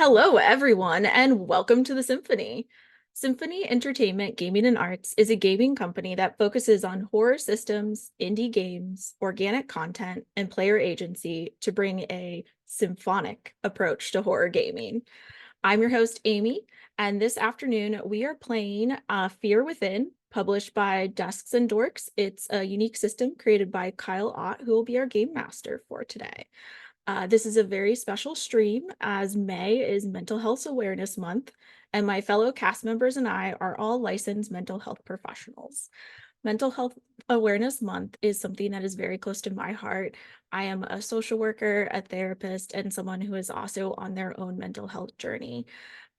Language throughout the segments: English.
Hello, everyone, and welcome to the Symphony. Symphony Entertainment Gaming and Arts is a gaming company that focuses on horror systems, indie games, organic content, and player agency to bring a symphonic approach to horror gaming. I'm your host, Amy, and this afternoon we are playing Fear Within, published by Desks and Dorks. It's a unique system created by Kyle Ott, who will be our game master for today. This is a very special stream as May is Mental Health Awareness Month, and my fellow cast members and I are all licensed mental health professionals. Mental Health Awareness Month is something that is very close to my heart. I am a social worker, a therapist, and someone who is also on their own mental health journey.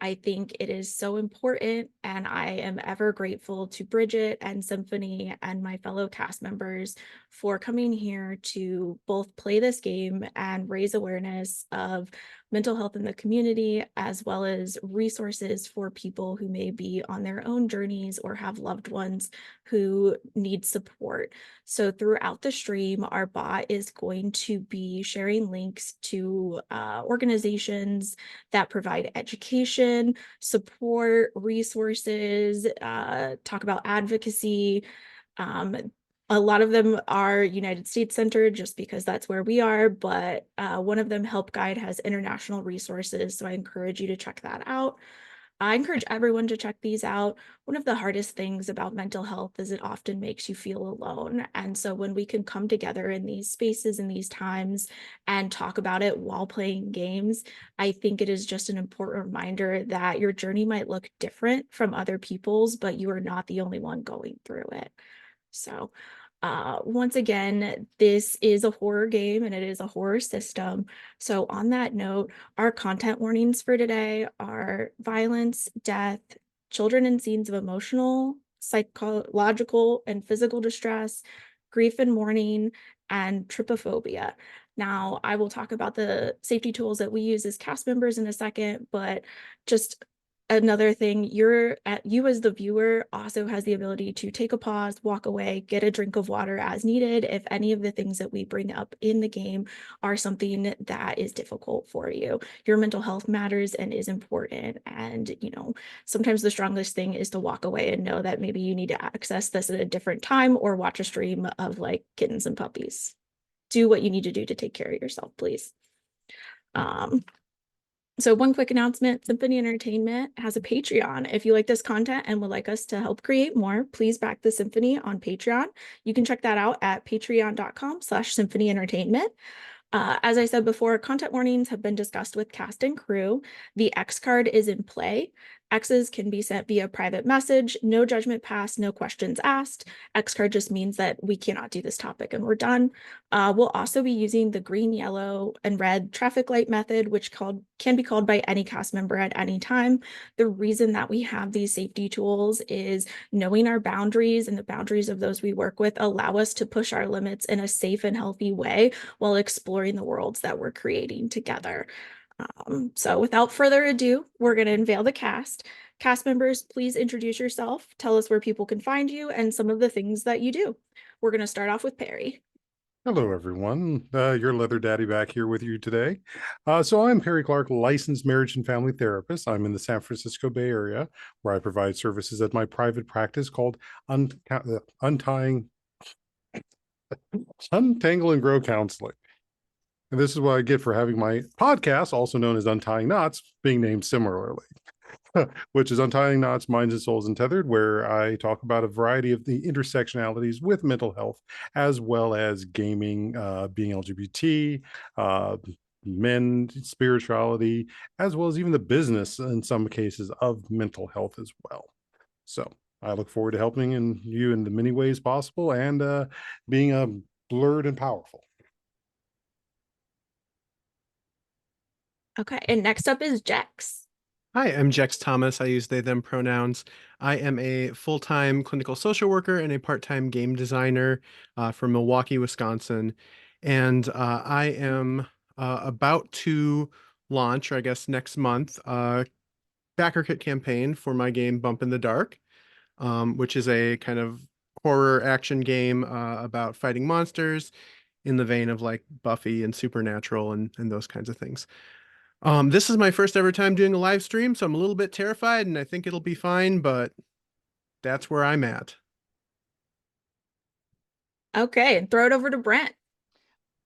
I think it is so important, and I am ever grateful to Bridgett and Symphony and my fellow cast members for coming here to both play this game and raise awareness of mental health in the community, as well as resources for people who may be on their own journeys or have loved ones who need support. So throughout the stream, our bot is going to be sharing links to organizations that provide education, support, resources, talk about advocacy. Um, a lot of them are United States centered just because that's where we are, but one of them, Help Guide, has international resources. So I encourage you to check that out. I encourage everyone to check these out. One of the hardest things about mental health is it often makes you feel alone. And so when we can come together in these spaces in these times and talk about it while playing games, I think it is just an important reminder that your journey might look different from other people's, but you are not the only one going through it. So once again, this is a horror game and it is a horror system. So on that note, our content warnings for today are violence, death, children in scenes of emotional, psychological, and physical distress, grief and mourning, and trypophobia. Now, I will talk about the safety tools that we use as cast members in a second, but just another thing, you as the viewer also has the ability to take a pause, walk away, get a drink of water as needed if any of the things that we bring up in the game are something that is difficult for you. Your mental health matters and is important. And, sometimes the strongest thing is to walk away and know that maybe you need to access this at a different time or watch a stream of like kittens and puppies. Do what you need to do to take care of yourself, please. So one quick announcement, Symphony Entertainment has a Patreon. If you like this content and would like us to help create more, please back the Symphony on Patreon. You can check that out at patreon.com/Symphony Entertainment. As I said before, content warnings have been discussed with cast and crew. The X card is in play. X's can be sent via private message, no judgment passed, no questions asked. X card just means that we cannot do this topic and we're done. We'll also be using the green, yellow, and red traffic light method, which can be called by any cast member at any time. The reason that we have these safety tools is knowing our boundaries and the boundaries of those we work with allow us to push our limits in a safe and healthy way while exploring the worlds that we're creating together. So without further ado, we're going to unveil the cast. Cast members, please introduce yourself, tell us where people can find you, and some of the things that you do. We're going to start off with Perry. Hello, everyone. Your leather daddy back here with you today. So I'm Perry Clark, licensed marriage and family therapist. I'm in the San Francisco Bay Area, where I provide services at my private practice called Untying, Untangle and Grow Counseling. And this is what I get for having my podcast, also known as Untying Knots, being named similarly, which is Untying Knots, Minds and Souls Untethered, where I talk about a variety of the intersectionalities with mental health, as well as gaming, being LGBT, men, spirituality, as well as even the business in some cases of mental health as well. So I look forward to helping you in the many ways possible and being blurred and powerful. Okay, and next up is Jex. Hi, I'm Jex Thomas. I use they, them pronouns. I am a full-time clinical social worker and a part-time game designer from Milwaukee, Wisconsin. And I am about to launch, or I guess next month, backer kit campaign for my game Bump in the Dark, which is a kind of horror action game about fighting monsters in the vein of like Buffy and Supernatural and those kinds of things. This is my first ever time doing a live stream, so I'm a little bit terrified, and I think it'll be fine, but that's where I'm at. Okay, and throw it over to Brent.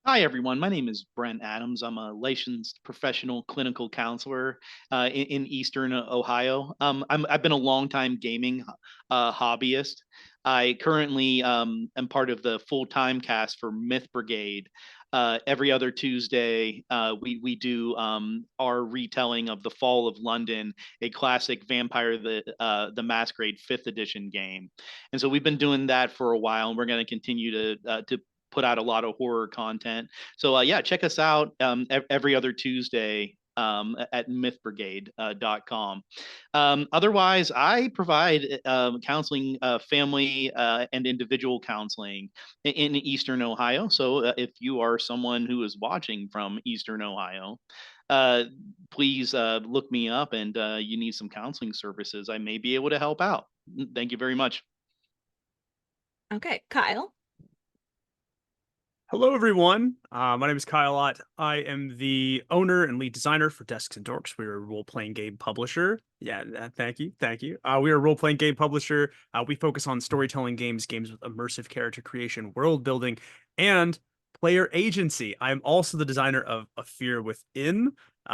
Hi, everyone. My name is Brent Adams. I'm a licensed professional clinical counselor in Eastern Ohio. I've been a longtime gaming hobbyist. I currently am part of the full-time cast for Myth Brigade. Every other Tuesday, we do our retelling of The Fall of London, a classic Vampire the Masquerade 5th edition game. And so we've been doing that for a while, and we're going to continue to put out a lot of horror content. So yeah, check us out every other Tuesday at mythbrigade.com. Otherwise, I provide counseling, family and individual counseling in Eastern Ohio. So if you are someone who is watching from Eastern Ohio, please look me up, and you need some counseling services, I may be able to help out. Thank you very much. Okay, Kyle. Hello, everyone. My name is Kyle Ott. I am the owner and lead designer for Desks and Dorks. We're a role-playing game publisher. Yeah, thank you. We are a role-playing game publisher. We focus on storytelling games, games with immersive character creation, world building, and player agency. I'm also the designer of A Fear Within.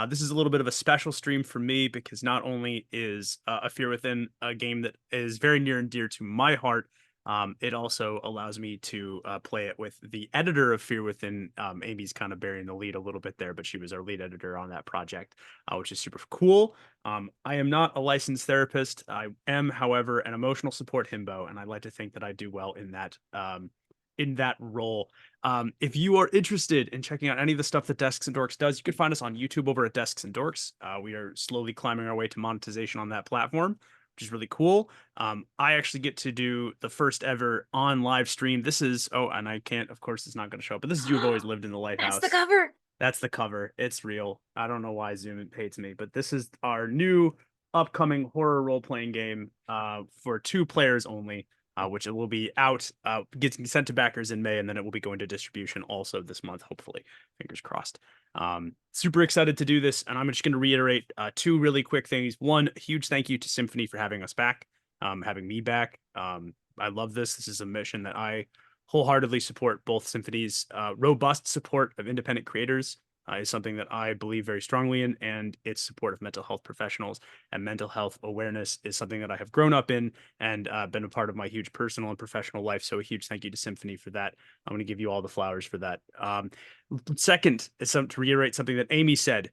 This is a little bit of a special stream for me because not only is A Fear Within a game that is very near and dear to my heart, it also allows me to play it with the editor of Fear Within. Amy's kind of bearing the lead a little bit there, but she was our lead editor on that project, which is super cool. I am not a licensed therapist. I am, however, an emotional support himbo, and I like to think that I do well in that role. If you are interested in checking out any of the stuff that Desks and Dorks does, you can find us on YouTube over at Desks and Dorks. We are slowly climbing our way to monetization on that platform, which is really cool. I actually get to do the first ever on live stream. This is, and I can't, of course, it's not going to show up, but this is You've Always Lived in the Lighthouse. That's the cover. That's the cover. It's real. I don't know why Zoom hates me, but this is our new upcoming horror role-playing game for 2 players only, which it will be out, getting sent to backers in May, and then it will be going to distribution also this month, hopefully. Fingers crossed. Super excited to do this, and I'm just going to reiterate 2 really quick things. One, a huge thank you to Symphony for having us back, having me back. I love this. This is a mission that I wholeheartedly support. Both Symphony's robust support of independent creators is something that I believe very strongly in, and its support of mental health professionals and mental health awareness is something that I have grown up in and been a part of my huge personal and professional life. So a huge thank you to Symphony for that. I'm going to give you all the flowers for that. Second is to reiterate something that Amy said.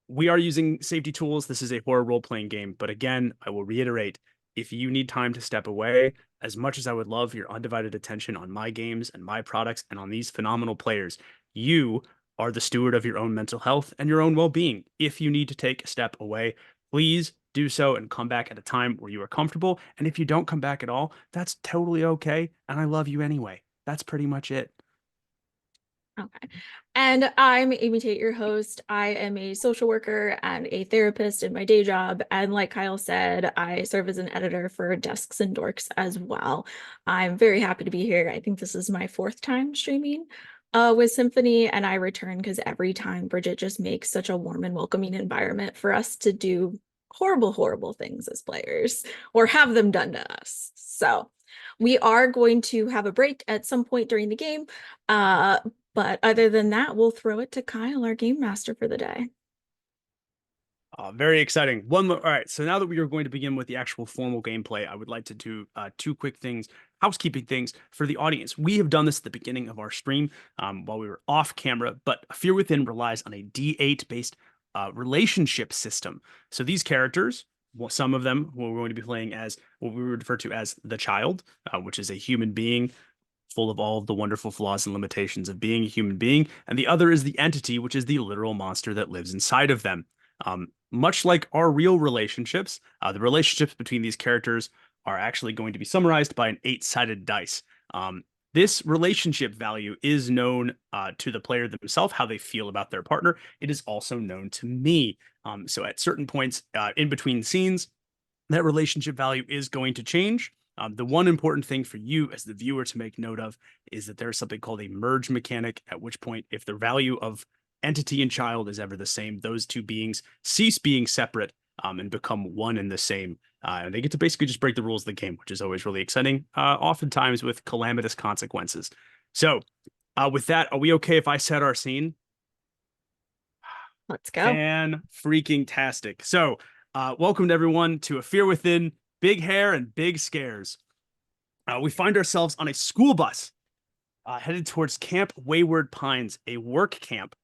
We are using safety tools. This is a horror role-playing game, but again, I will reiterate, if you need time to step away, as much as I would love your undivided attention on my games and my products and on these phenomenal players, you are the steward of your own mental health and your own well-being. If you need to take a step away, please do so and come back at a time where you are comfortable. And if you don't come back at all, that's totally okay. And I love you anyway. That's pretty much it. Okay. And I'm Amy Tate, your host. I am a social worker and a therapist in my day job. And like Kyle said, I serve as an editor for Desks and Dorks as well. I'm very happy to be here. I think this is my 4th time streaming with Symphony, and I return because every time Bridgett just makes such a warm and welcoming environment for us to do horrible things as players or have them done to us. So we are going to have a break at some point during the game. But other than that, we'll throw it to Kyle, our game master for the day. Very exciting. All right, so now that we are going to begin with the actual formal gameplay, I would like to do 2 quick things, housekeeping things for the audience. We have done this at the beginning of our stream while we were off camera, but Fear Within relies on a D8-based relationship system. So these characters, some of them we're going to be playing as what we refer to as the child, which is a human being full of all of the wonderful flaws and limitations of being a human being, and the other is the entity, which is the literal monster that lives inside of them. Much like our real relationships, the relationships between these characters are actually going to be summarized by an 8-sided dice. This relationship value is known to the player themselves, how they feel about their partner. It is also known to me. So at certain points in between scenes, that relationship value is going to change. The one important thing for you as the viewer to make note of is that there's something called a merge mechanic, at which point if the value of entity and child is ever the same. Those two beings cease being separate and become one and the same. And they get to basically just break the rules of the game, which is always really exciting, oftentimes with calamitous consequences. So with that, are we okay if I set our scene? Let's go. Fan-freaking-tastic. So welcome to everyone to A Fear Within, Big Hair and Big Scares. We find ourselves on a school bus headed towards Camp Wayward Pines, a work camp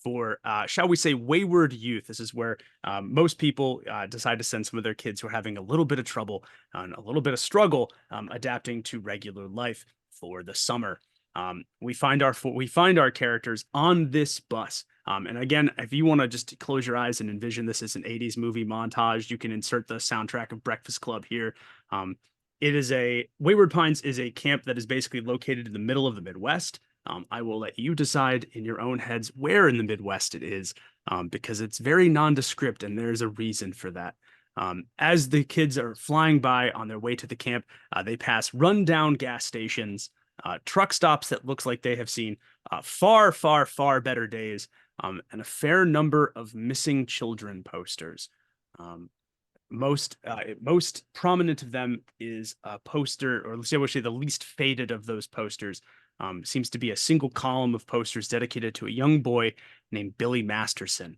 for, shall we say, wayward youth. This is where most people decide to send some of their kids who are having a little bit of trouble and a little bit of struggle adapting to regular life for the summer. We find our characters on this bus. And again, if you want to just close your eyes and envision this as an 80s movie montage, you can insert the soundtrack of Breakfast Club here. Wayward Pines is a camp that is basically located in the middle of the Midwest. I will let you decide in your own heads where in the Midwest it is, because it's very nondescript and there's a reason for that. As the kids are flying by on their way to the camp, they pass rundown gas stations, truck stops that looks like they have seen far, far, far better days, and a fair number of missing children posters. Most prominent of them is a poster, or let's say the least faded of those posters, seems to be a single column of posters dedicated to a young boy named Billy Masterson.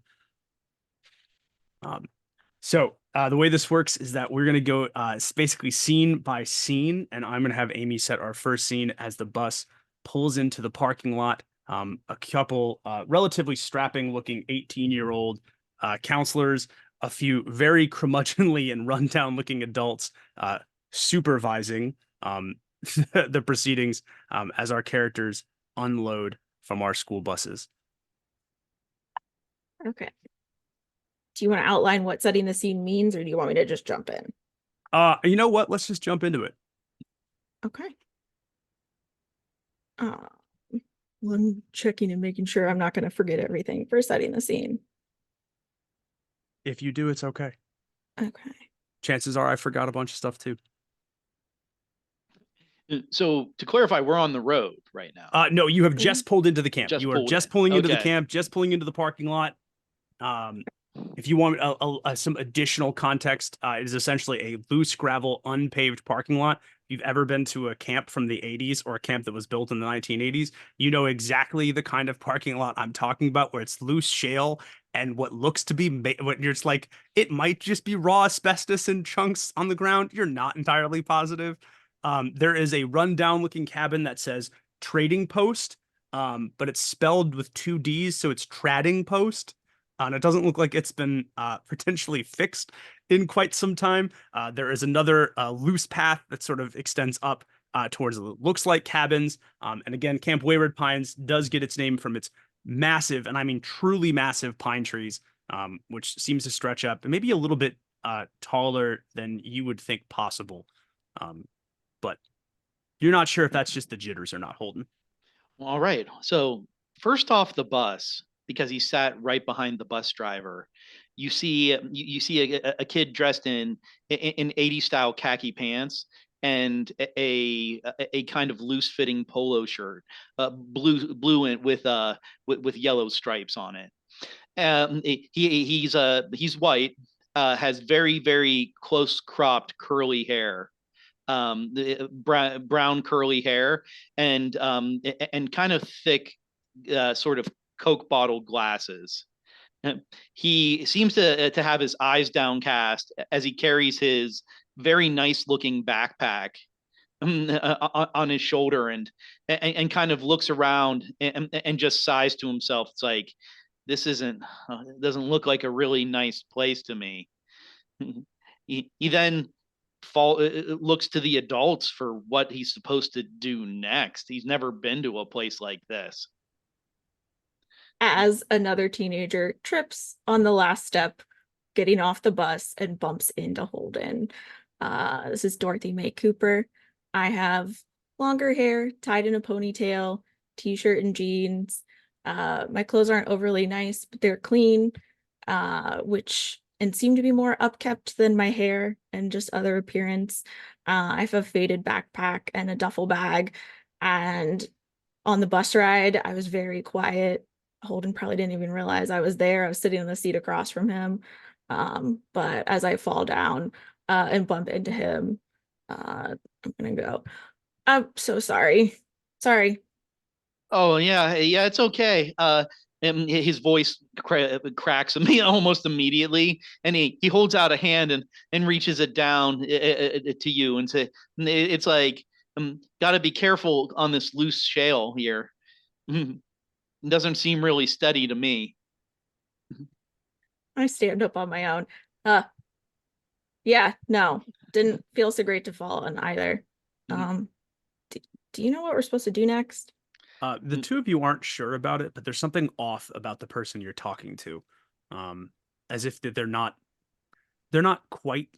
So the way this works is that we're going to go basically scene by scene, and I'm going to have Amy set our first scene as the bus pulls into the parking lot. A couple relatively strapping-looking 18-year-old counselors, a few very curmudgeonly and rundown-looking adults supervising the proceedings as our characters unload from our school buses. Okay. Do you want to outline what setting the scene means, or do you want me to just jump in? You know what? Let's just jump into it. Okay. Well, I'm checking and making sure I'm not going to forget everything for setting the scene. If you do, it's okay. Okay. Chances are I forgot a bunch of stuff too. So to clarify, we're on the road right now. No, you have just pulled into the camp. Just You are pulled just in. pulling into the Okay. camp, just pulling into the parking lot. If you want some additional context, it is essentially a loose gravel, unpaved parking lot. If you've ever been to a camp from the 80s or a camp that was built in the 1980s, you know exactly the kind of parking lot I'm talking about, where it's loose shale and what looks to be, what you're just like, it might just be raw asbestos in chunks on the ground. You're not entirely positive. There is a rundown looking cabin that says Trading Post, but it's spelled with 2 D's, so it's Trading Post. And it doesn't look like it's been potentially fixed in quite some time. There is another loose path that sort of extends up towards what looks like cabins. And again, Camp Wayward Pines does get its name from its massive, and I mean truly massive, pine trees, which seems to stretch up and maybe a little bit taller than you would think possible. But you're not sure if that's just the jitters or not, Holden. All right. So first off the bus, because he sat right behind the bus driver, you see a kid dressed in 80s style khaki pants and a kind of loose fitting polo shirt, blue with yellow stripes on it. He's white, has very, very close cropped curly hair, brown curly hair, and kind of thick, sort of Coke bottle glasses. He seems to have his eyes downcast as he carries his very nice looking backpack on his shoulder, and kind of looks around and just sighs to himself. It's like, this it doesn't look like a really nice place to me. He then looks to the adults for what he's supposed to do next. He's never been to a place like this. As another teenager trips on the last step, getting off the bus, and bumps into Holden. This is Dorothy Mae Cooper. I have longer hair tied in a ponytail, t-shirt and jeans. My clothes aren't overly nice, but they're clean, and seem to be more upkept than my hair and just other appearance. I have a faded backpack and a duffel bag, and on the bus ride, I was very quiet. Holden probably didn't even realize I was there. I was sitting in the seat across from him. But as I fall down and bump into him, I'm gonna go, I'm so sorry. Sorry. Oh yeah, it's okay. And his voice cracks almost immediately, and he holds out a hand and reaches it down to you and say, "It's like got to be careful on this loose shale here. It doesn't seem really steady to me." I stand up on my own. Yeah, no, didn't feel so great to fall on either. Do you know what we're supposed to do next? The two of you aren't sure about it, but there's something off about the person you're talking to. As if that they're not quite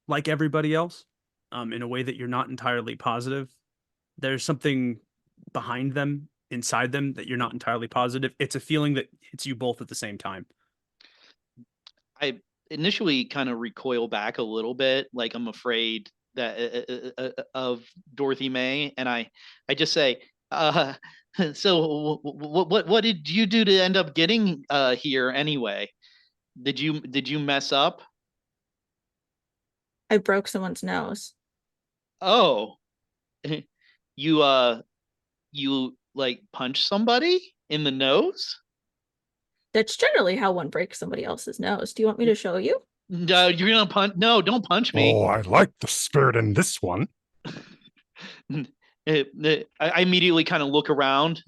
like everybody else, in a way that you're not entirely positive. There's something behind them, inside them, that you're not entirely positive. It's a feeling that hits you both at the same time. I initially kind of recoil back a little bit, like I'm afraid that of Dorothy May, and I just say, so what did you do to end up getting here anyway? Did you mess up? I broke someone's nose. Oh, you like punch somebody in the nose? That's generally how one breaks somebody else's nose. Do you want me to show you? No, you're gonna punch. No, don't punch me. Oh, I like the spirit in this one. I immediately kind of look around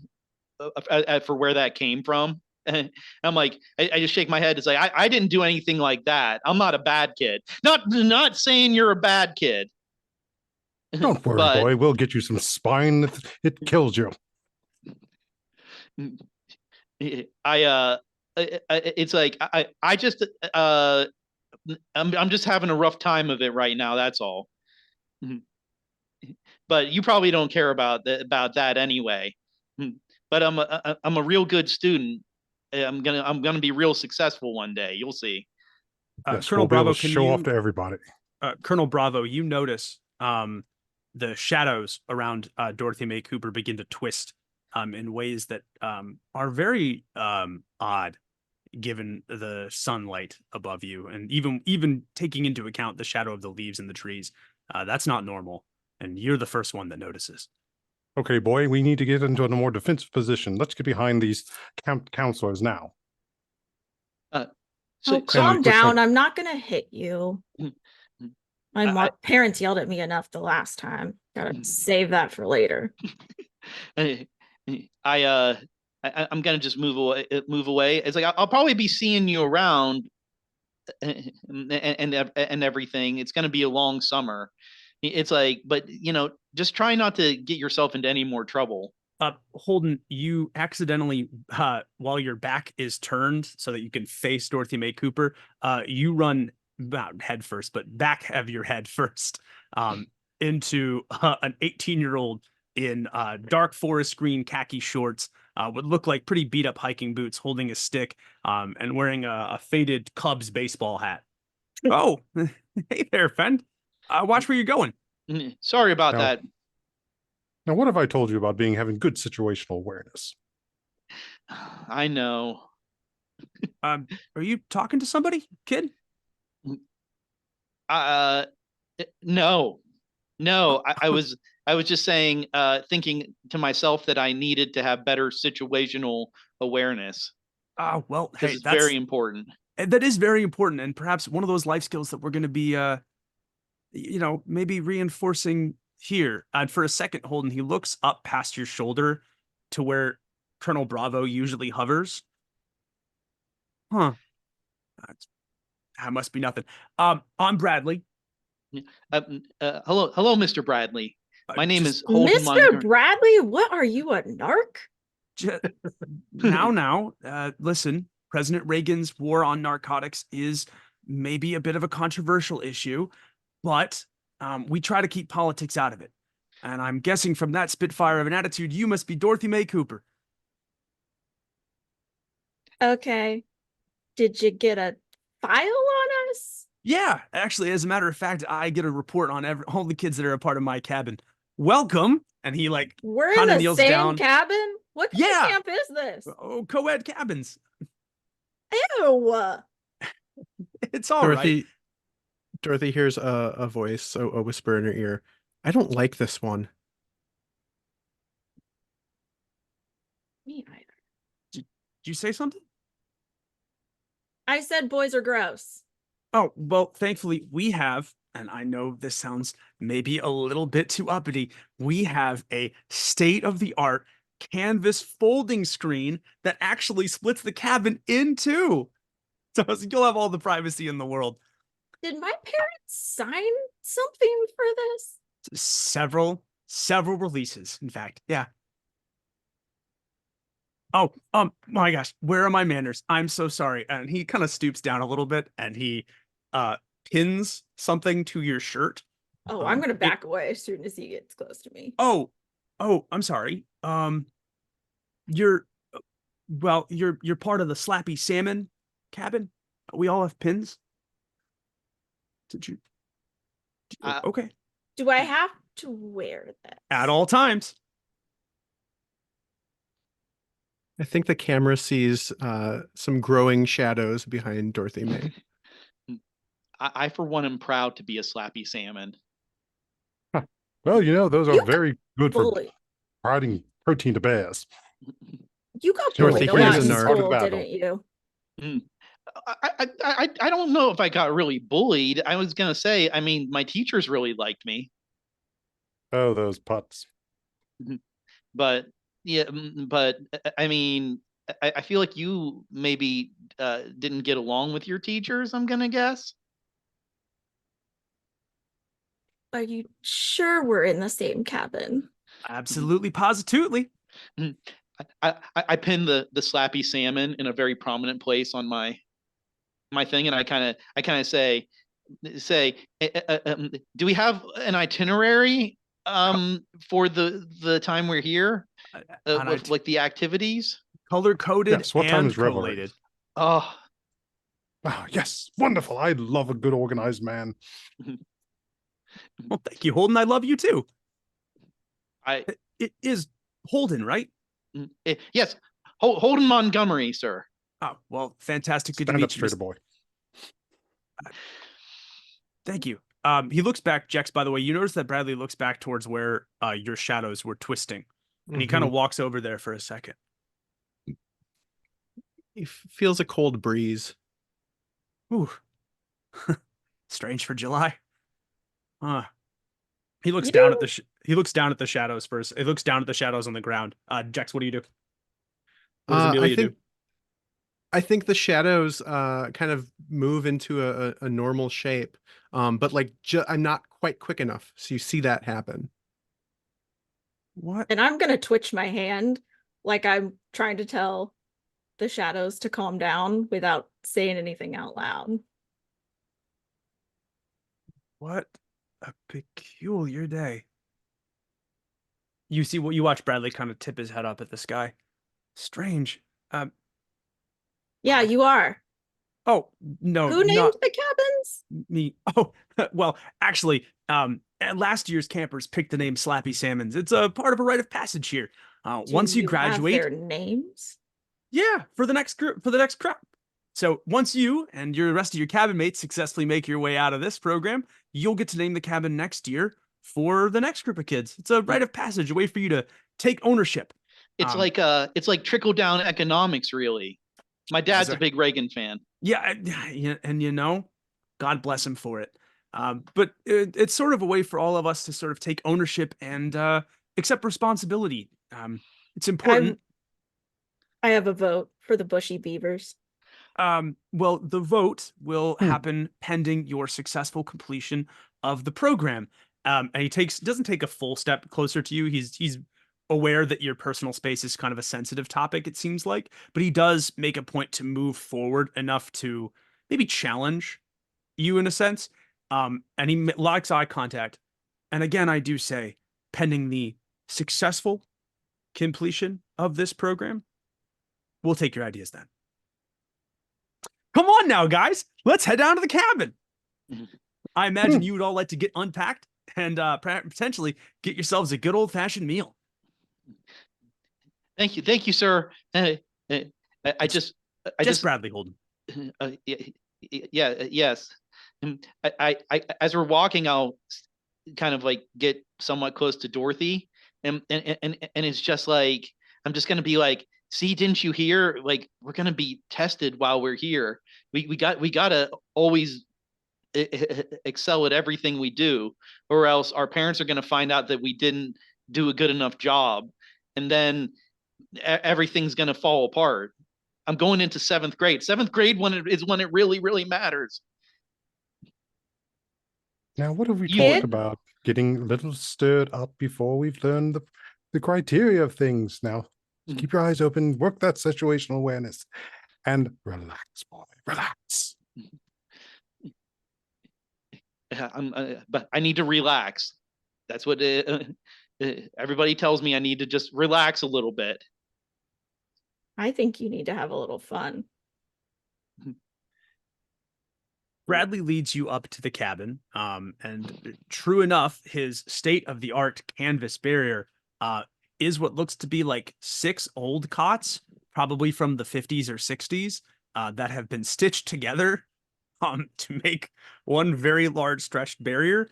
for where that came from. I'm like, I just shake my head. It's like, I didn't do anything like that. I'm not a bad kid. Not saying you're a bad kid. Don't worry, But boy. We'll get you some spine if it kills you. It's like I just I'm just having a rough time of it right now. That's all. But you probably don't care about that anyway. But I'm a real good student. I'm gonna be real successful one day. You'll see. Yes, Colonel we'll be able Bravo, to can show you, off to everybody. Colonel Bravo, you notice the shadows around Dorothy May Cooper begin to twist in ways that are very odd, given the sunlight above you, and even taking into account the shadow of the leaves in the trees. That's not normal, and you're the first one that notices. Okay, boy, we need to get into a more defensive position. Let's get behind these counselors now. Oh, calm down. I'm not gonna hit you. My parents yelled at me enough the last time. Gotta save that for later. I'm gonna just move away. It's like I'll probably be seeing you around and everything. It's gonna be a long summer. It's like, but just try not to get yourself into any more trouble. Holden, you accidentally, while your back is turned so that you can face Dorothy May Cooper, you run not head first, but back of your head first, into an 18-year-old in dark forest green khaki shorts, would look like pretty beat up hiking boots, holding a stick, and wearing a faded Cubs baseball hat. Oh, hey there, friend. Watch where you're going. Sorry about that. Now, what have I told you about having good situational awareness? I know. Are you talking to somebody, kid? No. I was just saying, thinking to myself that I needed to have better situational awareness. Well, because hey, it's very important. That is very important, and perhaps one of those life skills that we're going to be, maybe reinforcing here. And for a second, Holden, he looks up past your shoulder to where Colonel Bravo usually hovers. Huh. That must be nothing. I'm Bradley. Hello, Mr. Bradley. My name is Holden. Mr. Bradley, what are you, a narc? Now, listen, President Reagan's war on narcotics is maybe a bit of a controversial issue, but we try to keep politics out of it. And I'm guessing from that spitfire of an attitude, you must be Dorothy May Cooper. Okay. Did you get a file on us? Yeah, actually, as a matter of fact, I get a report on all the kids that are a part of my cabin. Welcome. And he we're in the same cabin? What kind Yeah. of camp is this? Oh, co-ed cabins. Ew. It's all right. Dorothy hears a voice, a whisper in her ear. I don't like this one. Me either. Did you say something? I said boys are gross. Oh, well, thankfully we have, and I know this sounds maybe a little bit too uppity, we have a state-of-the-art canvas folding screen that actually splits the cabin in two. So you'll have all the privacy in the world. Did my parents sign something for this? Several releases, in fact. Yeah. Oh, my gosh, where are my manners? I'm so sorry. And he kind of stoops down a little bit and he pins something to your shirt. Oh, I'm gonna back away as soon as he gets close to me. Oh, I'm sorry. You're you're part of the Slappy Salmon cabin. We all have pins. Did you? Okay. Do I have to wear that? At all times. I think the camera sees some growing shadows behind Dorothy May. I for one, am proud to be a Slappy Salmon. Well, those You are very good for Bully. providing protein to bears. You got Dorothy, bullied a lot here's in a nerd. school, Battle. didn't you? I don't know if I got really bullied. I was gonna say, I mean, my teachers really liked me, Oh, those putts. but yeah, but I mean, I feel like you maybe didn't get along with your teachers, I'm gonna guess. Are you sure we're in the same cabin? Absolutely, positively. I pinned the Slappy Salmon in a very prominent place on my thing, and I kind of say, do we have an itinerary for the time we're here with like the activities? Color coded Yes, what time and is revelry? collated. Oh, Oh, yes, wonderful. I love a good organized man. Well, thank you, Holden. I love you too. I It is Holden, right? yes, Holden Montgomery, sir. Oh, well, fantastic. Good to Stand up meet you. straighter, boy. Thank you. He looks back, Jex, by the way, you notice that Bradley looks back towards where your shadows were twisting. And he kind of walks over there for a second. He feels a cold breeze. Ooh. Strange for July. He looks You down know- at he looks down at the shadows first. He looks down at the shadows on the ground. Jex, what do you do? What does Amelia do? I think the shadows kind of move into a normal shape, but like I'm not quite quick enough, so you see that happen. What? And I'm gonna twitch my hand like I'm trying to tell the shadows to calm down without saying anything out loud. What a peculiar day. You watch Bradley kind of tip his head up at the sky. Strange. Yeah, you are. Oh, no, Who named not the cabins? me. Oh, well, actually, last year's campers picked the name Slappy Salmons. It's a part of a rite of passage here. Once Do you graduate, have their names. yeah, for the next group, for the next crop. So once you and your rest of your cabin mates successfully make your way out of this program, you'll get to name the cabin next year for the next group of kids. It's a rite of passage, a way for you to take ownership. It's like trickle down economics, really. My dad's a big Reagan fan. Yeah, and God bless him for it. But it's sort of a way for all of us to sort of take ownership and accept responsibility. It's important. I have a vote for the Bushy Beavers. Well, the vote will happen pending your successful completion of the program. And he doesn't take a full step closer to you. He's aware that your personal space is kind of a sensitive topic, it seems like, but he does make a point to move forward enough to maybe challenge you in a sense. And he locks eye contact. And again, I do say, pending the successful completion of this program, we'll take your ideas then. Come on now, guys. Let's head down to the cabin. I imagine you would all like to get unpacked and potentially get yourselves a good old-fashioned meal. Thank you, sir. I just Bradley Holden. Yes. As we're walking, I'll kind of like get somewhat close to Dorothy, and it's just like I'm just gonna be like, see, didn't you hear? Like, we're gonna be tested while we're here. We gotta always excel at everything we do, or else our parents are gonna find out that we didn't do a good enough job, and then everything's gonna fall apart. I'm going into seventh grade. Seventh grade is when it really, really matters. Now, what have we You- talked about? Getting a little stirred up before we've learned the criteria of things. Now, Mhm. keep your eyes open, work that situational awareness, and relax, boy, relax. But I need to relax. That's what everybody tells me. I need to just relax a little bit. I think you need to have a little fun. Bradley leads you up to the cabin, and true enough, his state-of-the-art canvas barrier is what looks to be like 6 old cots, probably from the 50s or 60s, that have been stitched together to make one very large stretched barrier.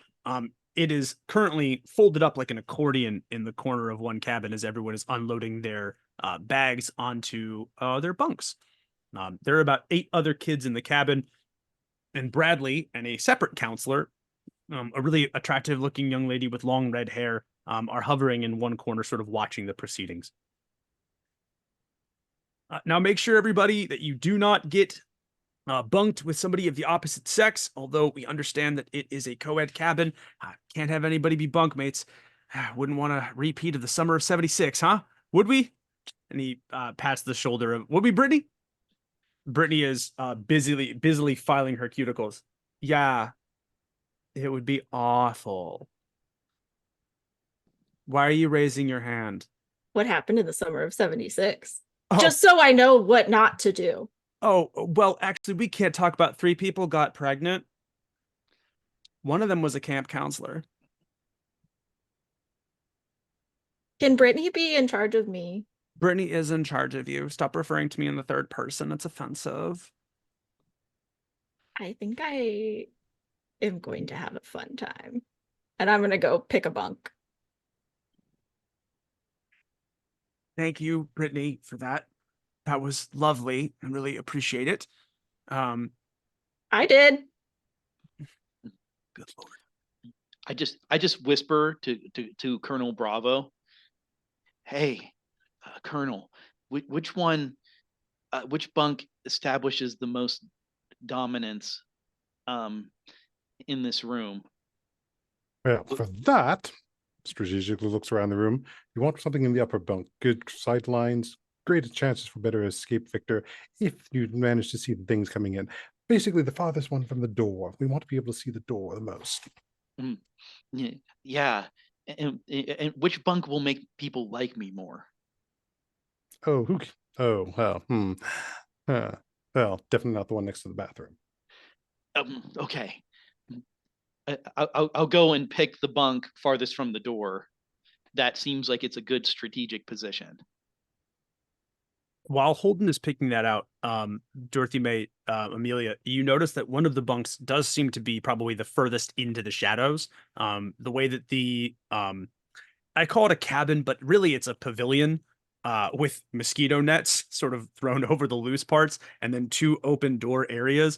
It is currently folded up like an accordion in the corner of one cabin as everyone is unloading their bags onto their bunks. There are about 8 other kids in the cabin, and Bradley and a separate counselor, a really attractive looking young lady with long red hair, are hovering in one corner, sort of watching the proceedings. Now make sure, everybody, that you do not get bunked with somebody of the opposite sex, although we understand that it is a co-ed cabin. Can't have anybody be bunkmates. Wouldn't want a repeat of the summer of 76, huh? Would we? And he pats the shoulder of, would we, Brittany? Brittany is busily filing her cuticles. Yeah, it would be awful. Why are you raising your hand? What happened in the summer of 76? Oh. Just so I know what not to do. Oh, well, actually, we can't talk about 3 people got pregnant. One of them was a camp counselor. Can Brittany be in charge of me? Brittany is in charge of you. Stop referring to me in the third person. It's offensive. I think I am going to have a fun time. And I'm going to go pick a bunk. Thank you, Brittany, for that. That was lovely. I really appreciate it. I did. Good Lord. I just whisper to Colonel Bravo, hey, Colonel, which bunk establishes the most dominance in this room? Well, for that, strategically looks around the room. You want something in the upper bunk, good sight lines, greater chances for better escape, Victor, if you manage to see the things coming in. Basically, the farthest one from the door. We want to be able to see the door the most. Yeah, and which bunk will make people like me more? Oh, oh, well, well, definitely not the one next to the bathroom. Okay. I'll go and pick the bunk farthest from the door. That seems like it's a good strategic position. While Holden is picking that out, Dorothy May, Amelia, you notice that one of the bunks does seem to be probably the furthest into the shadows. The way that I call it a cabin, but really it's a pavilion with mosquito nets sort of thrown over the loose parts, and then 2 open door areas.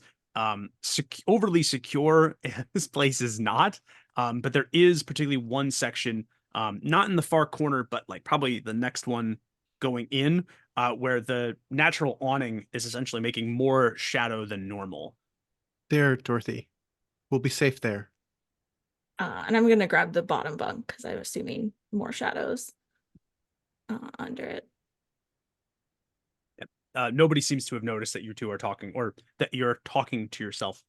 Overly secure, this place is not, but there is particularly one section, not in the far corner, but like probably the next one going in, where the natural awning is essentially making more shadow than normal. There, Dorothy. We'll be safe there. And I'm going to grab the bottom bunk because I'm assuming more shadows under it. Nobody seems to have noticed that you two are talking, or that you're talking to yourself.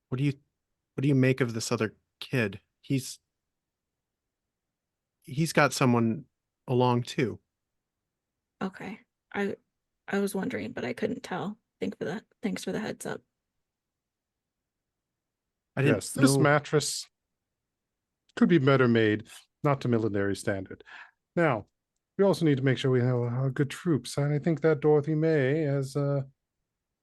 What do you make of this other kid? He's got someone along too. Okay. I was wondering, but I couldn't tell. Thanks for the heads up. I didn't Yes, this know. mattress could be better made, not to military standard. Now, we also need to make sure we have good troops, and I think that Dorothy May has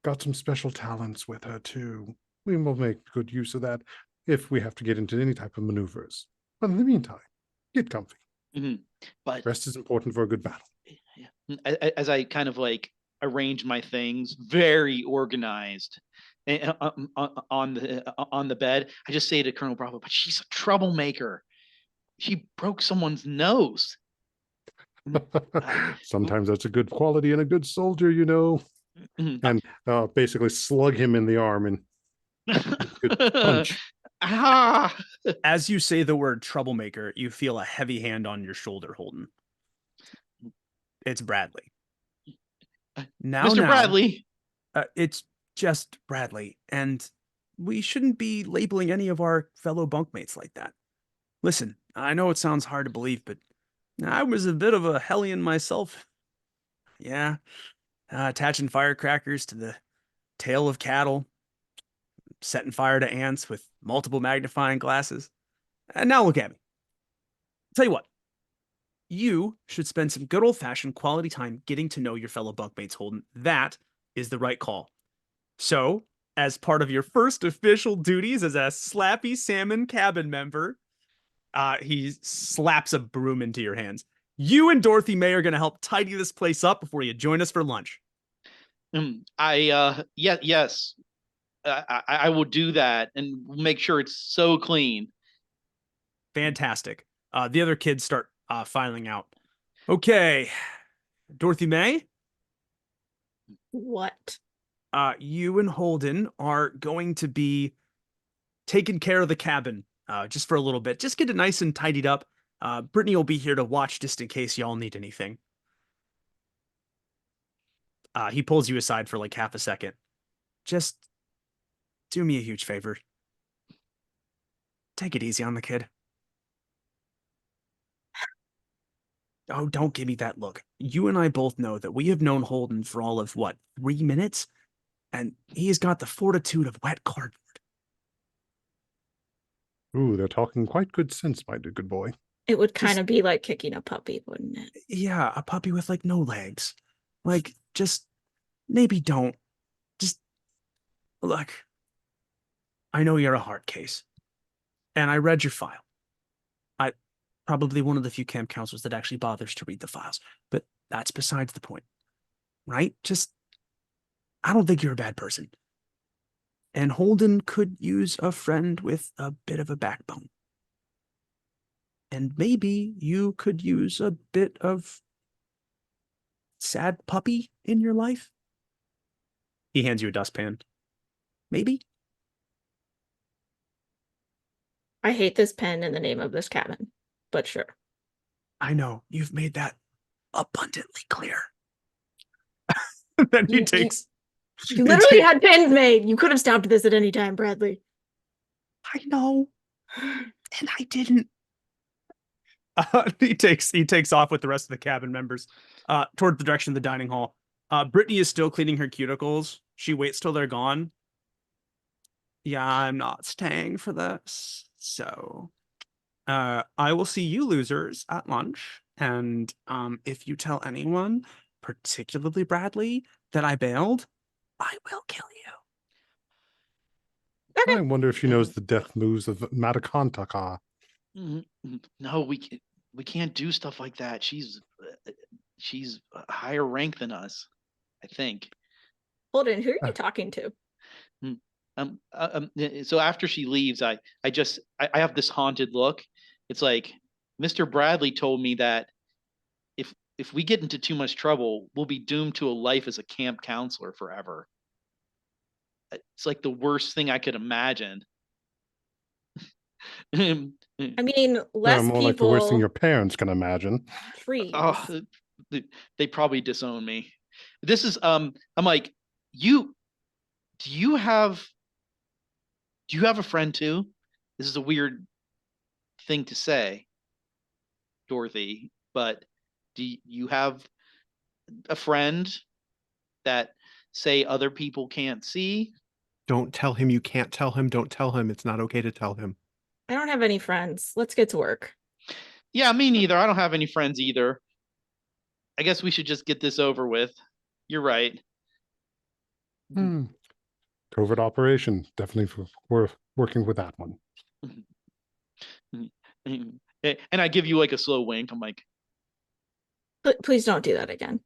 got some special talents with her too. We will make good use of that if we have to get into any type of maneuvers. But in the meantime, get comfy. But Rest is important for a good battle. as I kind of like arrange my things, very organized, on the bed, I just say to Colonel Bravo, "But she's a troublemaker. She broke someone's nose." Sometimes that's a good quality in a good soldier, you know. And basically slug him in the arm and good punch. Ah! As you say the word troublemaker, you feel a heavy hand on your shoulder, Holden. It's Bradley. Mr. Bradley. It's just Bradley, and we shouldn't be labeling any of our fellow bunkmates like that. Listen, I know it sounds hard to believe, but I was a bit of a hellion myself. Yeah, attaching firecrackers to the tail of cattle, setting fire to ants with multiple magnifying glasses. And now look at me. Tell you what, you should spend some good old-fashioned quality time getting to know your fellow bunkmates, Holden. That is the right call. So, as part of your first official duties as a Slappy Salmon cabin member, he slaps a broom into your hands. You and Dorothy May are going to help tidy this place up before you join us for lunch. Yes, I will do that and make sure it's so clean. Fantastic. The other kids start filing out. Okay, Dorothy May? What? You and Holden are going to be taking care of the cabin just for a little bit. Just get it nice and tidied up. Brittany will be here to watch just in case y'all need anything. He pulls you aside for like half a second. Just do me a huge favor. Take it easy on the kid. Oh, don't give me that look. You and I both know that we have known Holden for all of, 3 minutes? And he's got the fortitude of wet cardboard. Ooh, they're talking quite good sense, my good boy. It would kind of be like kicking a puppy, wouldn't it? Yeah, a puppy with no legs. Just maybe don't. Just look. I know you're a hard case. And I read your file. Probably one of the few camp counselors that actually bothers to read the files. But that's besides the point. Right? I don't think you're a bad person. And Holden could use a friend with a bit of a backbone. And maybe you could use a bit of sad puppy in your life. He hands you a dustpan. Maybe. I hate this pen in the name of this cabin, but sure. I know, you've made that abundantly clear. Then he takes... You literally had pens made. You could have stopped this at any time, Bradley. I know. And I didn't. He takes off with the rest of the cabin members toward the direction of the dining hall. Brittany is still cleaning her cuticles. She waits till they're gone. Yeah, I'm not staying for this. So I will see you losers at lunch. And if you tell anyone, particularly Bradley, that I bailed, I will kill you. Okay. I wonder if she knows the death moves of Matakantaka. No, we can't do stuff like that. She's a higher rank than us, I think. Holden, who are you talking to? So after she leaves, I have this haunted look. It's like Mr. Bradley told me that if we get into too much trouble, we'll be doomed to a life as a camp counselor forever. It's like the worst thing I could imagine. I mean, less more people. like the worst thing your parents can imagine. Trees. Oh, they probably disown me. This is I'm like, do you have a friend too? This is a weird thing to say, Dorothy, but do you have a friend that say other people can't see? Don't tell him you can't tell him. Don't tell him it's not okay to tell him. I don't have any friends. Let's get to work. Yeah, me neither. I don't have any friends either. I guess we should just get this over with. You're right. Hmm. Covert operation. Definitely worth working with that one. And I give you like a slow wink. I'm like, Please don't do that again.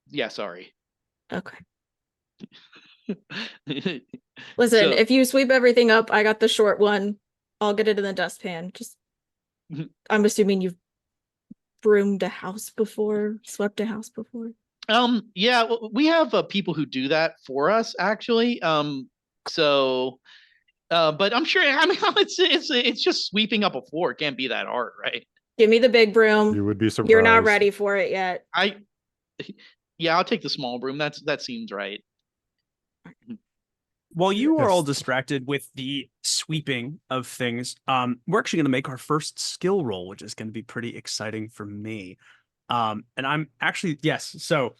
yeah, sorry. Okay. Listen, So, if you sweep everything up, I got the short one. I'll get it in the dustpan. Just, I'm assuming you've broomed a house before, swept a house before. yeah, we have people who do that for us actually. So, but I'm sure. I mean, it's just sweeping up a floor. It can't be that hard, right? Give me the big broom. You would be surprised. You're not ready for it yet. Yeah, I'll take the small broom. That seems right. While you are all Yes. distracted with the sweeping of things, we're actually going to make our first skill roll, which is going to be pretty exciting for me. And I'm actually, yes. So,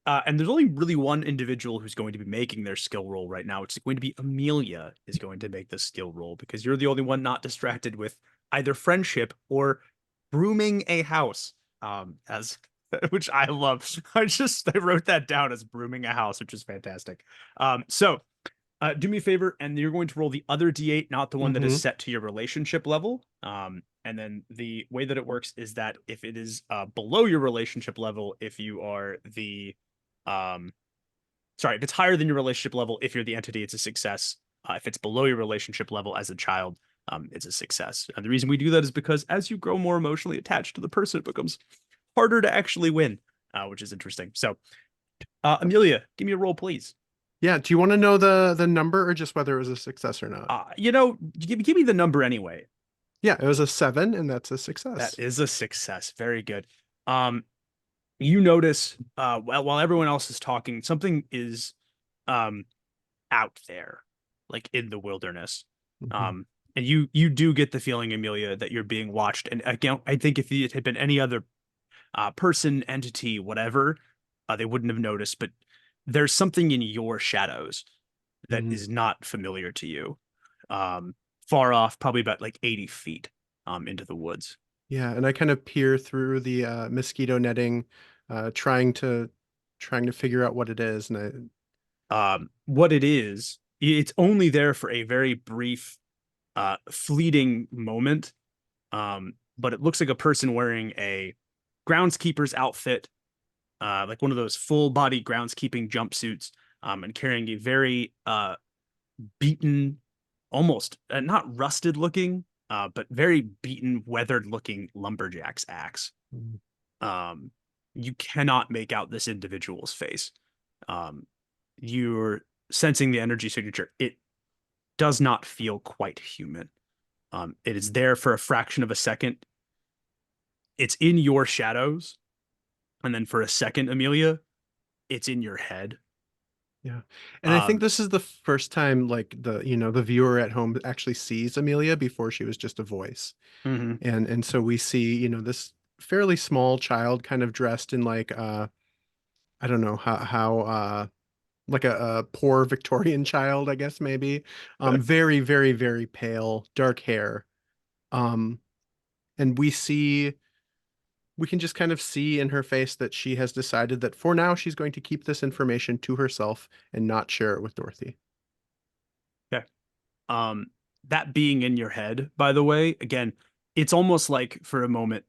and there's only really one individual who's going to be making their skill roll right now. It's going to be Amelia is going to make the skill roll because you're the only one not distracted with either friendship or brooming a house. As which I love. I wrote that down as brooming a house, which is fantastic. So do me a favor, and you're going to roll the other d8, not the one that is set to your relationship level. And then the way that it works is that if it is below your relationship level, if you are the if it's higher than your relationship level, if you're the entity, it's a success. If it's below your relationship level as a child, it's a success. And the reason we do that is because as you grow more emotionally attached to the person, it becomes harder to actually win, which is interesting. So, Amelia, give me a roll, please. Yeah. Do you want to know the number or just whether it was a success or not? Give me the number anyway. Yeah, it was a 7, and that's a success. That is a success. Very good. You notice while everyone else is talking, something is out there, like in the wilderness. And you do get the feeling, Amelia, that you're being watched. And again, I think if it had been any other person, entity, whatever, they wouldn't have noticed. But there's something in your shadows that is not familiar to you. Far off, probably about like 80 feet into the woods. Yeah, and I kind of peer through the mosquito netting, trying to figure out what it is. And what it is, it's only there for a very brief, fleeting moment. But it looks like a person wearing a groundskeeper's outfit, like one of those full body groundskeeping jumpsuits, and carrying a very beaten, almost not rusted looking, but very beaten, weathered looking lumberjack's axe. You cannot make out this individual's face. You're sensing the energy signature. It does not feel quite human. It is there for a fraction of a second. It's in your shadows. And then for a second, Amelia, it's in your head. Yeah. And I think this is the first time like the viewer at home actually sees Amelia before she was just a voice. And so we see, this fairly small child kind of dressed in like I don't know how like a poor Victorian child, I guess maybe. Very, very, very pale, dark hair. And we can just kind of see in her face that she has decided that for now she's going to keep this information to herself and not share it with Dorothy. Okay. That being in your head, by the way, again, it's almost like for a moment,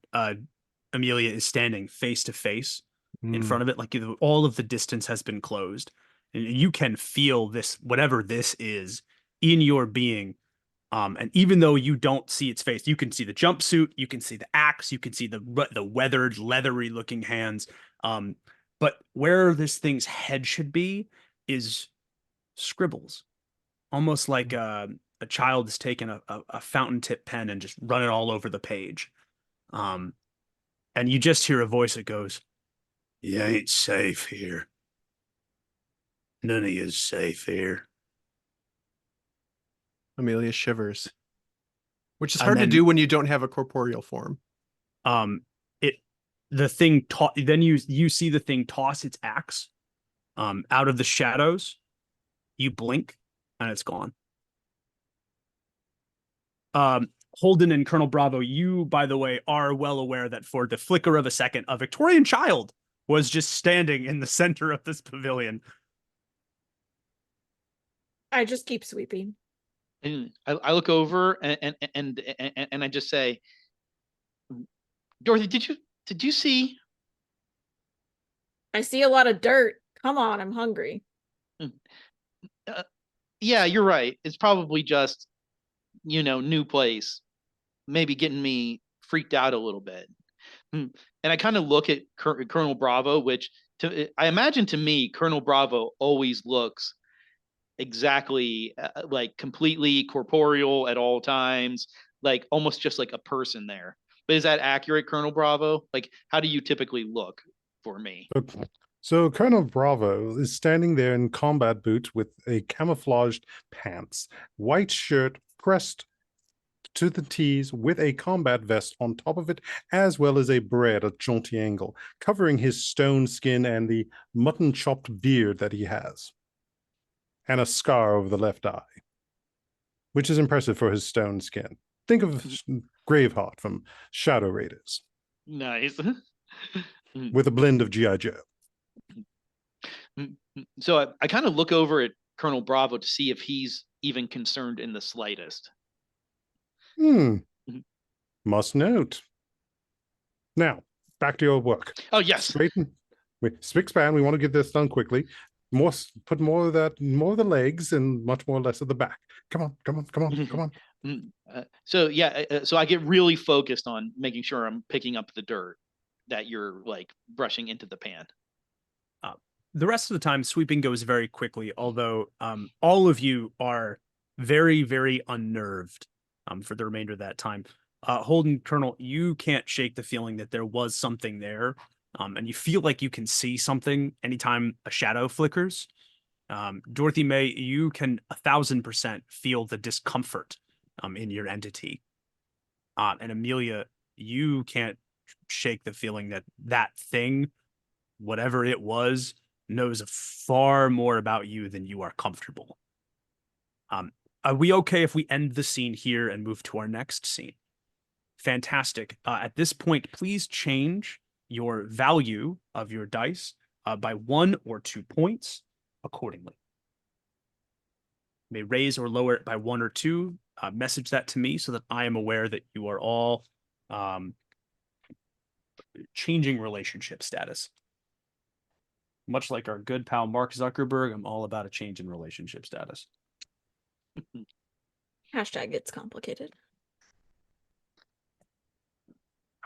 Amelia is standing face to face in front of it, like all of the distance has been closed. And you can feel this, whatever this is, in your being. And even though you don't see its face, you can see the jumpsuit, you can see the axe, you can see the weathered, leathery looking hands. But where this thing's head should be is scribbles, almost like a child has taken a fountain tip pen and just run it all over the page. And you just hear a voice that goes, "You ain't safe here. None of you's safe here." Amelia shivers, which is hard to do when you don't have a corporeal form. The thing then you see the thing toss its axe out of the shadows. You blink and it's gone. Holden and Colonel Bravo, you, by the way, are well aware that for the flicker of a second, a Victorian child was just standing in the center of this pavilion. I just keep sweeping. And I look over and I just say, Dorothy, did you see? I see a lot of dirt. Come on, I'm hungry. Yeah, you're right. It's probably just, new place, maybe getting me freaked out a little bit. And I kind of look at Colonel Bravo, which I imagine to me, Colonel Bravo always looks exactly like completely corporeal at all times, like almost just like a person there. But is that accurate, Colonel Bravo? Like, how do you typically look for me? So Colonel Bravo is standing there in combat boots with a camouflaged pants, white shirt pressed to the T's with a combat vest on top of it, as well as a beret at a jaunty angle, covering his stone skin and the mutton chopped beard that he has, and a scar over the left eye, which is impressive for his stone skin. Think of Graveheart from Shadow Raiders. Nice. With a blend of G.I. Joe. So I kind of look over at Colonel Bravo to see if he's even concerned in the slightest. Must note. Now, back to your work. Oh, yes. Spick span, we want to get this done quickly. Put more of the legs and much more less of the back. Come on. So I get really focused on making sure I'm picking up the dirt that you're like brushing into the pan. The rest of the time, sweeping goes very quickly, although all of you are very, very unnerved for the remainder of that time. Holden, Colonel, you can't shake the feeling that there was something there, and you feel like you can see something anytime a shadow flickers. Dorothy May, you can 1,000% feel the discomfort in your entity. And Amelia, you can't shake the feeling that that thing, whatever it was, knows far more about you than you are comfortable. Are we okay if we end the scene here and move to our next scene? Fantastic. At this point, please change your value of your dice by 1 or 2 points accordingly. You may raise or lower it by 1 or 2. Message that to me so that I am aware that you are all changing relationship status. Much like our good pal Mark Zuckerberg, I'm all about a change in relationship status. Hashtag it's complicated.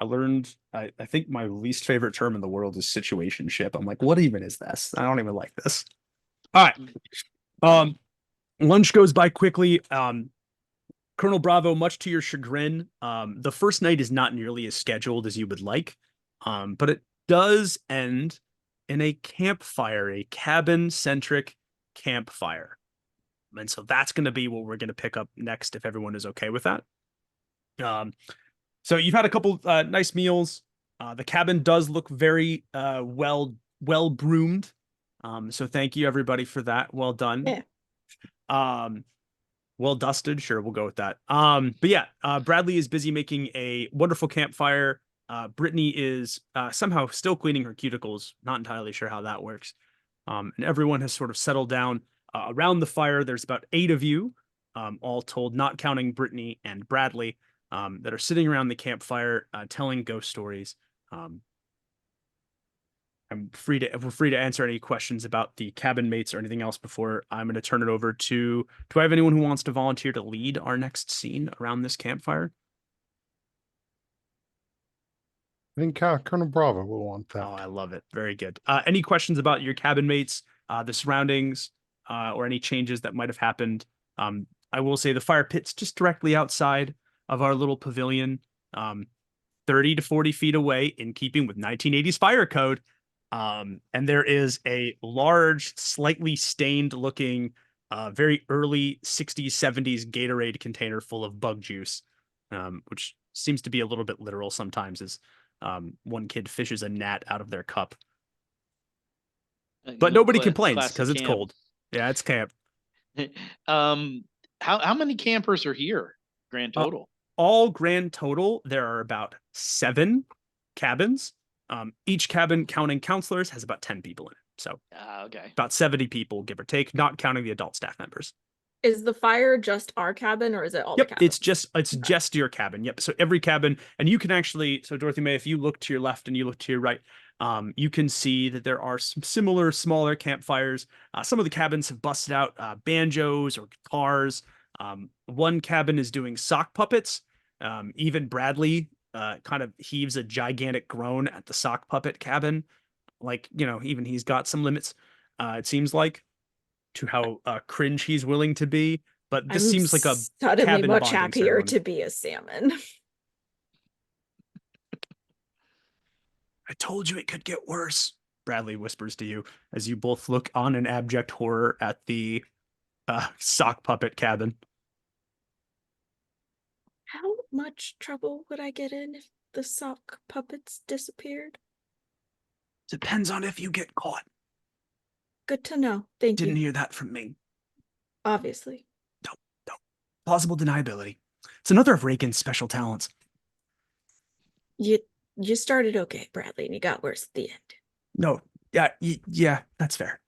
I learned, I think my least favorite term in the world is situationship. I'm like, what even is this? I don't even like this. All right. Lunch goes by quickly. Colonel Bravo, much to your chagrin, the first night is not nearly as scheduled as you would like, but it does end in a campfire, a cabin-centric campfire. And so that's going to be what we're going to pick up next, if everyone is okay with that. So you've had a couple nice meals. The cabin does look very well broomed. So thank you, everybody, for that. Well done. Yeah. Well dusted. Sure, we'll go with that. But yeah, Bradley is busy making a wonderful campfire. Brittany is somehow still cleaning her cuticles. Not entirely sure how that works. And everyone has sort of settled down around the fire. There's about 8 of you, all told, not counting Brittany and Bradley, that are sitting around the campfire telling ghost stories. We're free to answer any questions about the cabin mates or anything else before I'm going to turn it over to. Do I have anyone who wants to volunteer to lead our next scene around this campfire? I think Colonel Bravo will want that. Oh, I love it. Very good. Any questions about your cabin mates, the surroundings, or any changes that might have happened? I will say the fire pit's just directly outside of our little pavilion, 30 to 40 feet away, in keeping with 1980s fire code. And there is a large, slightly stained looking, very early 60s, 70s Gatorade container full of bug juice, which seems to be a little bit literal sometimes, as one kid fishes a gnat out of their cup. But nobody complains because it's cold. Yeah, it's camp. How many campers are here, grand total? all grand total, there are about 7 cabins. Each cabin, counting counselors, has about 10 people in it. So Okay. about 70 people, give or take, not counting the adult staff members. Is the fire just our cabin or is it all Yep, the cabins? it's just your cabin. Yep. So every cabin, and you can actually, so Dorothy May, if you look to your left and you look to your right, you can see that there are some similar smaller campfires. Some of the cabins have busted out banjos or guitars. One cabin is doing sock puppets. Even Bradley kind of heaves a gigantic groan at the sock puppet cabin. Like, even he's got some limits, it seems like, to how cringe he's willing to be. But this I'm seems like a suddenly cabin much bonding happier ceremony. to be a salmon. I told you it could get worse, Bradley whispers to you as you both look on in abject horror at the sock puppet cabin. How much trouble would I get in if the sock puppets disappeared? Depends on if you get caught. Good to know. Thank Didn't you. hear that from me. Obviously. No. Plausible deniability. It's another of Reagan's special talents. You started okay, Bradley, and you got worse at the end. No, yeah, that's fair.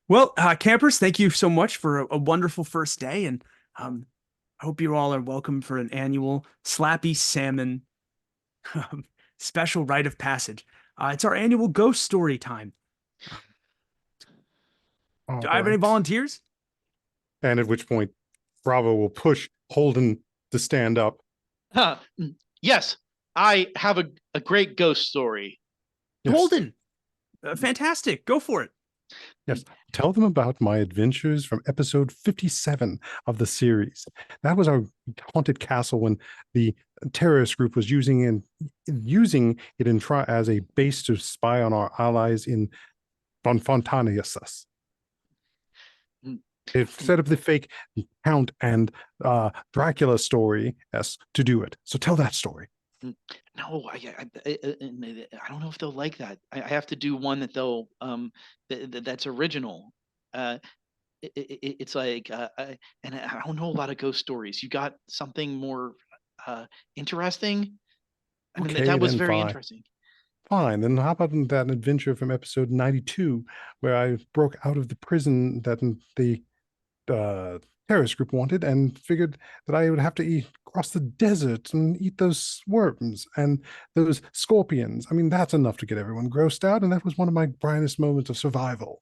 Well, campers, thank you so much for a wonderful first day, and I hope you all are welcome for an annual Slappy Salmon special rite of passage. It's our annual ghost story time. Do I have any volunteers? And at which point, Bravo will push Holden to stand up. Yes, I have a great ghost story. Yes. Holden, fantastic. Go for it. Yes. Tell them about my adventures from episode 57 of the series. That was our haunted castle when the terrorist group was using it as a base to spy on our allies in Fontanius. They've set up the fake Count and Dracula story to do it. So tell that story. No, I don't know if they'll like that. I have to do one that they'll that's original. It's like and I don't know a lot of ghost stories. You got something more interesting? I mean, Okay, that was then very fine. interesting. Fine. Then how about that adventure from episode 92, where I broke out of the prison that the terrorist group wanted and figured that I would have to cross the desert and eat those worms and those scorpions. I mean, that's enough to get everyone grossed out, and that was one of my brightest moments of survival.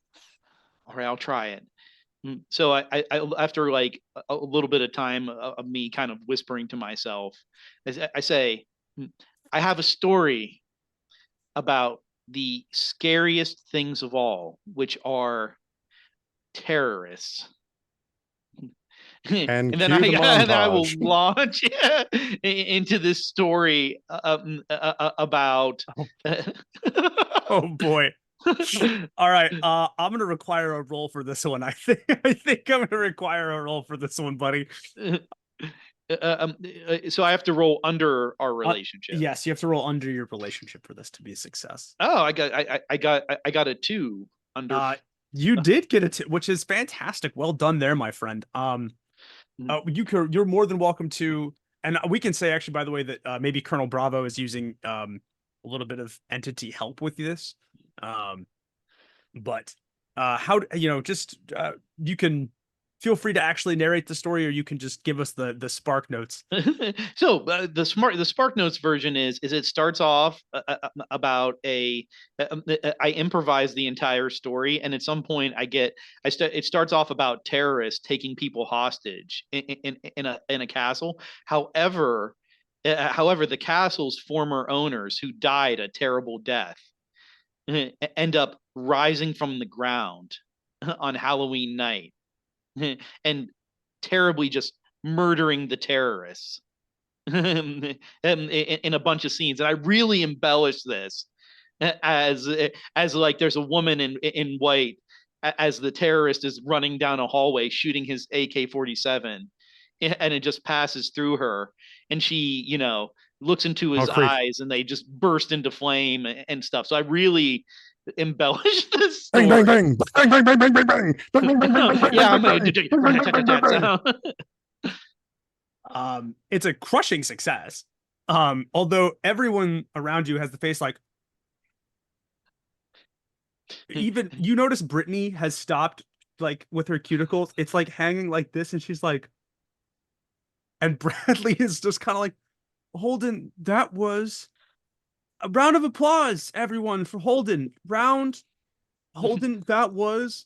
All right, I'll try it. So I after like a little bit of time of me kind of whispering to myself, I say, I have a story about the scariest things of all, which are terrorists. And then cue the I will montage. launch into this story about. Oh boy. All right. I'm gonna require a roll for this one. I think I'm gonna require a roll for this one, buddy. So I have to roll under our relationship. Yes, you have to roll under your relationship for this to be a success. Oh, I got a 2 under. You did get a 2, which is fantastic. Well done there, my friend. You're more than welcome to, and we can say actually, by the way, that maybe Colonel Bravo is using a little bit of entity help with this. But how you can feel free to actually narrate the story, or you can just give us the spark notes. So the spark notes version is it starts off about I improvise the entire story, and at some point it starts off about terrorists taking people hostage in a castle. However, the castle's former owners, who died a terrible death, end up rising from the ground on Halloween night and terribly just murdering the terrorists in a bunch of scenes. And I really embellished this as like there's a woman in white as the terrorist is running down a hallway shooting his AK-47, and it just passes through her, and she looks into his eyes, and they just burst into flame and stuff. So I really embellished this story. Bang, bang, bang, bang, bang, bang, bang, bang, bang, bang, bang, bang, Yeah, I'm bang, gonna It's a crushing success. Although everyone around you has the face like, even you notice Brittany has stopped like with her cuticles. It's like hanging like this, and she's like, and Bradley is just kind of like, Holden, that was a round of applause, everyone, for Holden. Holden, that was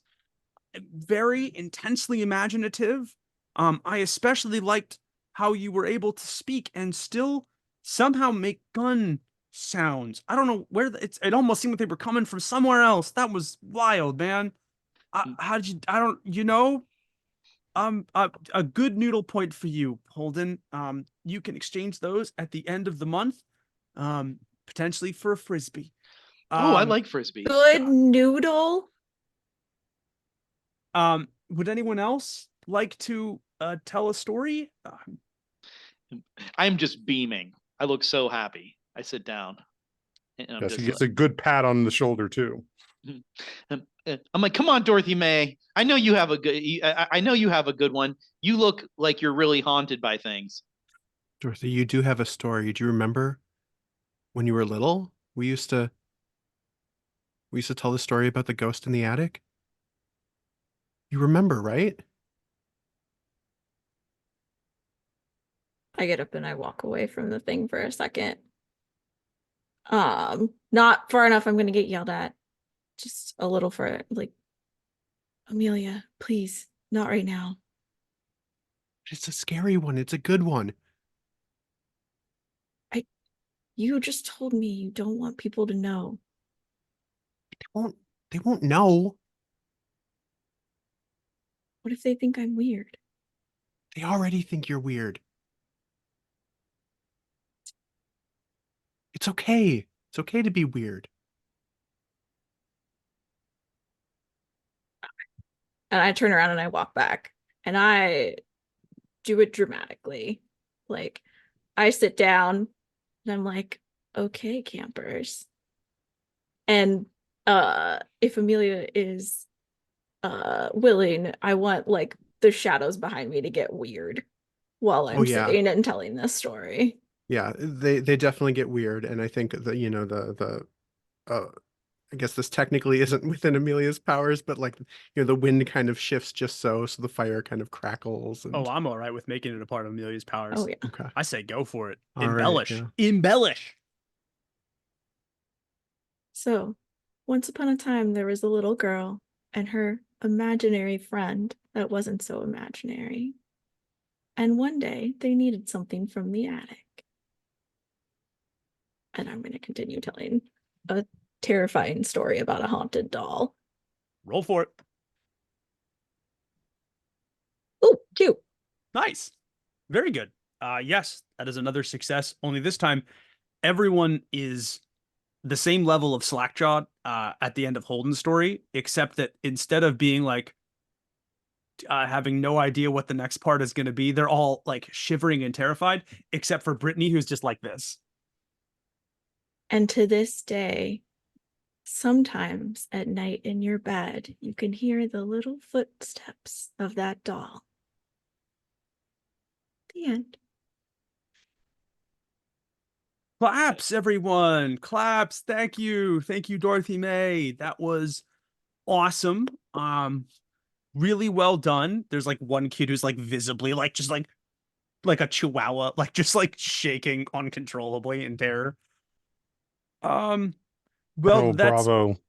very intensely imaginative. I especially liked how you were able to speak and still somehow make gun sounds. I don't know where it almost seemed like they were coming from somewhere else. That was wild, man. How did you? I don't. A good noodle point for you, Holden. You can exchange those at the end of the month, potentially for a frisbee. Oh, I like frisbees. Good noodle. Would anyone else like to tell a story? I'm just beaming. I look so happy. I sit down. And I'm Yes, he just gets a good pat on the shoulder too. I'm like, come on, Dorothy May. I know you have a good. I know you have a good one. You look like you're really haunted by things. Dorothy, you do have a story. Do you remember when you were little? We used to tell the story about the ghost in the attic. You remember, right? I get up and I walk away from the thing for a second. Not far enough I'm gonna get yelled at. Just a little for like, Amelia, please, not right now. It's a scary one. It's a good one. You just told me you don't want people to know. They won't know. What if they think I'm weird? They already think you're weird. It's okay. It's okay to be weird. And I turn around and I walk back. And I do it dramatically. Like, I sit down and I'm like, okay, campers. And if Amelia is willing, I want like the shadows behind me to get weird while I'm sitting and telling this story. Yeah, they definitely get weird, and I think that I guess this technically isn't within Amelia's powers, but like the wind kind of shifts just so the fire kind of crackles. And... Oh, I'm all right with making it a part of Amelia's powers. Oh yeah. Okay. I say go for it. All right, Embellish. yeah. Embellish. So, once upon a time, there was a little girl and her imaginary friend that wasn't so imaginary. And one day, they needed something from the attic. And I'm going to continue telling a terrifying story about a haunted doll. Roll for it. Oh, cute. Nice. Very good. Yes, that is another success. Only this time, everyone is the same level of slackjawed at the end of Holden's story, except that instead of being like having no idea what the next part is going to be, they're all like shivering and terrified, except for Brittany, who's just like this. And to this day, sometimes at night in your bed, you can hear the little footsteps of that doll. The end. Claps, everyone. Claps. Thank you. Thank you, Dorothy May. That was awesome. Really well done. There's like one kid who's like visibly like just like a chihuahua, like just like shaking uncontrollably in terror. Well, Colonel that's Bravo.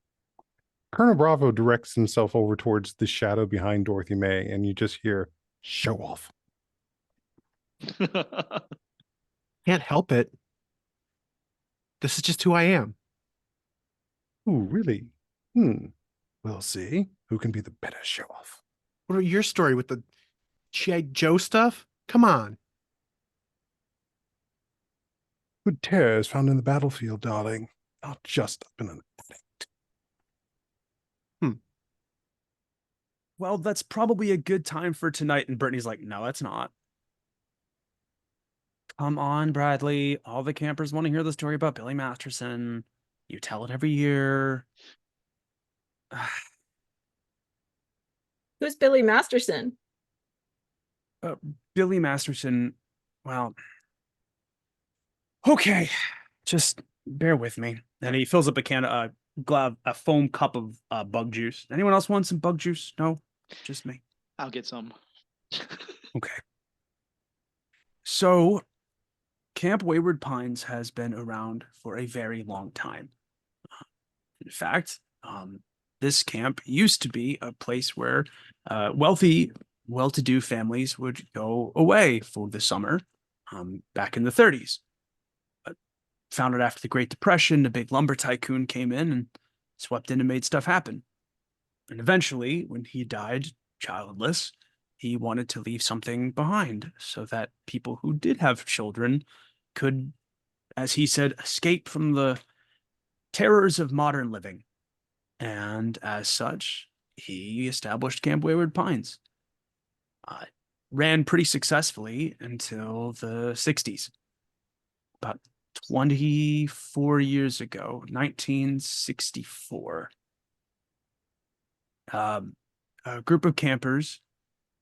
Colonel Bravo directs himself over towards the shadow behind Dorothy May, and you just hear, show off. Can't help it. This is just who I am. Ooh, really? We'll see who can be the better show off. What about your story with the G.I. Joe stuff? Come on. Good terror is found in the battlefield, darling, not just up in an attic. well, that's probably a good time for tonight. And Brittany's like, no, it's not. Come on, Bradley. All the campers want to hear the story about Billy Masterson. You tell it every year. Who's Billy Masterson? Billy Masterson Well, okay, just bear with me. And he fills up a a foam cup of bug juice. Anyone else want some bug juice? No, just me. I'll get some. Okay. So, Camp Wayward Pines has been around for a very long time. In fact, this camp used to be a place where wealthy, well-to-do families would go away for the summer back in the 30s. Founded after the Great Depression, a big lumber tycoon came in and swept in and made stuff happen. And eventually, when he died childless, he wanted to leave something behind so that people who did have children could, as he said, escape from the terrors of modern living. And as such, he established Camp Wayward Pines. Ran pretty successfully until the 60s. About 24 years ago, 1964. A group of campers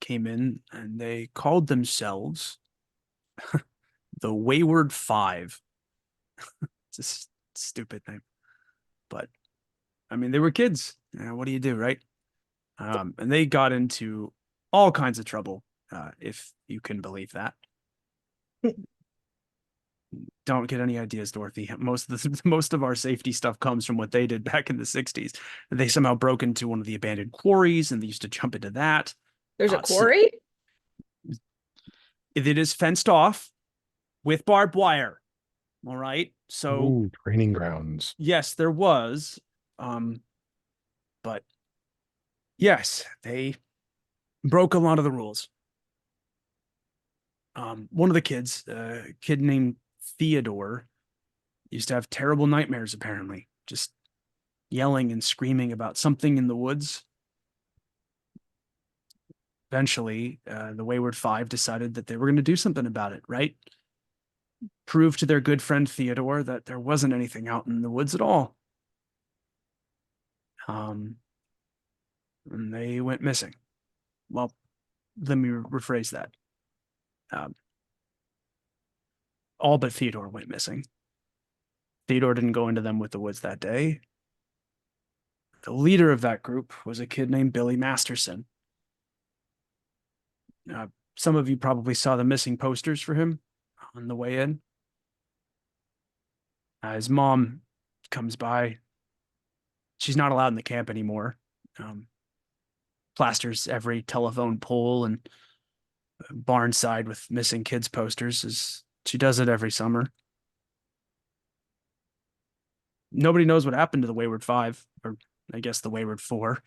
came in and they called themselves the Wayward Five. It's a stupid name, but I mean, they were kids. What do you do, right? And they got into all kinds of trouble, if you can believe that. Don't get any ideas, Dorothy. Most of our safety stuff comes from what they did back in the 60s. They somehow broke into one of the abandoned quarries and they used to jump into that. There's a quarry? It is fenced off with barbed wire. All right. So Ooh, training grounds. yes, there was. But yes, they broke a lot of the rules. One of the kids, a kid named Theodore, used to have terrible nightmares, apparently, just yelling and screaming about something in the woods. Eventually, the Wayward Five decided that they were going to do something about it, right? Prove to their good friend Theodore that there wasn't anything out in the woods at all. And they went missing. Well, let me rephrase that. All but Theodore went missing. Theodore didn't go into them with the woods that day. The leader of that group was a kid named Billy Masterson. Some of you probably saw the missing posters for him on the way in. His mom comes by. She's not allowed in the camp anymore. Plasters every telephone pole and barn side with missing kids posters. She does it every summer. Nobody knows what happened to the Wayward Five, or I guess the Wayward Four.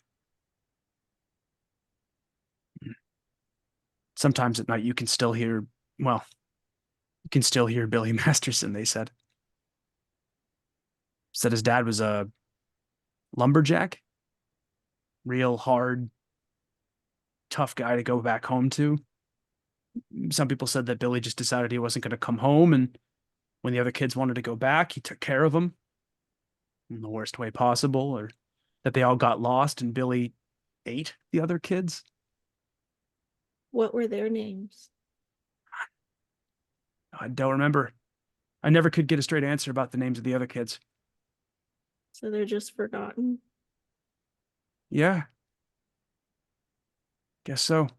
Sometimes at night you can still hear, well, you can still hear Billy Masterson, they said. Said his dad was a lumberjack. Real hard, tough guy to go back home to. Some people said that Billy just decided he wasn't going to come home, and when the other kids wanted to go back, he took care of them in the worst way possible, or that they all got lost and Billy ate the other kids. What were their names? I don't remember. I never could get a straight answer about the names of the other kids. So they're just forgotten. Yeah. Guess so.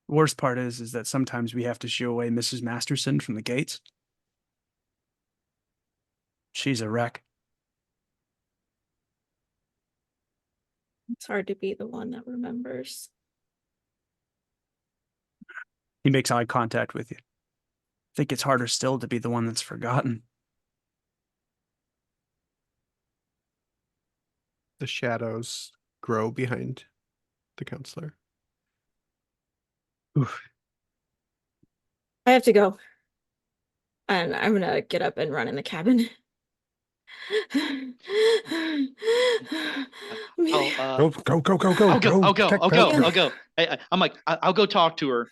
The worst part is that sometimes we have to shoo away Mrs. Masterson from the gates. She's a wreck. It's hard to be the one that remembers. He makes eye contact with you. I think it's harder still to be the one that's forgotten. The shadows grow behind the counselor. Oof. I have to go. And I'm gonna get up and run in the cabin. Go, go, go, go, go. I'll go. I'll go. protect I'll go. Patrick. I'll go. I'm like, I'll go talk to her.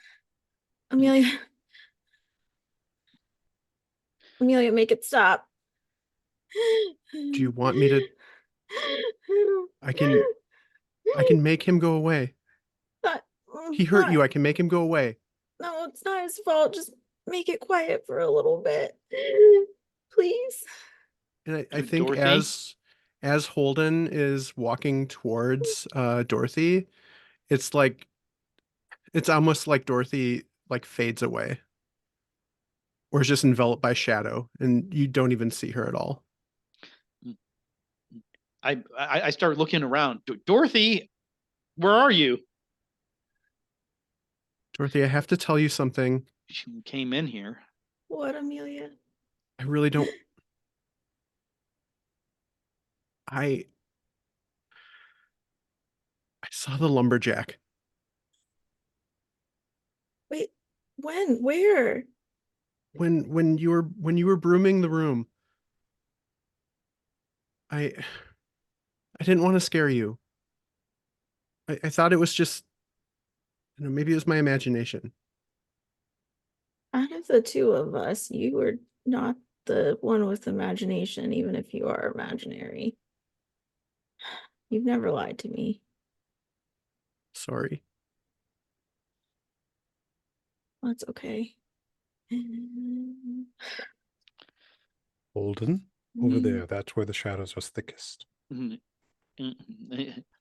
Amelia. Amelia, make it stop. Do you want me to? I can I can make him go away. Not, He hurt not- you. I can make him go away. No, it's not his fault. Just make it quiet for a little bit. Please. And I think Dorothy? as Holden is walking towards Dorothy, it's like it's almost like Dorothy like fades away. Or is just enveloped by shadow, and you don't even see her at all. I start looking around. Dorothy, where are you? Dorothy, I have to tell you something. She came in here. What, Amelia? I really don't. I saw the lumberjack. Wait, when? Where? When you were brooming the room. I didn't want to scare you. I thought it was just, maybe it was my imagination. Out of the two of us, you were not the one with imagination, even if you are imaginary. You've never lied to me. Sorry. That's okay. Holden, over there. That's where the shadows are thickest. I'm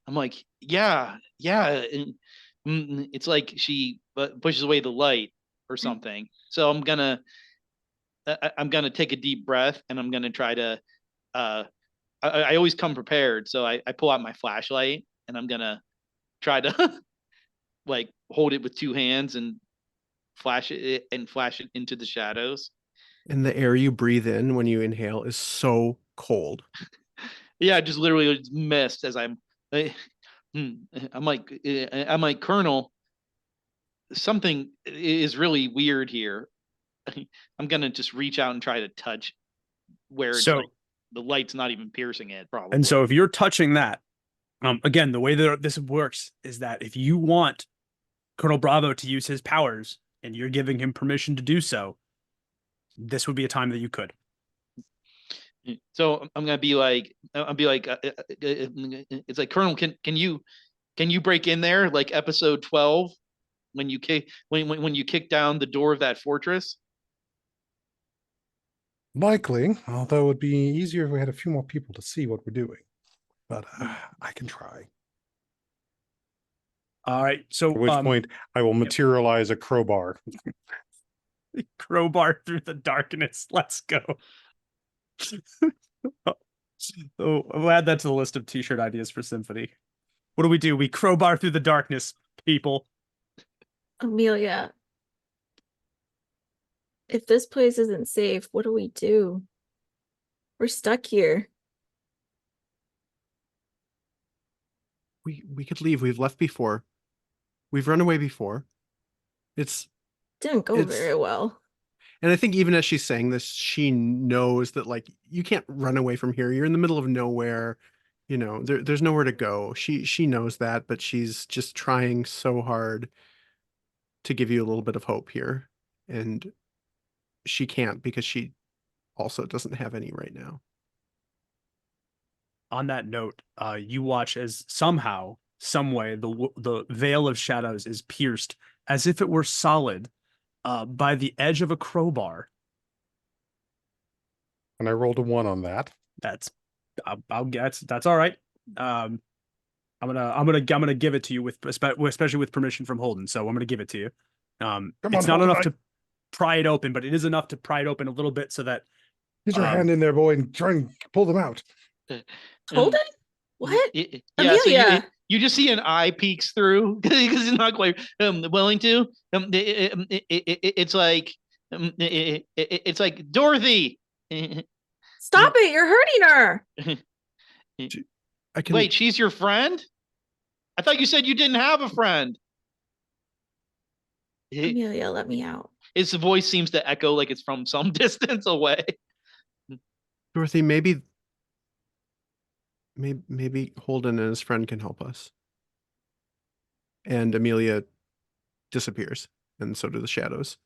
like, yeah. It's like she pushes away the light or something. So I'm gonna take a deep breath, and I'm gonna try to. I always come prepared, so I pull out my flashlight, and I'm gonna try to like hold it with two hands and flash it into the shadows. And the air you breathe in when you inhale is so cold. Yeah, just literally just missed as I'm like, Colonel, something is really weird here. I'm gonna just reach out and try to touch where it's So- like the light's not even piercing it, probably. And so if you're touching that, again, the way that this works is that if you want Colonel Bravo to use his powers and you're giving him permission to do so, this would be a time that you could. So I'm gonna be like, it's like, Colonel, can you break in there like episode 12 when you kick down the door of that fortress? Likely, although it would be easier if we had a few more people to see what we're doing. But I can try. All right. So At which point I will materialize a crowbar. crowbar through the darkness. Let's go. So we'll add that to the list of t-shirt ideas for Symphony. What do? We crowbar through the darkness, people. Amelia, if this place isn't safe, what do we do? We're stuck here. We could leave. We've left before. We've run away before. Didn't go It's- very well. And I think even as she's saying this, she knows that like you can't run away from here. You're in the middle of nowhere. There's nowhere to go. She knows that, but she's just trying so hard to give you a little bit of hope here. And she can't because she also doesn't have any right now. On that note, you watch as somehow, some way, the veil of shadows is pierced as if it were solid by the edge of a crowbar. And I rolled a 1 on that. I'll guess that's all right. I'm gonna give it to you especially with permission from Holden. So I'm gonna give it to you. It's not enough to pry it open, but it is enough to pry it open a little bit so that Get your hand in there, boy, and try and pull them out. Holden? What? Yeah, Amelia! so you just see an eye peeks through because he's not quite willing to. It's like it's like, Dorothy. Stop it! You're hurting her! I can Wait, she's your friend? I thought you said you didn't have a friend. Amelia, let me out. His voice seems to echo like it's from some distance away. Dorothy, maybe Holden and his friend can help us. And Amelia disappears, and so do the shadows.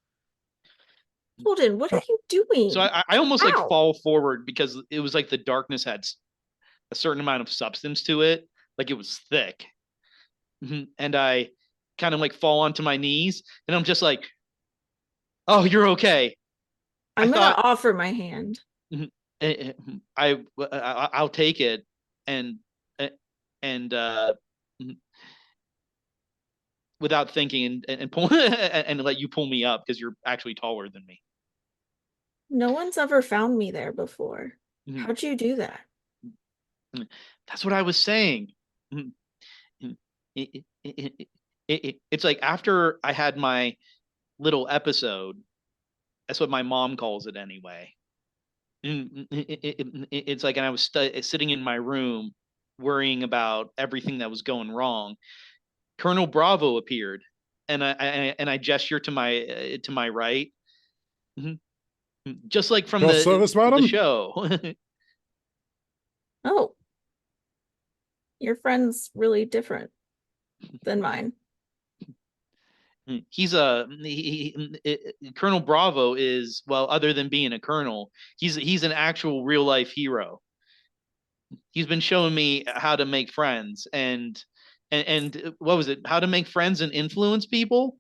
Holden, what are you doing? So I almost like Ow. fall forward because it was like the darkness had a certain amount of substance to it. Like it was thick. And I kind of like fall onto my knees, and I'm just like, "Oh, you're okay." I I'm gonna thought offer my hand. I'll take it, and and without thinking, and pull and let you pull me up because you're actually taller than me. No one's ever found me there before. Mhm. How'd you do that? That's what I was saying. It's like after I had my little episode, that's what my mom calls it anyway. It's like, and I was sitting in my room worrying about everything that was going wrong. Colonel Bravo appeared, and I gesture to my right, just like from Your service, the madam? show. Oh, your friend's really different than mine. He's Colonel Bravo is, well, other than being a colonel, he's an actual real life hero. He's been showing me how to make friends, and what was it? How to make friends and influence people?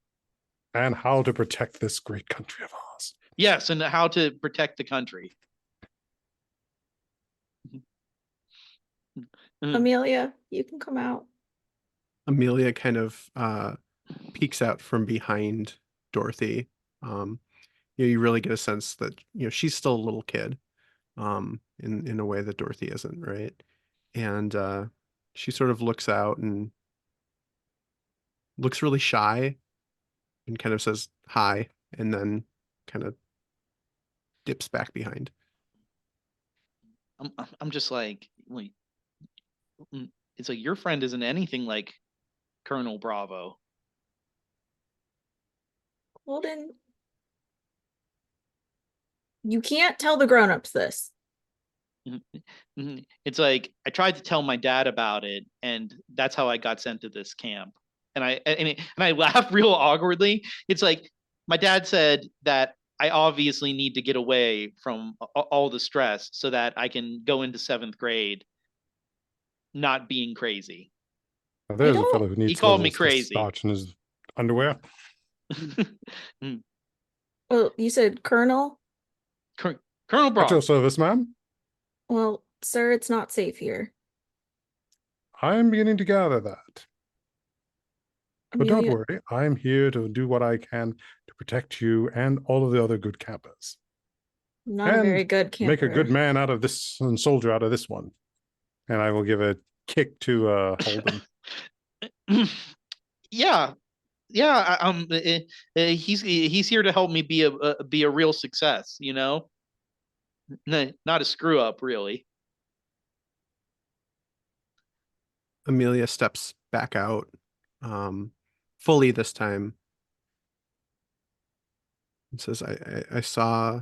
And how to protect this great country of ours. Yes, and how to protect the country. Amelia, you can come out. Amelia kind of peeks out from behind Dorothy. You really get a sense that she's still a little kid, in a way that Dorothy isn't, right? And she sort of looks out and looks really shy and kind of says hi, and then kind of dips back behind. I'm just like, wait, it's like your friend isn't anything like Colonel Bravo. Holden, you can't tell the grown-ups this. It's like I tried to tell my dad about it, and that's how I got sent to this camp. And I laughed real awkwardly. It's like my dad said that I obviously need to get away from all the stress so that I can go into 7th grade not being crazy. Now, there's a don't- fellow who He needs called a me little crazy. starch in his underwear. Well, you said Colonel? Colonel At Bravo. your service, ma'am. Well, sir, it's not safe here. I'm beginning to gather that. But don't Amelia, worry, I'm here to do what I can to protect you and all of the other good campers. I'm not a very good camper. Make a good man out of this and soldier out of this one. And I will give a kick to Holden. Yeah, he's here to help me be a real success, not a screw up, really. Amelia steps back out, fully this time, and says, I saw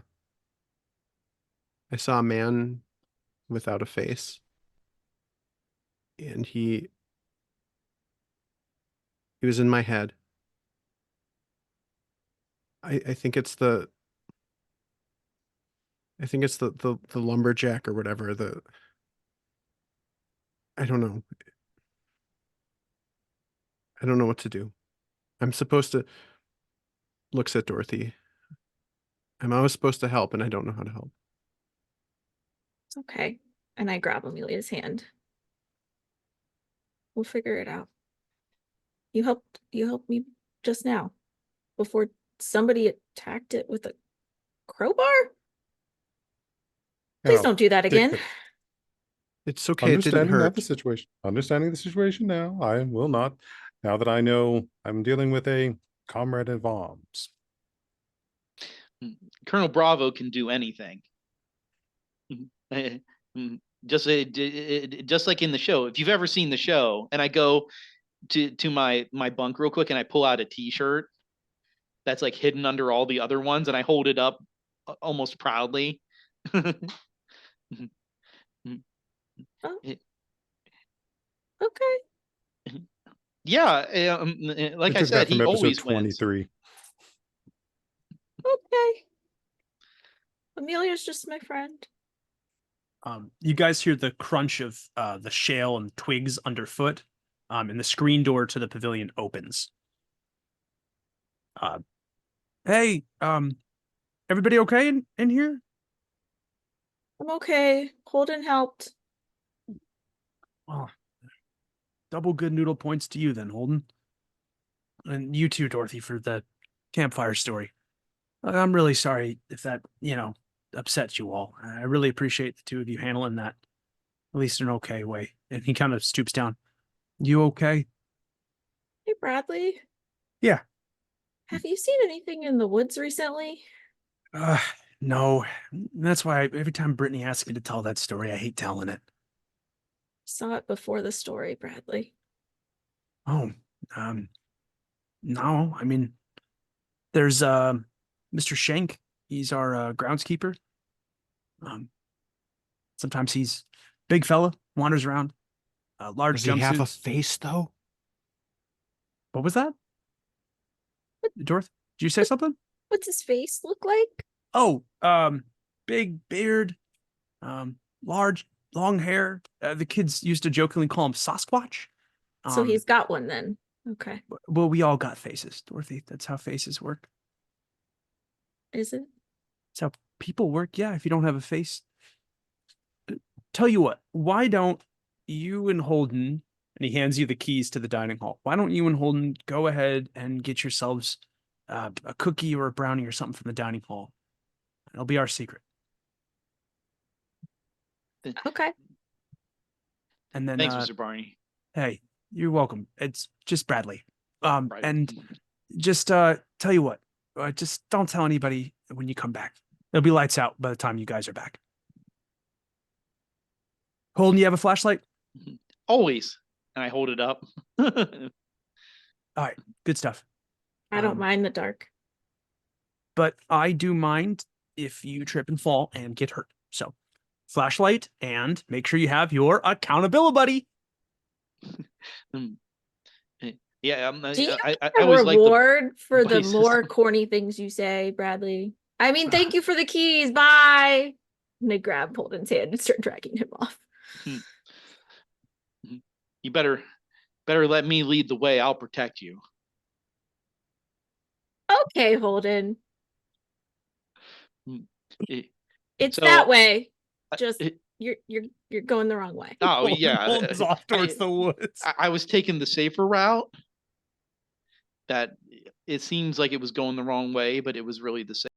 a man without a face, and he was in my head. I think it's the lumberjack or whatever. I don't know. I don't know what to do. I'm supposed to. Looks at Dorothy. I'm always supposed to help, and I don't know how to help. It's okay. And I grab Amelia's hand. We'll figure it out. You helped me just now before somebody attacked it with a crowbar? Please don't do that again. It's okay. It didn't Understanding hurt. the situation. Understanding the situation now, I will not. Now that I know I'm dealing with a comrade of arms. Colonel Bravo can do anything. Just like in the show. If you've ever seen the show, and I go to my bunk real quick and I pull out a t-shirt that's like hidden under all the other ones, and I hold it up almost proudly. Oh. Okay. Yeah, like We I took that said, from he episode always wins. 23. Okay. Amelia's just my friend. You guys hear the crunch of the shale and twigs underfoot, and the screen door to the pavilion opens. Hey, everybody okay in here? I'm okay. Holden helped. Well, double good noodle points to you then, Holden. And you too, Dorothy, for the campfire story. I'm really sorry if that, upsets you all. I really appreciate the two of you handling that, at least in an okay way. And he kind of stoops down. You okay? Hey, Bradley. Yeah. Have you seen anything in the woods recently? No. That's why every time Brittany asks me to tell that story, I hate telling it. Saw it before the story, Bradley. Oh, no. I mean, there's Mr. Shank. He's our groundskeeper. Sometimes he's big fella, wanders around, large Does he have a jumpsuits. face though? What was that? Dorothy, did you say something? What's his face look like? Oh, big beard, large, long hair. The kids used to jokingly call him Sasquatch. So he's got one then. Okay. Well, we all got faces, Dorothy. That's how faces work. Is it? That's how people work. Yeah, if you don't have a face. Tell you what, why don't you and Holden, and he hands you the keys to the dining hall, why don't you and Holden go ahead and get yourselves a cookie or a brownie or something from the dining hall? It'll be our secret. Okay. And then, Thanks, Mr. Barney. hey, you're welcome. It's just Bradley. Right. And just tell you what, just don't tell anybody when you come back. It'll be lights out by the time you guys are back. Holden, you have a flashlight? Always. And I hold it up. All right, good stuff. I don't mind the dark. But I do mind if you trip and fall and get hurt. So, flashlight, and make sure you have your accountability buddy. Yeah, Do you I get always a like the reward for the buddy more system. corny things you say, Bradley? I mean, thank you for the keys. Bye. And they grab Holden's hand and start dragging him off. You better let me lead the way. I'll protect you. Okay, Holden. It- It's So, that way. I- Just it- you're going the wrong way. oh Holden yeah, Holden's off towards the woods. I was taking the safer route. That it seems like it was going the wrong way, but it was really the same.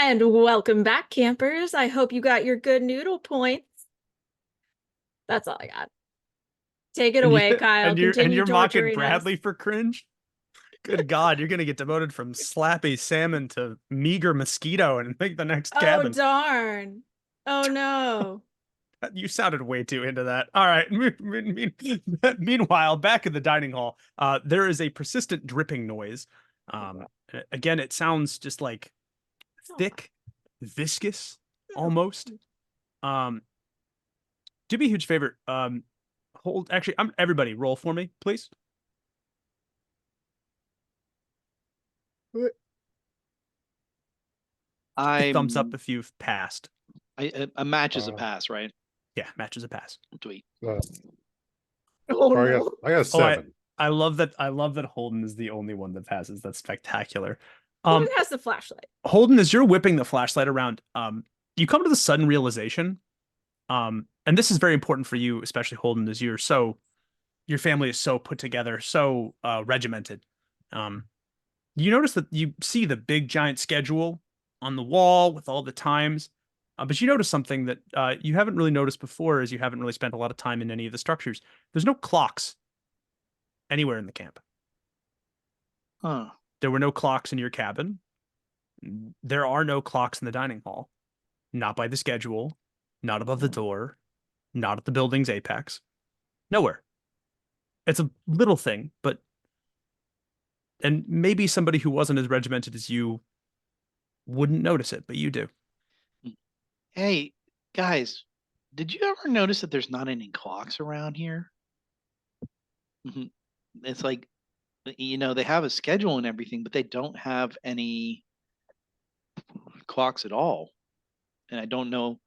And welcome back, campers. I hope you got your good noodle points. That's all I got. Take it away, Kyle. And you're Continue mocking torturing Bradley us. for cringe? Good God, you're gonna get demoted from slappy salmon to meager mosquito and make the next Oh, cabin. darn. Oh, no. You sounded way too into that. All right. Meanwhile, back in the dining hall, there is a persistent dripping noise. Again, it sounds just like thick, viscous, almost. Do me a huge favor. Actually, everybody roll for me, please. A thumbs up if you've passed. A match is a pass, right? Yeah, match is a pass. Tweet. Oh, I no. got a 7. I love that Holden is the only one that passes. That's spectacular. Holden has the flashlight. Holden, as you're whipping the flashlight around, you come to the sudden realization, and this is very important for you, especially Holden, as your family is so put together, so regimented. You notice that you see the big giant schedule on the wall with all the times, but you notice something that you haven't really noticed before, as you haven't really spent a lot of time in any of the structures. There's no clocks anywhere in the camp. Huh. There were no clocks in your cabin. There are no clocks in the dining hall. Not by the schedule, not above the door, not at the building's apex. Nowhere. It's a little thing, and maybe somebody who wasn't as regimented as you wouldn't notice it, but you do. Hey, guys, did you ever notice that there's not any clocks around here? It's like, they have a schedule and everything, but they don't have any clocks at all. And I don't know.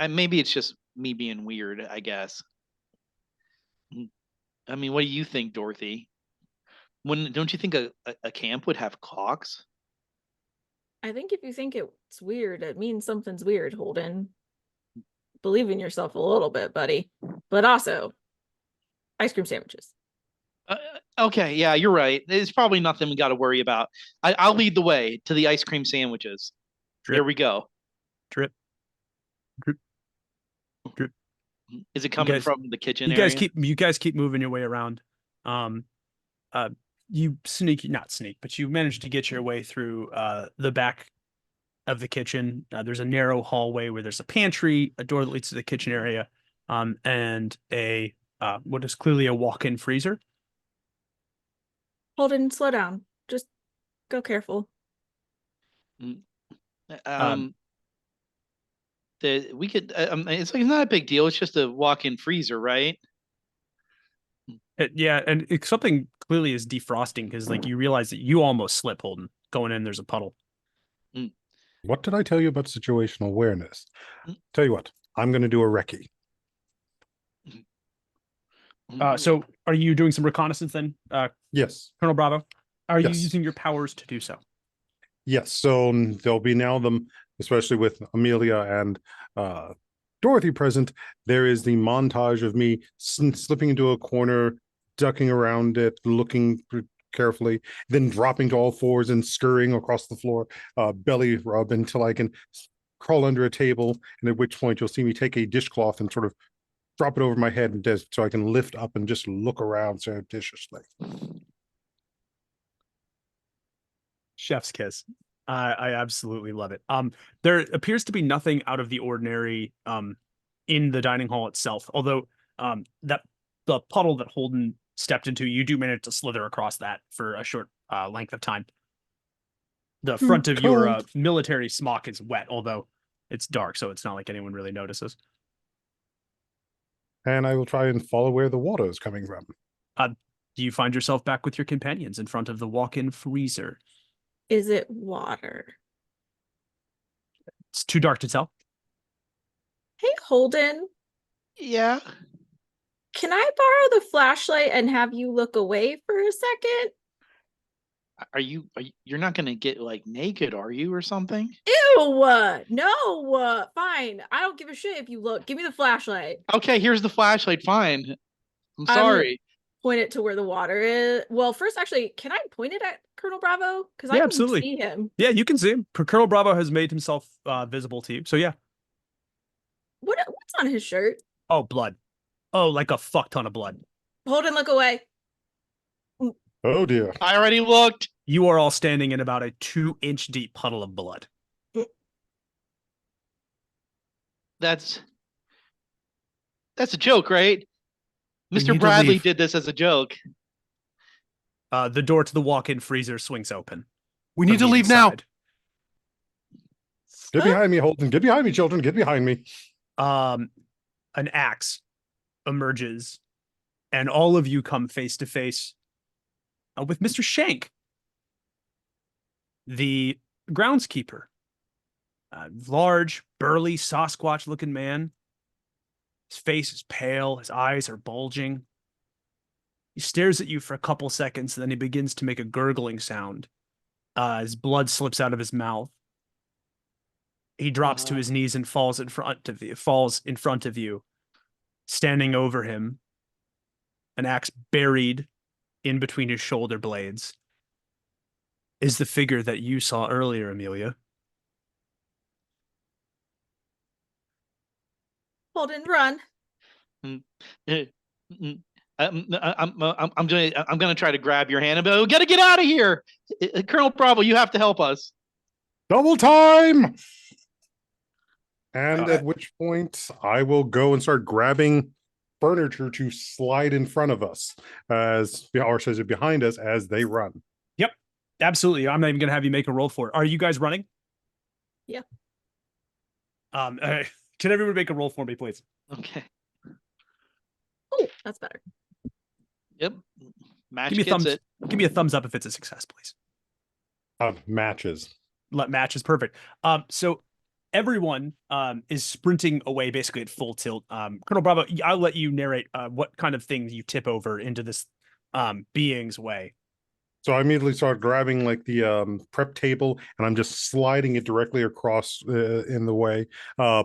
Maybe it's just me being weird, I guess. I mean, what do you think, Dorothy? Don't you think a camp would have clocks? I think if you think it's weird, it means something's weird, Holden. Believe in yourself a little bit, buddy. But also, ice cream sandwiches. Okay, yeah, you're right. It's probably nothing we got to worry about. I'll lead the way to the ice cream sandwiches. Drip. Here we go. Drip. Drip. Drip. Is it coming from the kitchen you area? You guys keep moving your way around. You not sneak, but you manage to get your way through the back of the kitchen. There's a narrow hallway where there's a pantry, a door that leads to the kitchen area, and a what is clearly a walk-in freezer. Holden, slow down. Just go careful. We could. It's like not a big deal. It's just a walk-in freezer, right? Yeah, and something clearly is defrosting, because you realize that you almost slip, Holden. Going in, there's a puddle. What did I tell you about situational awareness? Tell you what, I'm going to do a recce. So are you doing some reconnaissance then? Yes. Colonel Bravo, are you Yes. using your powers to do so? Yes. So there'll be now especially with Amelia and Dorothy present, there is the montage of me slipping into a corner, ducking around it, looking carefully, then dropping to all fours and scurrying across the floor, belly rub until I can crawl under a table, and at which point you'll see me take a dishcloth and sort of drop it over my head and so I can lift up and just look around surreptitiously. Chef's kiss. I absolutely love it. There appears to be nothing out of the ordinary in the dining hall itself, although that the puddle that Holden stepped into, you do manage to slither across that for a short length of time. The front of your military smock is wet, although it's dark, so it's not like anyone really notices. And I will try and follow where the water is coming from. Do you find yourself back with your companions in front of the walk-in freezer? Is it water? It's too dark to tell. Hey, Holden, Yeah. can I borrow the flashlight and have you look away for a second? You're not gonna get naked, are you, or something? Ew! No, fine. I don't give a shit if you look. Give me the flashlight. Okay, here's the flashlight. Fine. I'm sorry. point it to where the water is. Well, first, actually, can I point it at Colonel Bravo? Because I Yeah, can absolutely. see him. Yeah, you can see him. Colonel Bravo has made himself visible to you. So yeah. What's on his shirt? Oh, blood. Oh, like a fuck ton of blood. Hold and look away. Oh dear. I already looked. You are all standing in about a 2-inch deep puddle of blood. That's a joke, right? We need Mr. to Bradley leave. did this as a joke. The door to the walk-in freezer swings open. We from need to the leave now. inside. Get behind me, Holden. Get behind me, children. Get behind me. An axe emerges, and all of you come face to face with Mr. Shank, the groundskeeper. Large, burly, Sasquatch-looking man. His face is pale. His eyes are bulging. He stares at you for a couple seconds, and then he begins to make a gurgling sound. His blood slips out of his mouth. He drops to his knees and falls in front of you, standing over him, an axe buried in between his shoulder blades, is the figure that you saw earlier, Amelia. Holden, run. I'm gonna try to grab your hand, but we gotta get out of here. Colonel Bravo, you have to help us. Double time. And at which point I will go and start grabbing furniture to slide in front of us or says it behind us as they run. Yep, absolutely. I'm not even gonna have you make a roll for it. Are you guys running? Yeah. Can everyone make a roll for me, please? Okay. Oh, that's better. Yep. Match Give me a gets thumbs. it. Give me a thumbs up if it's a success, please. Matches. Match is perfect. So everyone is sprinting away basically at full tilt. Colonel Bravo, I'll let you narrate what kind of things you tip over into this being's way. So I immediately start grabbing like the prep table and I'm just sliding it directly across in the way,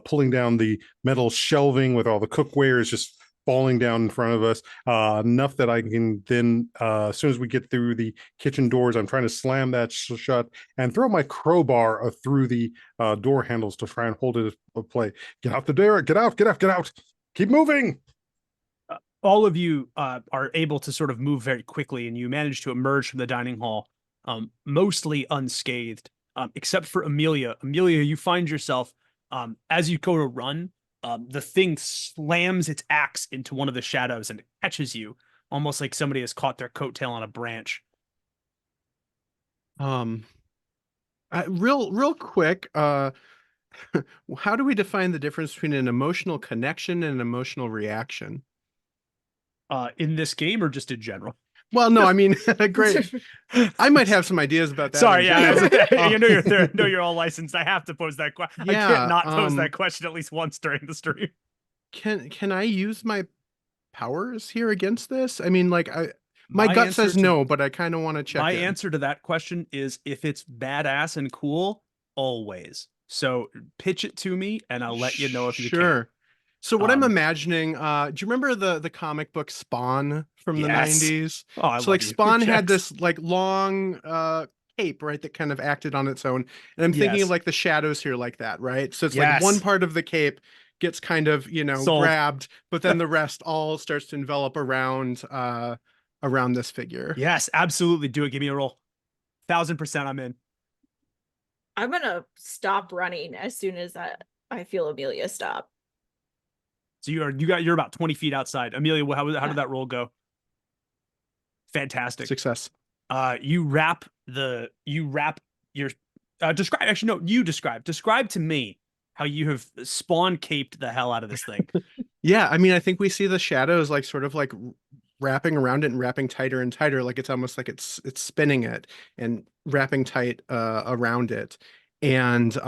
pulling down the metal shelving with all the cookware is just falling down in front of us, enough that I can then, as soon as we get through the kitchen doors, I'm trying to slam that shut and throw my crowbar through the door handles to try and hold it at play. Get out the door, get out, keep moving. All of you are able to sort of move very quickly, and you manage to emerge from the dining hall mostly unscathed, except for Amelia. Amelia, you find yourself, as you go to run, the thing slams its axe into one of the shadows and it catches you, almost like somebody has caught their coattail on a branch. Real quick, how do we define the difference between an emotional connection and an emotional reaction? In this game or just in general? Well, no, I mean, great. I might have some ideas about that. Sorry, yeah. you know you're there. No, you're all licensed. I have to pose that question. Yeah, I can't not pose that question at least once during the stream. Can I use my powers here against this? I mean, like, my gut says no, but I kind of want to check. My answer to that question is if it's badass and cool, always. So pitch it to me, and I'll let you know if you can. So what I'm imagining, do you remember the comic book Spawn from the 90s? Oh, so like Spawn had this like long cape, right, that kind of acted on its own. And I'm thinking of like the shadows here like that, right? So it's like one part of the cape gets kind of, you know, grabbed, but then the rest all starts to envelop around this figure. Yes, absolutely. Do it. Give me a roll. 1000% I'm in. I'm gonna stop running as soon as I feel Amelia stop. So you're about 20 feet outside. Amelia, how did that roll go? Fantastic. Success. You wrap your describe to me how you have spawn caped the hell out of this thing. Yeah, I mean, I think we see the shadows like sort of like wrapping around it and wrapping tighter and tighter, like it's almost like it's spinning it and wrapping tight around it. And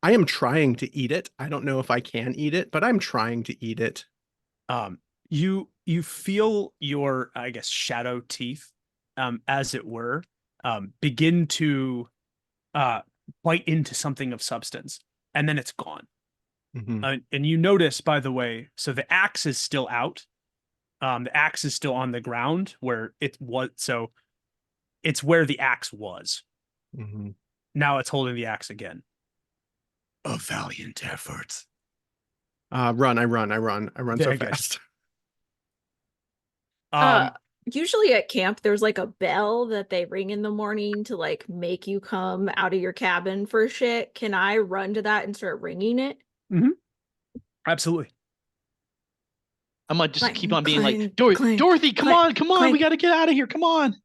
I am trying to eat it. I don't know if I can eat it, but I'm trying to eat it. You feel your, I guess, shadow teeth, as it were, begin to bite into something of substance, and then it's gone. Mm-hmm. And you notice, by the way, so the axe is still out, The axe is still on the ground where it was. So it's where the axe was. Mhm. Now it's holding the axe again. A valiant effort. I run so Very good. fast. Usually at camp, there's like a bell that they ring in the morning to like make you come out of your cabin for shit. Can I run to that and start ringing it? Absolutely. I might just Clang, keep on being clang, like, clang, Dorothy, come clang, on, come on, clang. we got to get out of here. Come on.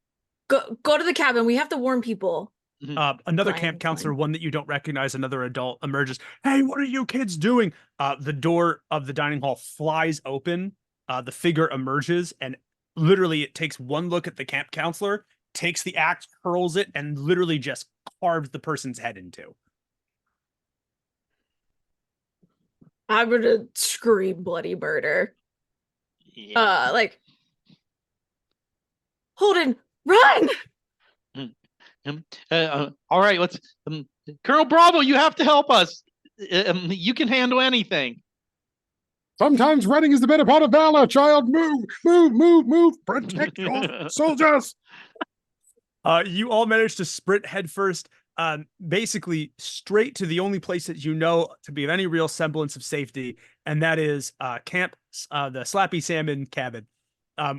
Go to the cabin. We have to warn people. Another Clang, camp counselor, clang. one that you don't recognize, another adult emerges. Hey, what are you kids doing? The door of the dining hall flies open. The figure emerges, and literally it takes one look at the camp counselor, takes the axe, hurls it, and literally just carves the person's head in two. I'm gonna scream bloody murder. Yeah. Like, Holden, run! All right, let's. Colonel Bravo, you have to help us. You can handle anything. Sometimes running is the better part of valor, child. Move. Protect your soldiers. You all managed to sprint headfirst, basically straight to the only place that you know to be of any real semblance of safety, and that is camp, the Slappy Salmon cabin,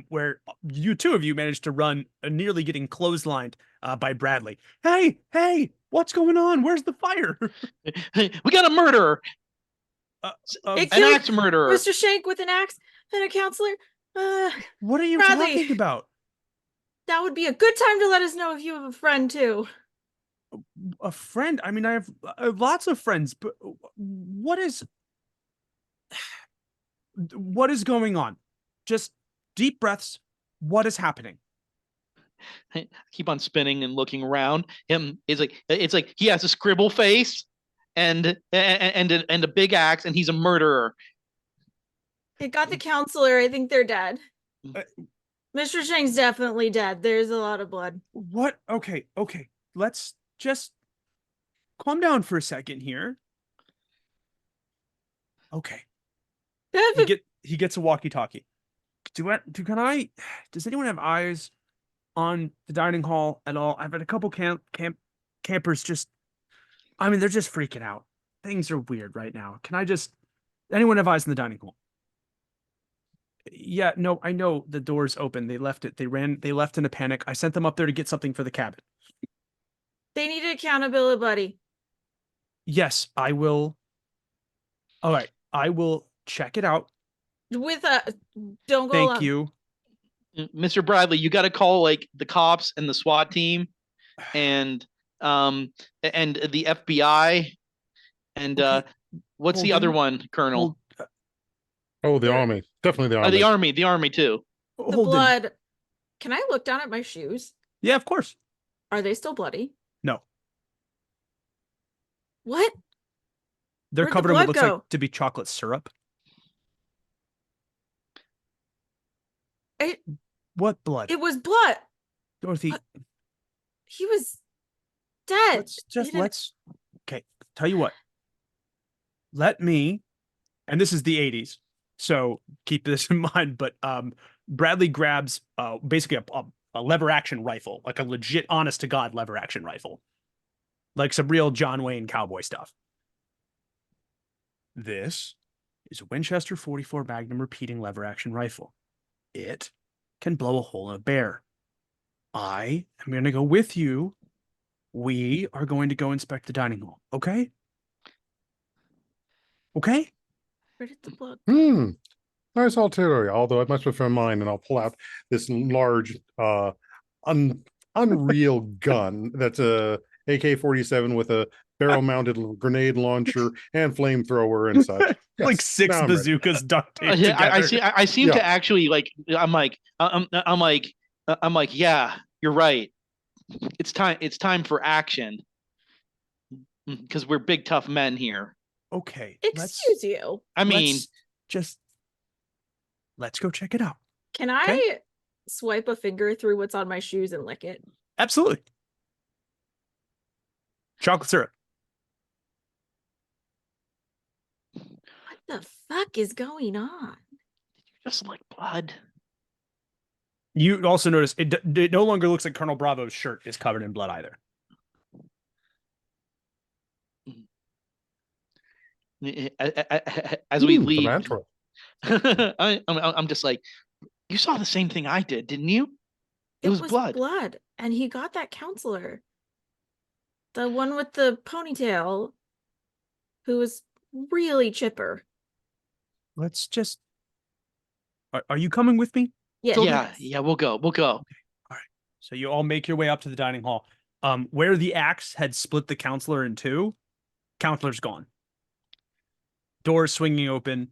where you two of you managed to run, nearly getting clotheslined by Bradley. Hey, what's going on? Where's the fire? We got a murderer, It an killed axe murderer. Mr. Shank with an axe and a counselor. What are you Bradley. talking about? That would be a good time to let us know if you have a friend too. A friend? I mean, I have lots of friends, but what is going on? Just deep breaths. What is happening? Keep on spinning and looking around. It's like he has a scribble face and a big axe, and he's a murderer. It got the counselor. I think they're dead. Mr. Shank's definitely dead. There's a lot of blood. What? Okay. Let's just calm down for a second here. Okay. He gets a walkie-talkie. Does anyone have eyes on the dining hall at all? I've had a couple campers just, I mean, they're just freaking out. Things are weird right now. Anyone have eyes in the dining hall? Yeah, no, I know the door's open. They left it. They left in a panic. I sent them up there to get something for the cabin. They need an accountability buddy. Yes, I will. All right, I will check it out. With don't go Thank alone. you. Mr. Bradley, you got to call like the cops and the SWAT team and the FBI and Okay. what's the other one, Colonel? Oh, the army. Definitely the army. The army too. The blood. Can I look down at my shoes? Yeah, of course. Are they still bloody? No. What? They're Where'd the covered in what blood looks go? like to be chocolate syrup. What blood? It was blood. Dorothy, He was dead. okay, tell you what. Let me, and this is the 80s, so keep this in mind, but Bradley grabs basically a lever action rifle, like a legit honest to God lever action rifle. Like some real John Wayne cowboy stuff. This is a Winchester 44 Magnum repeating lever action rifle. It can blow a hole in a bear. I am going to go with you. We are going to go inspect the dining hall. Okay? Okay? Where did the blood go? Nice artillery, although I much prefer mine, and I'll pull out this large unreal gun that's a AK-47 with a barrel-mounted grenade launcher and flamethrower and such. Like Yes, 6 now I'm ready. bazookas duct taped Yeah, together. I seem Yeah. to actually like. I'm like, yeah, you're right. It's time for action because we're big tough men here. Okay. Excuse you. I mean, let's go check it out. Can I swipe a finger through what's on my shoes and lick it? Absolutely. Chocolate syrup. What the fuck is going on? just like blood. You also notice it no longer looks like Colonel Bravo's shirt is covered in blood either. As we The leave, mantra. I'm just like, you saw the same thing I did, didn't you? It was blood. Blood, and he got that counselor. The one with the ponytail, who was really chipper. Let's just. Are you coming with me? Yeah, Children? Yeah, we'll go. We'll go. All right. So you all make your way up to the dining hall. Where the axe had split the counselor in two, counselor's gone. Doors swinging open.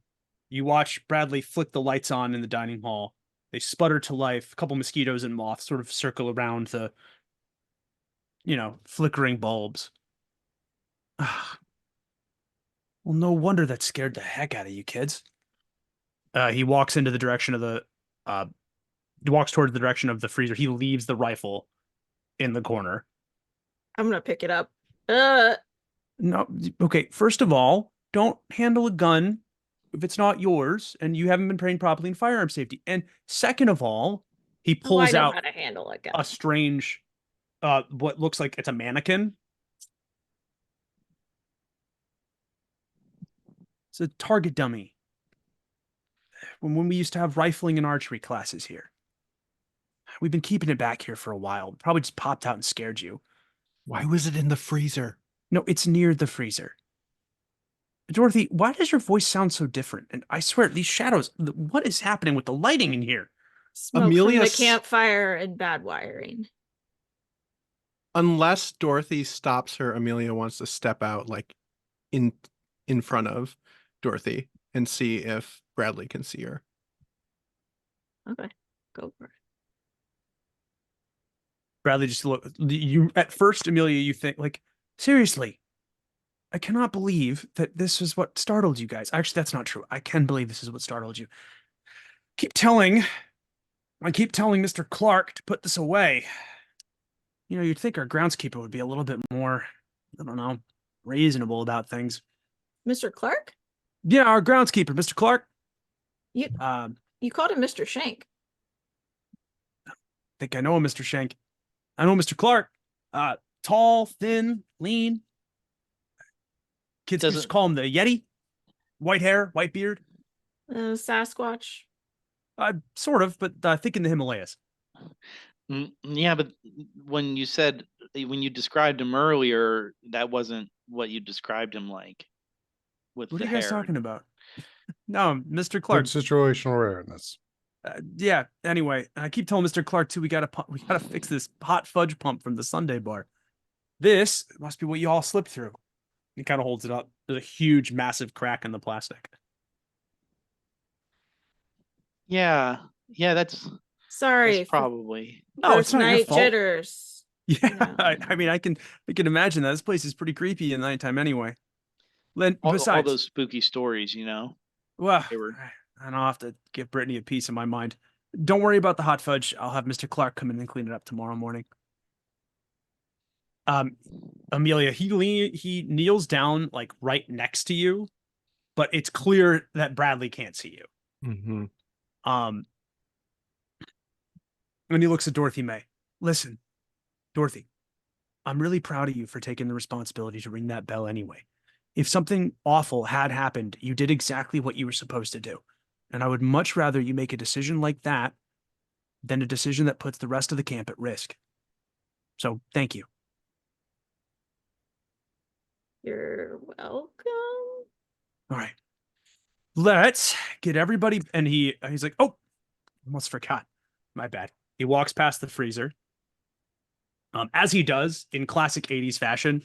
You watch Bradley flick the lights on in the dining hall. They sputter to life. A couple mosquitoes and moths sort of circle around the, flickering bulbs. Well, no wonder that scared the heck out of you kids. He walks into the direction of the, he walks towards the direction of the freezer. He leaves the rifle in the corner. I'm gonna pick it up. No, okay. First of all, don't handle a gun if it's not yours and you haven't been trained properly in firearm safety. And second of all, he I pulls know out how to handle a gun. a strange, what looks like it's a mannequin. It's a target dummy. When we used to have rifling and archery classes here. We've been keeping it back here for a while. Probably just popped out and scared you. Why was it in the freezer? No, it's near the freezer. Dorothy, why does your voice sound so different? And I swear, these shadows, what is happening with the lighting in here? Smoke Amelia from the campfire and bad wiring. Unless Dorothy stops her, Amelia wants to step out like in front of Dorothy and see if Bradley can see her. Okay, go for it. Bradley just look you at first, Amelia, you think like, seriously, I cannot believe that this is what startled you guys. Actually, that's not true. I can believe this is what startled you. I keep telling Mr. Clark to put this away. You'd think our groundskeeper would be a little bit more, I don't know, reasonable about things. Mr. Clark? Yeah, our groundskeeper, Mr. Clark. You called him Mr. Shank. I think I know him, Mr. Shank. I know Mr. Clark. Tall, thin, lean. Kids just call him the Yeti. White hair, white beard. Sasquatch. Sort of, but I think in the Himalayas. Yeah, but when you described him earlier, that wasn't what you described him like. With what the are you guys hair. talking about? No, Mr. Good Clark. situational awareness. Yeah. Anyway, I keep telling Mr. Clark too. We gotta fix this hot fudge pump from the Sunday bar. This must be what you all slipped through. He kind of holds it up. There's a huge, massive crack in the plastic. Yeah, that's Sorry. probably. No, it's First not your night fault. jitters. Yeah, I mean, I can imagine that. This place is pretty creepy in the nighttime anyway. Then All besides, those spooky stories, well, they were- and I'll have to give Brittany a piece of my mind. Don't worry about the hot fudge. I'll have Mr. Clark come in and clean it up tomorrow morning. Amelia, he kneels down like right next to you, but it's clear that Bradley can't see you. Mm-hmm. And he looks at Dorothy May. Listen, Dorothy, I'm really proud of you for taking the responsibility to ring that bell anyway. If something awful had happened, you did exactly what you were supposed to do. And I would much rather you make a decision like that than a decision that puts the rest of the camp at risk. So thank you. You're welcome. All right. Let's get everybody. And he's like, oh, almost forgot. My bad. He walks past the freezer. As he does in classic 80s fashion,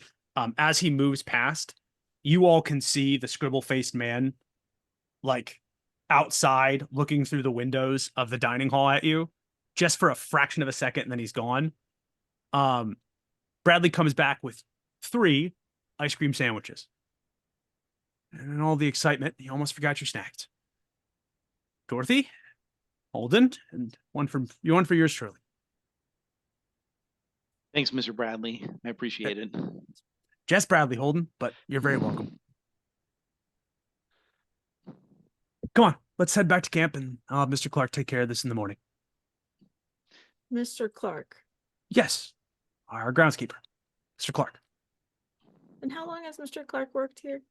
as he moves past, you all can see the scribble-faced man like outside looking through the windows of the dining hall at you just for a fraction of a second, and then he's gone. Bradley comes back with 3 ice cream sandwiches. And in all the excitement, you almost forgot your snacks. Dorothy, Holden, and one for yours truly. Thanks, Mr. Bradley. I appreciate it. Jess Bradley, Holden, but you're very welcome. Come on, let's head back to camp and I'll have Mr. Clark take care of this in the morning. Mr. Clark. Yes, our groundskeeper, Mr. Clark. And how long has Mr. Clark worked here?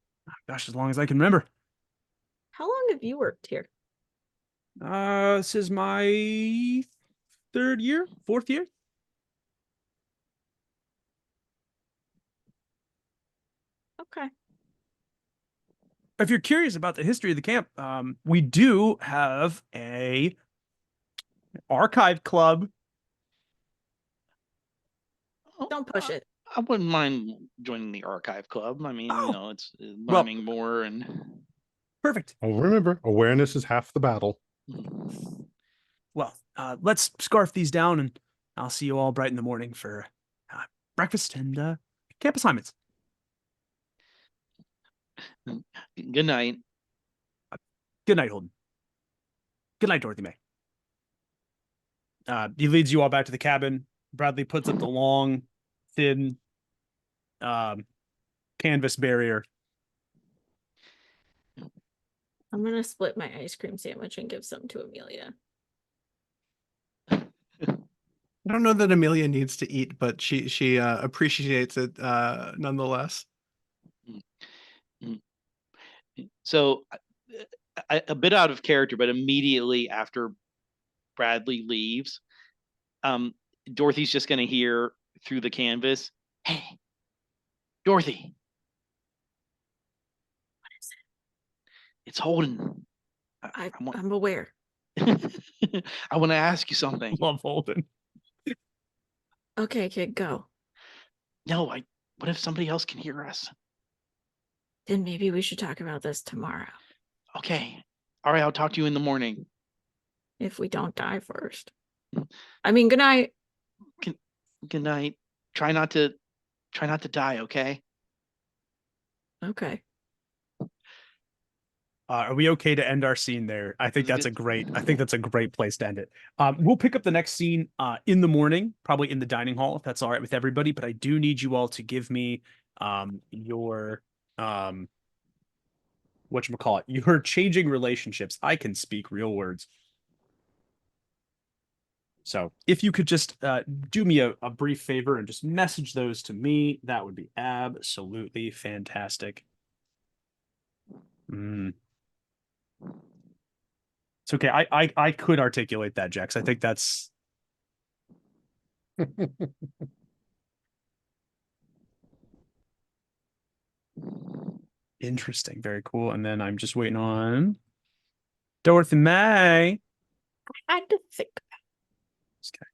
Gosh, as long as I can remember. How long have you worked here? This is my fourth year. Okay. If you're curious about the history of the camp, we do have a archive club. Don't push it. I wouldn't mind joining the archive club. I mean, Oh, it's well- learning more and. Perfect. Oh, remember, awareness is half the battle. Well, let's scarf these down, and I'll see you all bright in the morning for breakfast and camp assignments. Good night. Good night, Holden. Good night, Dorothy May. He leads you all back to the cabin. Bradley puts up the long, thin canvas barrier. I'm gonna split my ice cream sandwich and give some to Amelia. I don't know that Amelia needs to eat, but she appreciates it nonetheless. So a bit out of character, but immediately after Bradley leaves, Dorothy's just going to hear through the canvas, "Hey, Dorothy. What is it? It's Holden. I'm aware. I want to ask you something." Love Holden. Okay, kid, go. No, what if somebody else can hear us? Then maybe we should talk about this tomorrow. Okay. All right, I'll talk to you in the morning. If we don't die first. I mean, good night. Good night. Try not to die, okay? Okay. Are we okay to end our scene there? I think that's a great place to end it. We'll pick up the next scene in the morning, probably in the dining hall, if that's all right with everybody. But I do need you all to give me your whatchamacallit, your changing relationships. I can speak real words. So if you could just do me a brief favor and just message those to me, that would be absolutely fantastic. It's okay. I could articulate that, Jex. I think that's interesting. Very cool. And then I'm just waiting on Dorothy May. I had to think. Okay.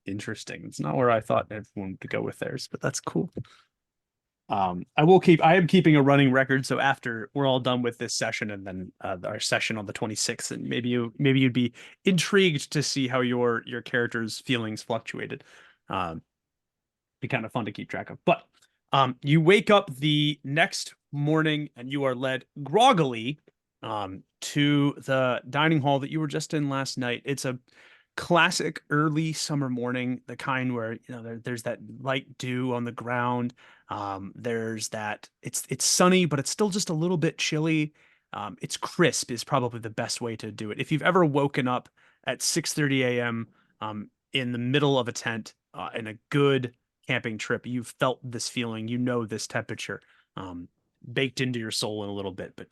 Interesting. It's not where I thought everyone would go with theirs, but that's cool. I am keeping a running record. So after we're all done with this session and then our session on the 26th, and maybe you'd be intrigued to see how your character's feelings fluctuated. Be kind of fun to keep track of. But you wake up the next morning and you are led groggily to the dining hall that you were just in last night. It's a classic early summer morning, the kind where there's that light dew on the ground. There's that it's sunny, but it's still just a little bit chilly. It's crisp is probably the best way to do it. If you've ever woken up at 6:30 a.m. In the middle of a tent in a good camping trip, you've felt this feeling, this temperature baked into your soul in a little bit. But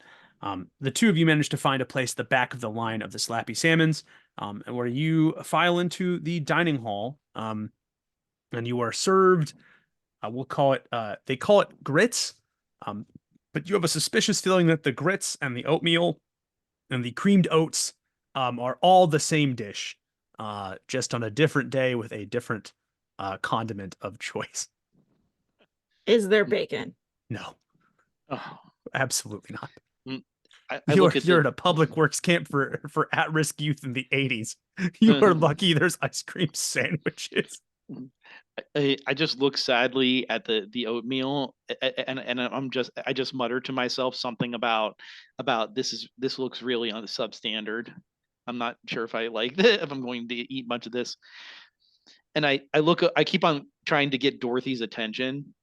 the two of you managed to find a place at the back of the line of the Slappy Salmons, and where you file into the dining hall, and you are served, we'll call it, they call it grits, but you have a suspicious feeling that the grits and the oatmeal and the creamed oats are all the same dish, just on a different day with a different condiment of choice. Is there bacon? No, Oh, absolutely not. You're at a public works camp for at-risk youth in the 80s. You are lucky there's ice cream sandwiches. I just look sadly at the oatmeal, and I just mutter to myself something about this looks really on the substandard. I'm not sure if I like that, if I'm going to eat much of this. And I keep on trying to get Dorothy's attention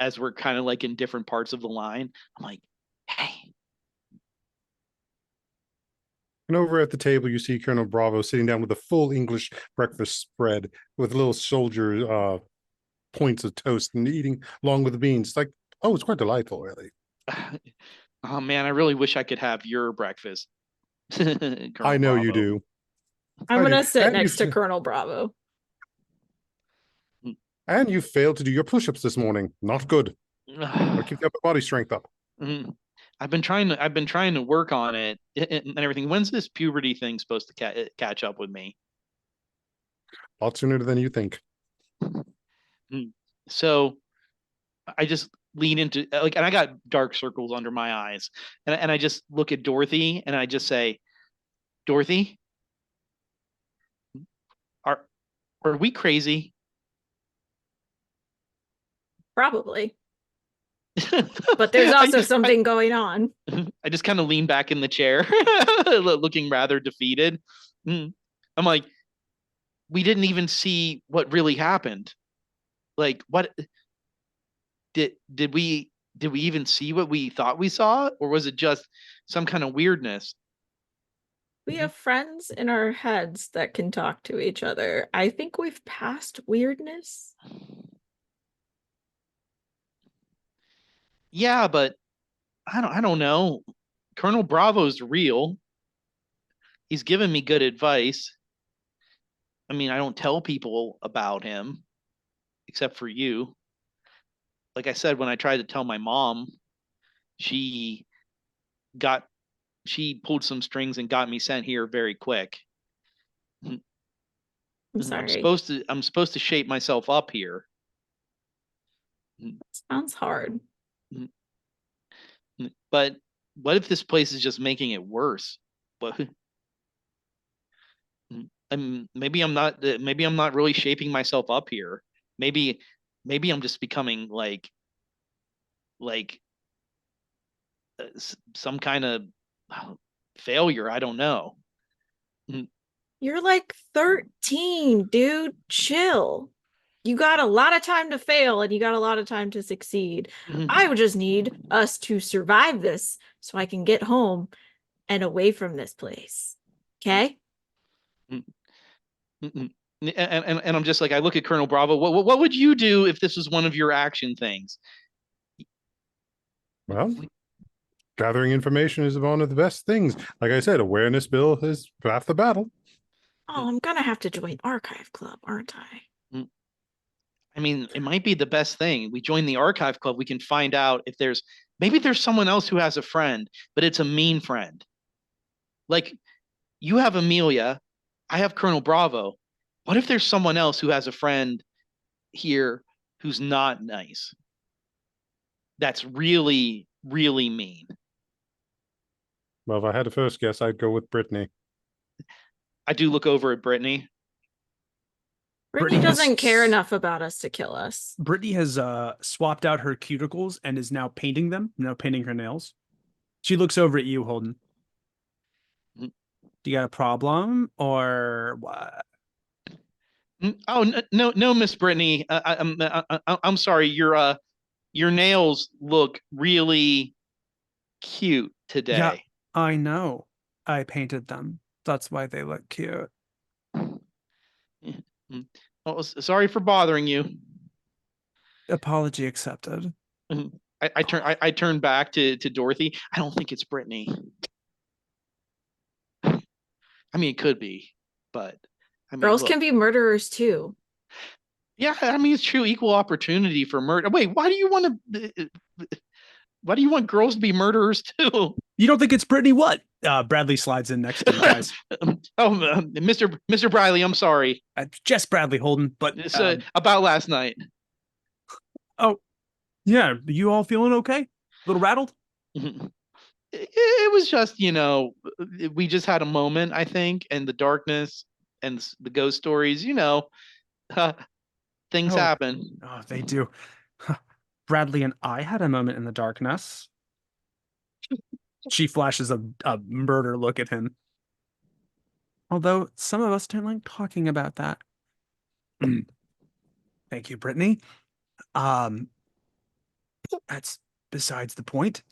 as we're kind of like in different parts of the line. I'm like, hey, And over at the table, you see Colonel Bravo sitting down with a full English breakfast spread with little soldier points of toast and eating along with the beans. It's like, oh, it's quite delightful, really. Oh man, I really wish I could have your breakfast. Colonel I know you Bravo. do. I'm I do. gonna sit And next to you- Colonel Bravo. And you failed to do your push-ups this morning. Not good. Gotta keep that body strength up. Mhm. I've been trying to work on it and everything. When's this puberty thing supposed to catch up with me? A lot sooner than you think. So I just lean into and I got dark circles under my eyes, and I just look at Dorothy and I just say, Dorothy, are we crazy? Probably. But there's also something going on. I just kind of lean back in the chair, looking rather defeated. I'm like, we didn't even see what really happened. Like, what did we even see what we thought we saw, or was it just some kind of weirdness? We have friends in our heads that can talk to each other. I think we've passed weirdness. Yeah, but I don't know. Colonel Bravo's real. He's given me good advice. I mean, I don't tell people about him except for you. Like I said, when I tried to tell my mom, she pulled some strings and got me sent here very quick. I'm I'm sorry. supposed to shape myself up here. Sounds hard. But what if this place is just making it worse? What? Maybe I'm not really shaping myself up here. Maybe I'm just becoming like some kind of failure. I don't know. You're like 13, dude. Chill. You got a lot of time to fail and you got a lot of time to succeed. I would just need us to survive this so I can get home and away from this place. Okay? And I'm just like, I look at Colonel Bravo. What would you do if this was one of your action things? Well, gathering information is one of the best things. Like I said, awareness, Bill, is half the battle. Oh, I'm gonna have to join Archive Club, aren't I? I mean, it might be the best thing. We join the Archive Club. We can find out if there's someone else who has a friend, but it's a mean friend. Like, you have Amelia, I have Colonel Bravo. What if there's someone else who has a friend here who's not nice? That's really, really mean. Well, if I had to first guess, I'd go with Brittany. I do look over at Brittany. Brittany doesn't care enough about us to kill us. Brittany has swapped out her cuticles and is now painting them, painting her nails. She looks over at you, Holden. Do you got a problem or what? Oh no, Miss Brittany. I'm sorry. Your nails look really cute today. Yeah, I know. I painted them. That's why they look cute. Oh, sorry for bothering you. Apology accepted. I turn back to Dorothy. I don't think it's Brittany. I mean, it could be, but I mean, Girls look. can be murderers too. Yeah, I mean, it's true equal opportunity for murder. Wait, why do you want girls to be murderers too? You don't think it's Brittany? What? Bradley slides in next to you guys. Mr. Briley, I'm sorry. Jess Bradley, Holden, but It's about last night. oh, yeah. You all feeling okay? A little rattled? It was just, we just had a moment, I think, and the darkness and the ghost stories, things happen. Oh, they do. Bradley and I had a moment in the darkness. She flashes a murder look at him. Although some of us don't like talking about that. Thank you, Brittany. That's besides the point.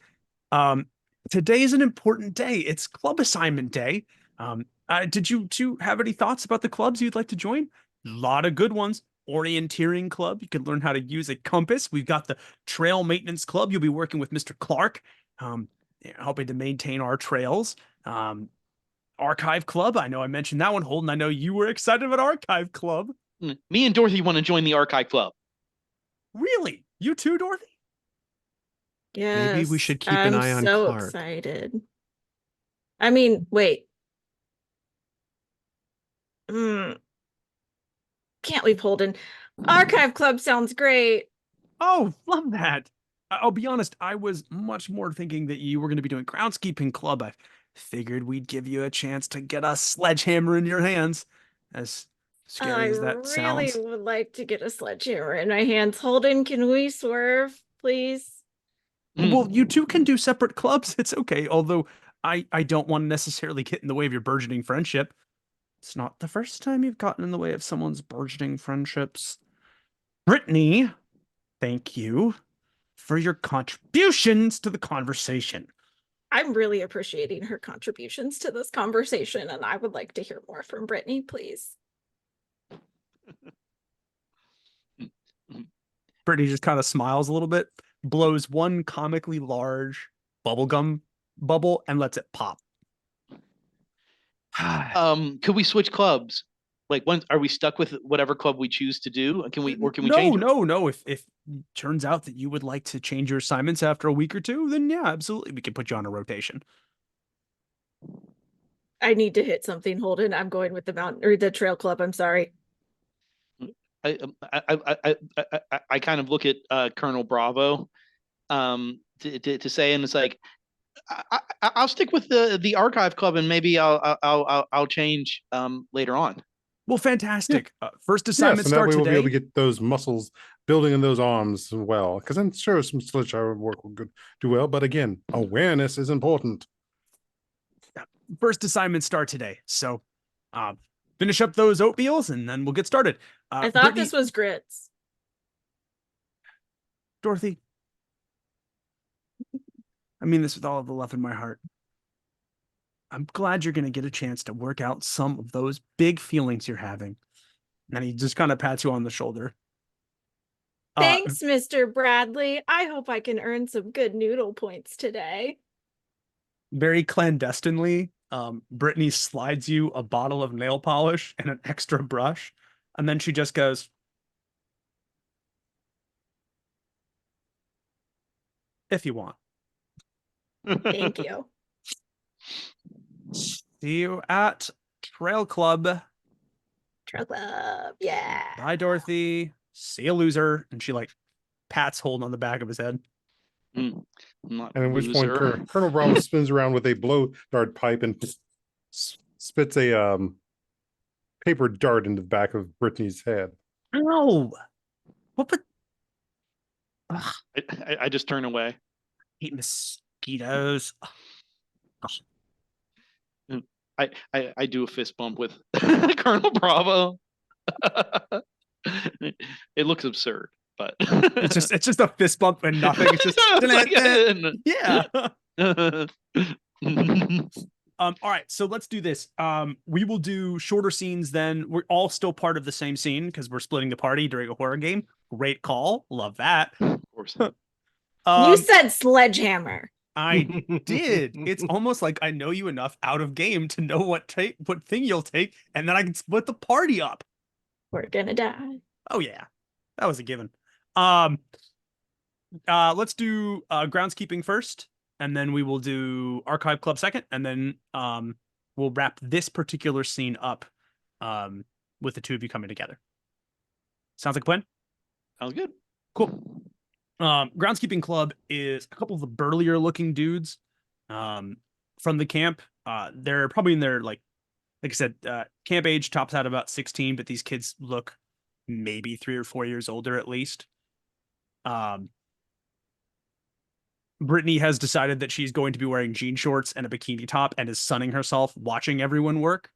Today is an important day. It's club assignment day. Did you two have any thoughts about the clubs you'd like to join? A lot of good ones. Orienteering Club, you can learn how to use a compass. We've got the Trail Maintenance Club. You'll be working with Mr. Clark, helping to maintain our trails. Archive Club, I know I mentioned that one. Holden, I know you were excited about Archive Club. Me and Dorothy want to join the Archive Club. Really? You too, Dorothy? Yes. Maybe we should keep an eye on I'm so Clark. excited. I mean, wait. Can't leave Holden. Archive Club sounds great. Oh, love that. I'll be honest, I was much more thinking that you were going to be doing Groundskeeping Club. I figured we'd give you a chance to get a sledgehammer in your hands. As scary as that I really sounds. would like to get a sledgehammer in my hands. Holden, can we swerve, please? Well, you two can do separate clubs. It's okay. Although I don't want to necessarily get in the way of your burgeoning friendship. It's not the first time you've gotten in the way of someone's burgeoning friendships. Brittany, thank you for your contributions to the conversation. I'm really appreciating her contributions to this conversation, and I would like to hear more from Brittany, please. Brittany just kind of smiles a little bit, blows one comically large bubblegum bubble, and lets it pop. Could we switch clubs? Like, when are we stuck with whatever club we choose to do? Can we change them? No. If it turns out that you would like to change your assignments after a week or two, then yeah, absolutely, we can put you on a rotation. I need to hit something, Holden. I'm going with the mountain or the trail club. I'm sorry. I kind of look at Colonel Bravo to say, and it's like, I'll stick with the Archive Club, and maybe I'll change later on. Well, fantastic. First Yes, assignment and that start way we'll be able to today. get those muscles building in those arms well. Because I'm sure some sledgehammer work will do well. But again, awareness is important. First assignment start today. So finish up those oatmeals and then we'll get started. I thought Brittany, this was grits. Dorothy, I mean this with all of the love in my heart. I'm glad you're going to get a chance to work out some of those big feelings you're having. And he just kind of pats you on the shoulder. Thanks, Mr. Bradley. I hope I can earn some good noodle points today. Very clandestinely, Brittany slides you a bottle of nail polish and an extra brush. And then she just goes, if you want. Thank you. See you at Trail Club. Trail club. Yeah. Bye, Dorothy. See you, loser. And she like pats Holden on the back of his head. And at which point Colonel Bravo spins around with a blow dart pipe and spits a paper dart into the back of Brittany's head. No. What the? I just turn away. I hate mosquitoes. I do a fist bump with Colonel Bravo. It looks absurd, but it's just a fist bump and nothing. It's just yeah. All right, so let's do this. We will do shorter scenes then. We're all still part of the same scene because we're splitting the party during a horror game. Great call. Love that. Of course. You said sledgehammer. I did. It's almost like I know you enough out of game to know what thing you'll take, and then I can split the party up. We're gonna die. Oh yeah, that was a given. Let's do groundskeeping first, and then we will do Archive Club second, and then we'll wrap this particular scene up with the two of you coming together. Sounds like a plan? Sounds good. Cool. Groundskeeping Club is a couple of the burlier looking dudes from the camp. They're probably in their like I said, camp age tops out about 16, but these kids look maybe 3 or 4 years older at least. Brittany has decided that she's going to be wearing jean shorts and a bikini top and is sunning herself watching everyone work.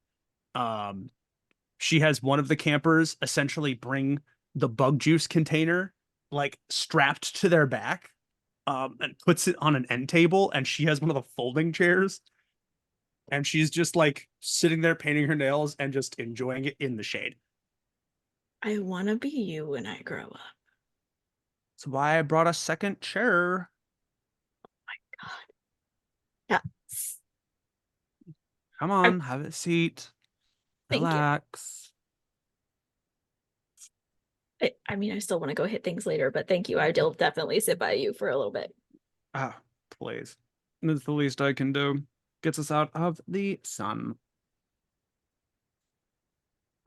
She has one of the campers essentially bring the bug juice container like strapped to their back and puts it on an end table, and she has one of the folding chairs and she's just like sitting there painting her nails and just enjoying it in the shade. I want to be you when I grow up. That's why I brought a second chair. Yeah. Come on, have a seat. Thank you. Relax. I mean, I still want to go hit things later, but thank you. I'll definitely sit by you for a little bit. Ah, please. That's the least I can do. Gets us out of the sun.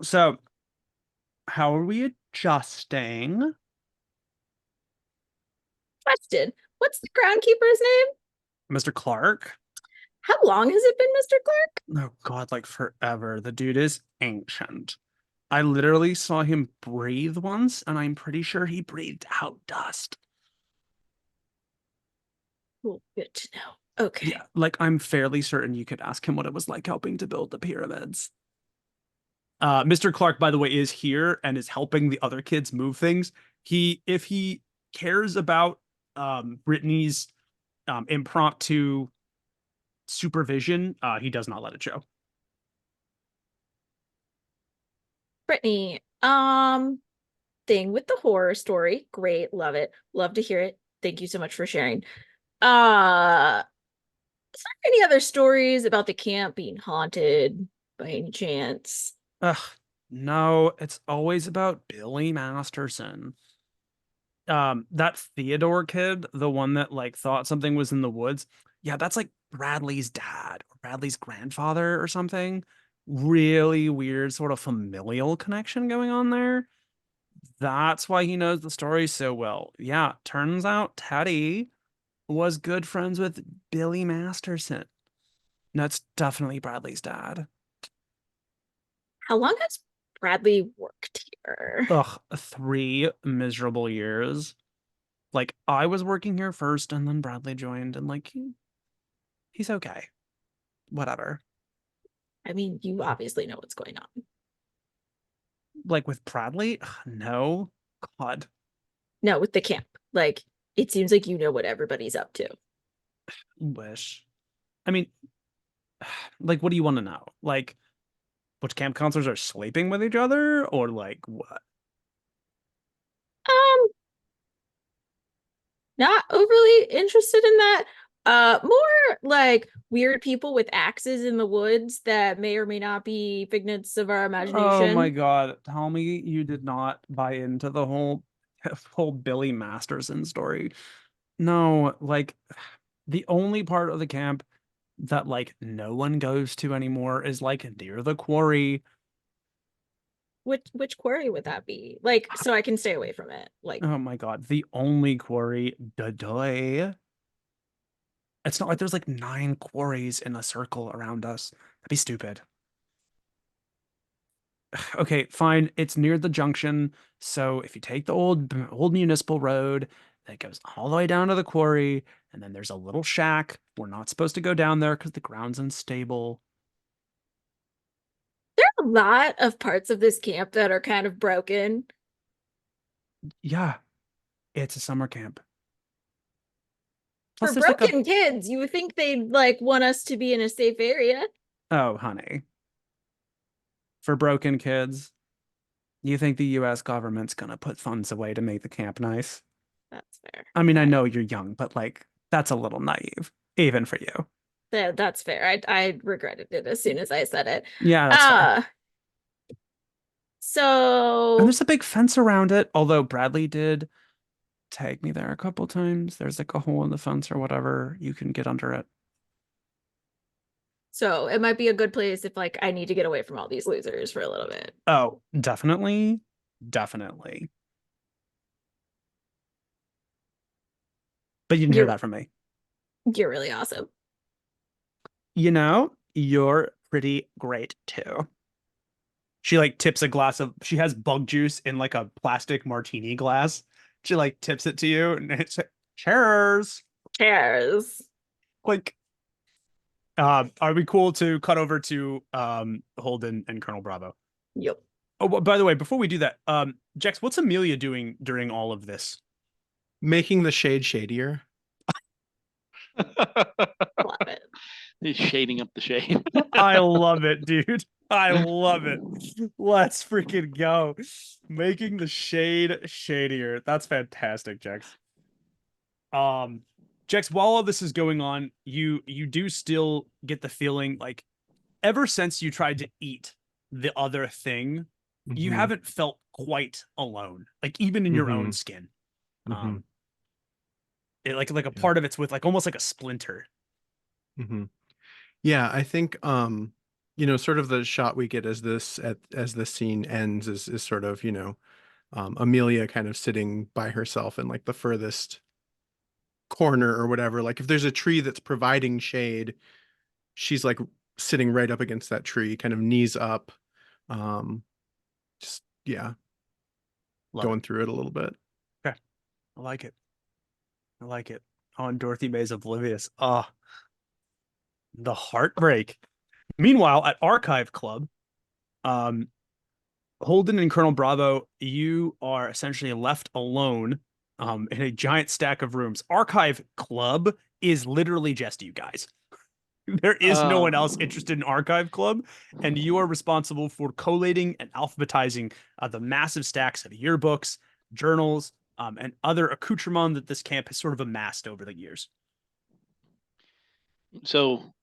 So, how are we adjusting? Question. What's the groundkeeper's name? Mr. Clark? How long has it been, Mr. Clark? Oh god, like forever. The dude is ancient. I literally saw him breathe once, and I'm pretty sure he breathed out dust. Cool. Good to know. Okay. Yeah, like I'm fairly certain you could ask him what it was like helping to build the pyramids. Mr. Clark, by the way, is here and is helping the other kids move things. If he cares about Brittany's impromptu supervision, he does not let it show. Brittany, thing with the horror story. Great. Love it. Love to hear it. Thank you so much for sharing. Is there any other stories about the camp being haunted by any chance? Ugh, no, it's always about Billy Masterson. That Theodore kid, the one that like thought something was in the woods. Yeah, that's like Bradley's dad or Bradley's grandfather or something. Really weird sort of familial connection going on there. That's why he knows the story so well. Yeah, turns out Teddy was good friends with Billy Masterson. That's definitely Bradley's dad. How long has Bradley worked here? Ugh, 3 miserable years. Like, I was working here first, and then Bradley joined, and like, he's okay. Whatever. I mean, you obviously know what's going on. Like with Bradley? Ugh, no. God. No, with the camp. Like, it seems like you know what everybody's up to. Wish. I mean, like, what do you want to know? Like, which camp counselors are sleeping with each other, or like what? Not overly interested in that. More like weird people with axes in the woods that may or may not be figments of our imagination. Oh my god, tell me you did not buy into the whole Billy Masterson story. No, like the only part of the camp that like no one goes to anymore is like near the quarry. Which quarry would that be? Like, so I can stay away from it. Like, Oh my god, the only quarry, da-doy. It's not like there's like 9 quarries in a circle around us. That'd be stupid. Okay, fine. It's near the junction. So if you take the old municipal road that goes all the way down to the quarry, and then there's a little shack. We're not supposed to go down there because the ground's unstable. there are a lot of parts of this camp that are kind of broken. Yeah, it's a summer camp. For Plus, there's like broken kids, you would think they'd like want us to be in a safe area. Oh, honey. For broken kids, you think the US government's gonna put funds away to make the camp nice? That's fair. I mean, I know you're young, but like that's a little naive, even for you. That's fair. I regretted it as soon as I said it. Yeah, that's fair. And So there's a big fence around it, although Bradley did tag me there a couple times. There's like a hole in the fence or whatever. You can get under it. So it might be a good place if like I need to get away from all these losers for a little bit. Oh, definitely. Definitely. But you didn't hear that from me. You're really awesome. You know, you're pretty great too. She like tips a glass of, she has bug juice in like a plastic martini glass. She like tips it to you and it's cheers. Cheers. Like, are we cool to cut over to Holden and Colonel Bravo? Yep. Oh, by the way, before we do that, Jex, what's Amelia doing during all of this? Making the shade shadier. Love it. Shading up the shade. I love it, dude. I love it. Let's freaking go. Making the shade shadier. That's fantastic, Jex. Jex, while all this is going on, you do still get the feeling like ever since you tried to eat the other thing, you Mhm. haven't felt quite alone. Like even in your own Mhm. skin. Mhm. Like a Yeah. part of it's with like almost like a splinter. Mhm. Yeah, I think sort of the shot we get as this scene ends is sort of, Amelia kind of sitting by herself in like the furthest corner or whatever. Like if there's a tree that's providing shade, she's like sitting right up against that tree, kind of knees up. Just yeah, Love going through it a little bit. it. Okay. I like it. I like it. Oh, and Dorothy May's oblivious. Ah, the heartbreak. Meanwhile, at Archive Club, um, Holden and Colonel Bravo, you are essentially left alone in a giant stack of rooms. Archive Club is literally just you guys. There is no one else interested in Archive Club, and you are responsible for collating and alphabetizing the massive stacks of yearbooks, journals, and other accoutrement that this camp has sort of amassed over the years. So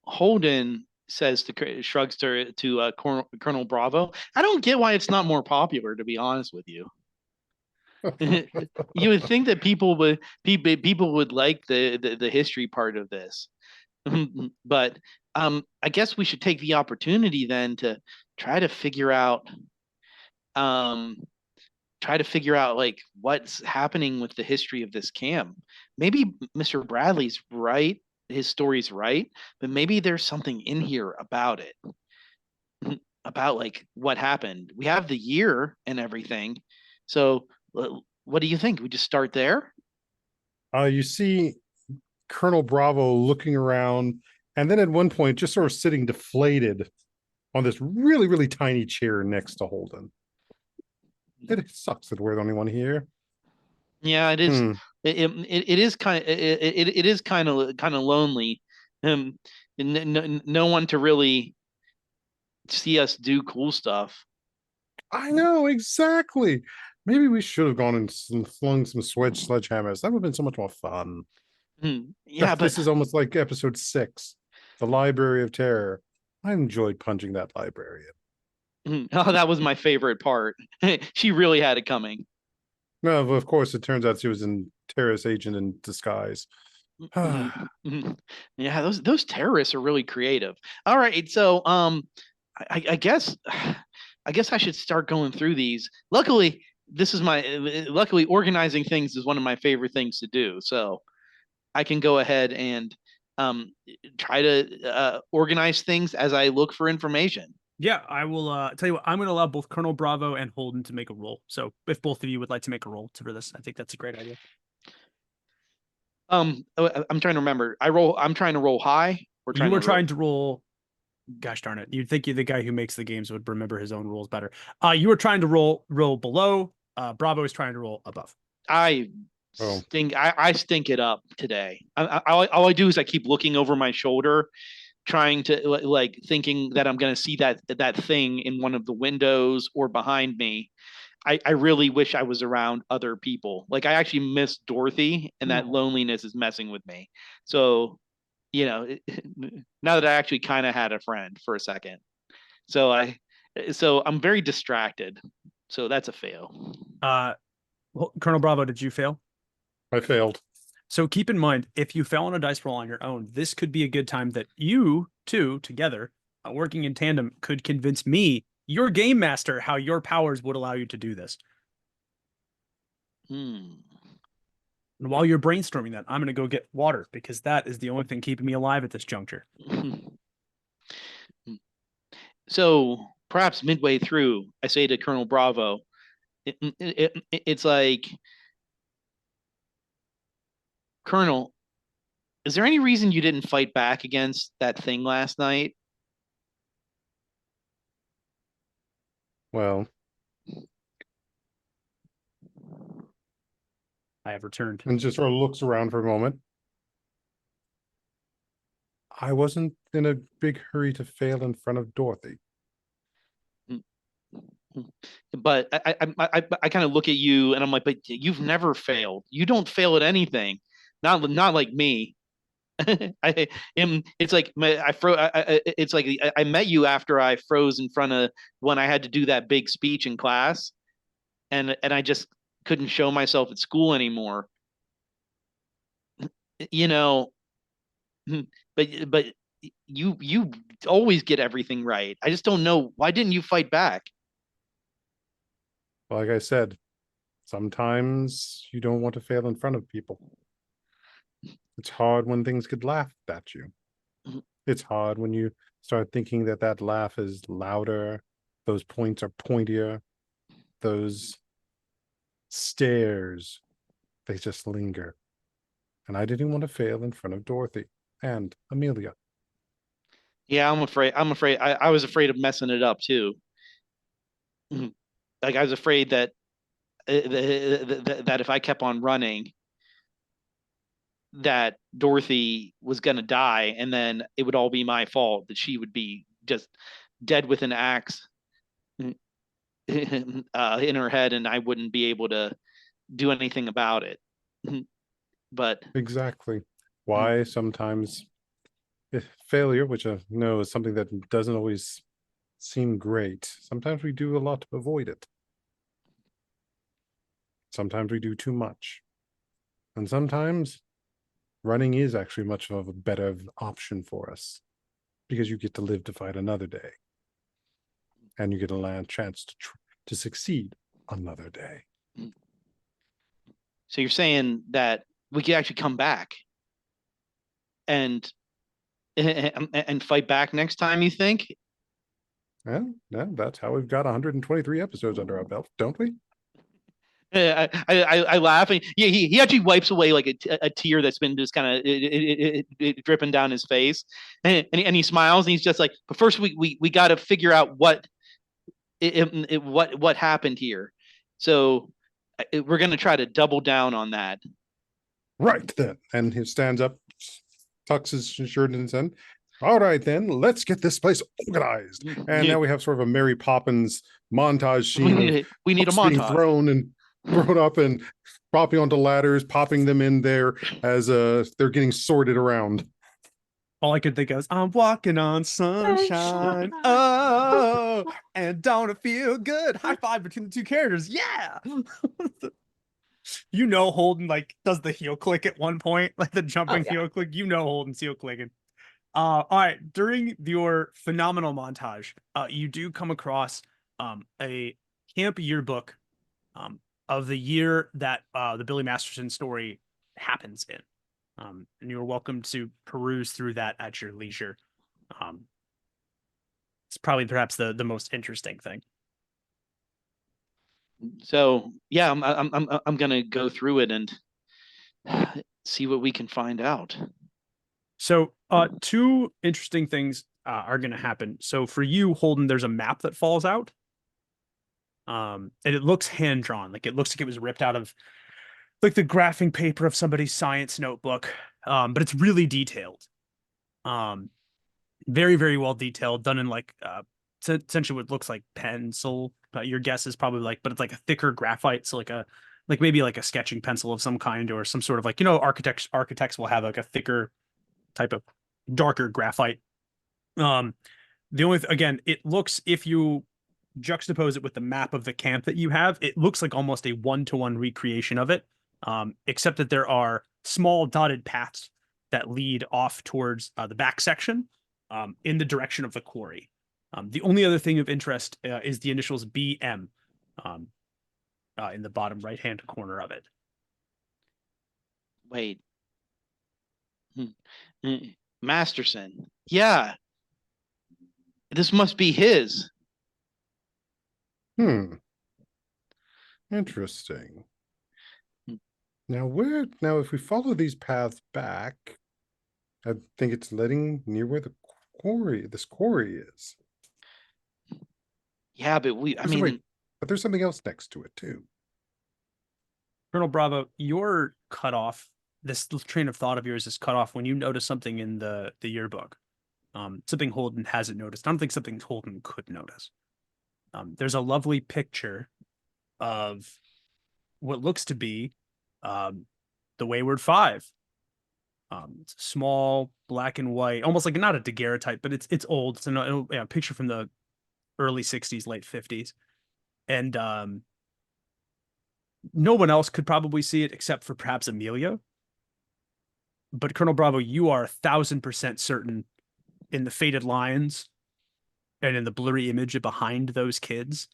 Holden says shrugs to Colonel Bravo. I don't get why it's not more popular, to be honest with you. You would think that people would like the history part of this. But I guess we should take the opportunity then to try to figure out like what's happening with the history of this camp. Maybe Mr. Bradley's right, his story's right, but maybe there's something in here about it. About like what happened. We have the year and everything. So what do you think? We just start there? You see Colonel Bravo looking around, and then at one point, just sort of sitting deflated on this really, really tiny chair next to Holden. It sucks that we're the only one here. Yeah, it is. It is kind. It is kind of lonely. No one to really see us do cool stuff. I know, exactly. Maybe we should have gone and flung some sledgehammers. That would have been so much more fun. Yeah, but This is almost like episode 6, the Library of Terror. I enjoyed punching that librarian. oh, that was my favorite part. She really had it coming. No, of course, it turns out she was a terrorist agent in disguise. Yeah, those terrorists are really creative. All right, so I guess I should start going through these. Luckily, luckily organizing things is one of my favorite things to do. So I can go ahead and try to organize things as I look for information. Yeah, I will tell you what, I'm going to allow both Colonel Bravo and Holden to make a roll. So if both of you would like to make a roll for this, I think that's a great idea. I'm trying to remember. I'm trying to roll high. You were trying to roll. Gosh darn it! You'd think the guy who makes the games would remember his own rules better. You were trying to roll below. Bravo is trying to roll above. I stink it up today. All I do is I keep looking over my shoulder, trying to like thinking that I'm going to see that thing in one of the windows or behind me. I really wish I was around other people. Like I actually miss Dorothy, and that loneliness is messing with me. So, now that I actually kind of had a friend for a second, so I'm very distracted. So that's a fail. Colonel Bravo, did you fail? I failed. So keep in mind, if you fell on a dice roll on your own, this could be a good time that you two together, working in tandem, could convince me, your game master, how your powers would allow you to do this. And while you're brainstorming that, I'm going to go get water because that is the only thing keeping me alive at this juncture. So perhaps midway through, I say to Colonel Bravo, it's like, Colonel, is there any reason you didn't fight back against that thing last night? Well, I have returned. and just sort of looks around for a moment. I wasn't in a big hurry to fail in front of Dorothy. But I kind of look at you and I'm like, but you've never failed. You don't fail at anything. Not like me. I am. It's like it's like I met you after I froze in front of when I had to do that big speech in class, and I just couldn't show myself at school anymore. You know, but you always get everything right. I just don't know why didn't you fight back? Like I said, sometimes you don't want to fail in front of people. It's hard when things get laughed at you. It's hard when you start thinking that that laugh is louder, those points are pointier, those stares, they just linger. And I didn't want to fail in front of Dorothy and Amelia. Yeah, I'm afraid. I was afraid of messing it up too. Like I was afraid that that if I kept on running, that Dorothy was gonna die, and then it would all be my fault. That she would be just dead with an axe in her head, and I wouldn't be able to do anything about it. But Exactly. Why sometimes failure, which I know is something that doesn't always seem great, sometimes we do a lot to avoid it. Sometimes we do too much. And sometimes running is actually much of a better option for us because you get to live to fight another day. And you get a chance to succeed another day. so you're saying that we could actually come back and fight back next time, you think? Well, yeah, that's how we've got 123 episodes under our belt, don't we? I laugh, and yeah, he actually wipes away like a tear that's been just kind of dripping down his face, and he smiles, and he's just like, but first we got to figure out what happened here. So we're gonna try to double down on that. Right then. And he stands up, tucks his shirt in his hand. All right, then, let's get this place organized. And now we have sort of a Mary Poppins montage scene. We need a Being montage. thrown and thrown up and propping onto ladders, popping them in there as they're getting sorted around. All I could think of is, I'm walking on sunshine. Oh, and don't it feel good? High five between the two characters. Yeah. Holden like does the heel click at one point, like the jumping heel click. Holden's heel clicking. All right. During your phenomenal montage, you do come across a camp yearbook of the year that the Billy Masterson story happens in. And you're welcome to peruse through that at your leisure. It's probably perhaps the most interesting thing. So yeah, I'm gonna go through it and see what we can find out. So two interesting things are going to happen. So for you, Holden, there's a map that falls out. And it looks hand drawn. Like it looks like it was ripped out of like the graphing paper of somebody's science notebook. But it's really detailed. Very, very well detailed, done in like essentially what looks like pencil. Your guess is probably like, but it's like a thicker graphite. So like maybe like a sketching pencil of some kind, or some sort of like, architects will have like a thicker type of darker graphite. The only again, it looks, if you juxtapose it with the map of the camp that you have, it looks like almost a one-to-one recreation of it, except that there are small dotted paths that lead off towards the back section in the direction of the quarry. The only other thing of interest is the initials BM in the bottom right-hand corner of it. Wait. Masterson. Yeah. This must be his. Interesting. Now if we follow these paths back, I think it's leading near where this quarry is. Yeah, but but there's something else next to it too. Colonel Bravo, you're cut off this train of thought of yours is cut off when you notice something in the yearbook. Something Holden hasn't noticed. I don't think something Holden could notice. There's a lovely picture of what looks to be the Wayward Five. It's small, black and white, almost like not a daguerreotype, but it's old. It's a picture from the early 60s, late 50s. And no one else could probably see it except for perhaps Amelia. But Colonel Bravo, you are 1,000% certain in the faded lines and in the blurry image behind those kids,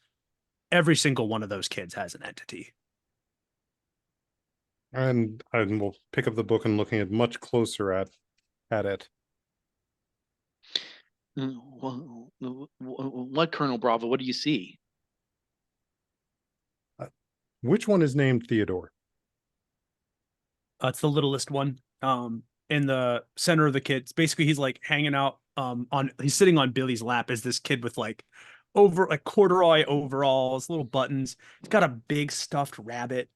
every single one of those kids has an entity. And we'll pick up the book and looking at much closer at it. What, Colonel Bravo? What do you see? Which one is named Theodore? It's the littlest one. In the center of the kids. Basically, he's like hanging out. He's sitting on Billy's lap as this kid with like corduroy overalls, little buttons. He's got a big stuffed rabbit.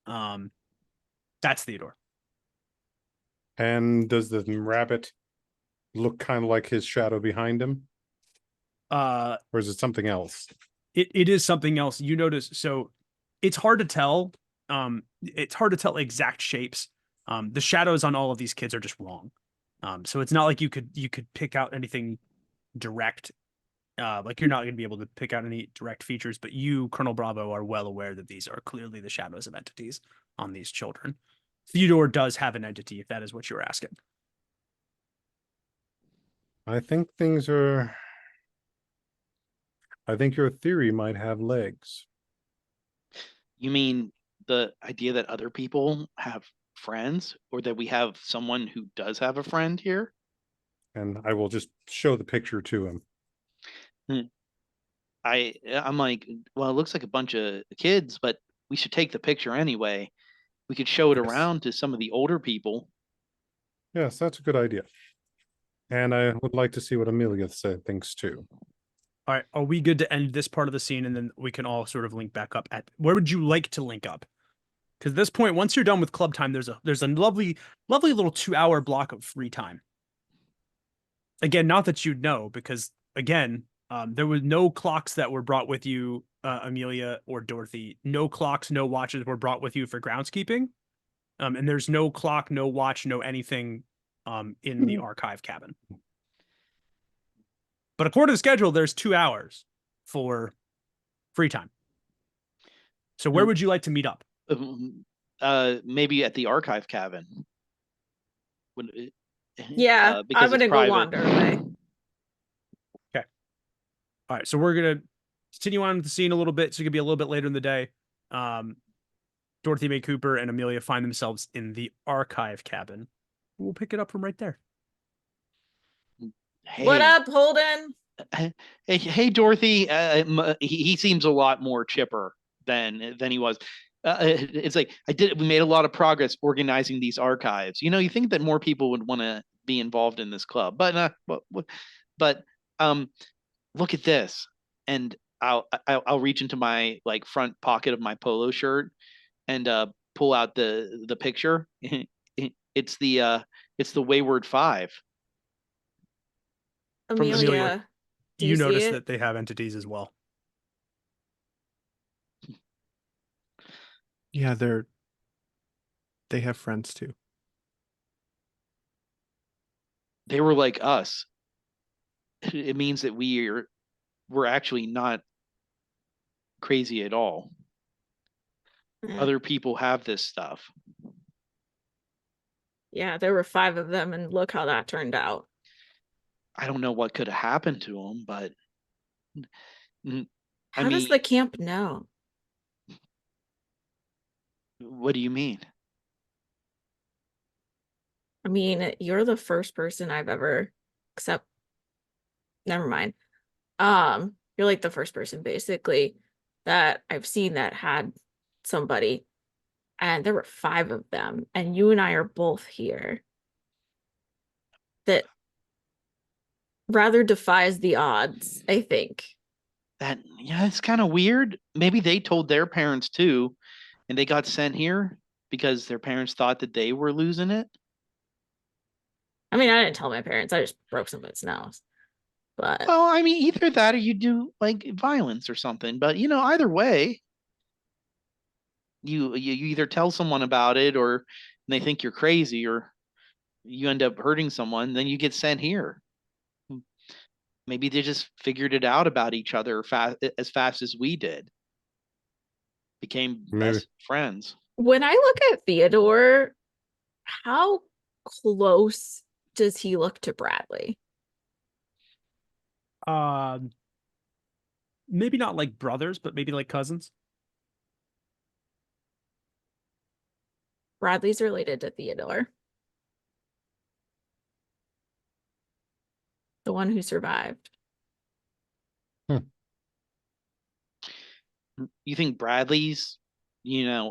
That's Theodore. And does the rabbit look kind of like his shadow behind him? Or is it something else? It is something else. You notice, so it's hard to tell. It's hard to tell exact shapes. The shadows on all of these kids are just wrong. So it's not like you could pick out anything direct. Like you're not going to be able to pick out any direct features, but you, Colonel Bravo, are well aware that these are clearly the shadows of entities on these children. Theodore does have an entity, if that is what you're asking. I think your theory might have legs. You mean the idea that other people have friends, or that we have someone who does have a friend here? And I will just show the picture to him. I'm like, well, it looks like a bunch of kids, but we should take the picture anyway. We could show it Yes. around to some of the older people. Yes, that's a good idea. And I would like to see what Amelia thinks too. All right, are we good to end this part of the scene, and then we can all sort of link back up at where would you like to link up? Because at this point, once you're done with club time, there's a lovely little 2-hour block of free time. Again, not that you'd know, because again, there was no clocks that were brought with you, Amelia or Dorothy. No clocks, no watches were brought with you for groundskeeping. And there's no clock, no watch, no anything in the archive cabin. But according to the schedule, there's 2 hours for free time. So where would you like to meet up? Maybe at the archive cabin. Yeah, because I it's wouldn't go private. wander away. Okay. All right, so we're gonna continue on with the scene a little bit. So it could be a little bit later in the day. Dorothy Mae Cooper and Amelia find themselves in the archive cabin. We'll pick it up from right there. Hey, What up, Holden? hey, Dorothy. He seems a lot more chipper than he was. It's like we made a lot of progress organizing these archives. You know, you think that more people would want to be involved in this club, but look at this. And I'll reach into my like front pocket of my polo shirt and pull out the picture. It's the Wayward Five. From the Amelia, do you see notice it? that they have entities as well. Yeah, they have friends too. They were like us. It means that we're actually not crazy at all. Other people have this stuff. Yeah, there were 5 of them, and look how that turned out. I don't know what could have happened to them, but How does the camp know? What do you mean? I mean, you're the first person I've ever, except, never mind. You're like the first person basically that I've seen that had somebody, and there were 5 of them, and you and I are both here. That rather defies the odds, I think. Yeah, it's kind of weird. Maybe they told their parents too, and they got sent here. because their parents thought that they were losing it. I mean, I didn't tell my parents. I just broke somebody's nose. But Well, I mean, either that or you do like violence or something. But either way, you either tell someone about it, or they think you're crazy, or you end up hurting someone. Then you get sent here. Maybe they just figured it out about each other as fast as we did. Became Maybe. best friends. when I look at Theodore, how close does he look to Bradley? Maybe not like brothers, but maybe like cousins. Bradley's related to Theodore. The one who survived. You think Bradley's,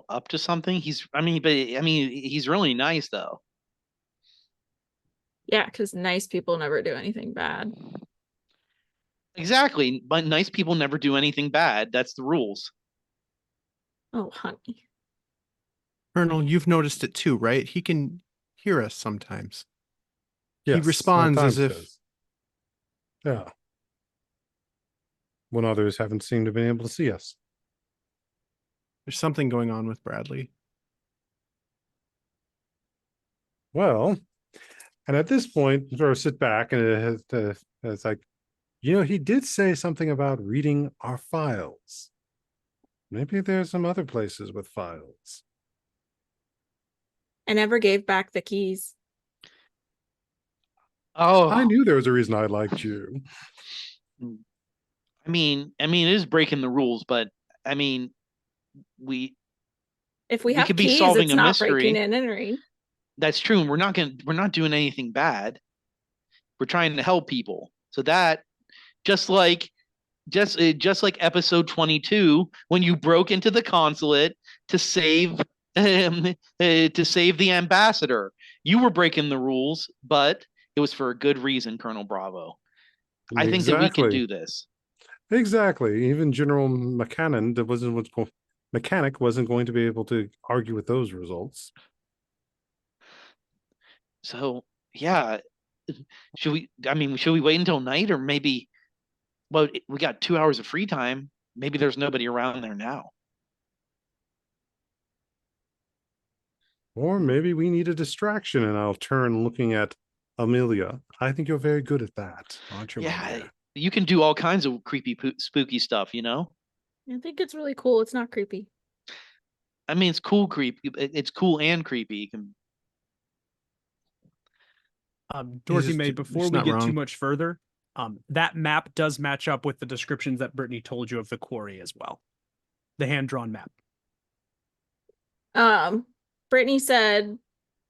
up to something? He's really nice though. Yeah, because nice people never do anything bad. Exactly. But nice people never do anything bad. That's the rules. Oh, honey. Colonel, you've noticed it too, right? He can hear us sometimes. He Yes, responds at as times if does. Yeah. When others haven't seemed to be able to see us. there's something going on with Bradley. Well, and at this point, sort of sit back and it's like, he did say something about reading our files. Maybe there's some other places with files. I never gave back the keys. Oh, I knew there was a reason I liked you. I mean, it is breaking the rules, but I mean, If we We have could be keys, solving it's a not breaking mystery. and entering. that's true. And we're not doing anything bad. We're trying to help people. So that just like episode 22, when you broke into the consulate to save the ambassador, you were breaking the rules, but it was for a good reason, Colonel Bravo. I think that we can do this. Exactly. Even General Mechanic wasn't going to be able to argue with those results. So yeah, should we wait until night, or maybe, well, we got 2 hours of free time. Maybe there's nobody around there now. Or maybe we need a distraction, and I'll turn looking at Amelia. I think you're very good at that, aren't you? Yeah, Amelia? you can do all kinds of creepy, spooky stuff, I think it's really cool. It's not creepy. I mean, it's cool, it's cool and creepy. You can. He's Dorothy just- May, he's before we not get too wrong. much further, that map does match up with the descriptions that Brittany told you of the quarry as well. The hand-drawn map. Brittany said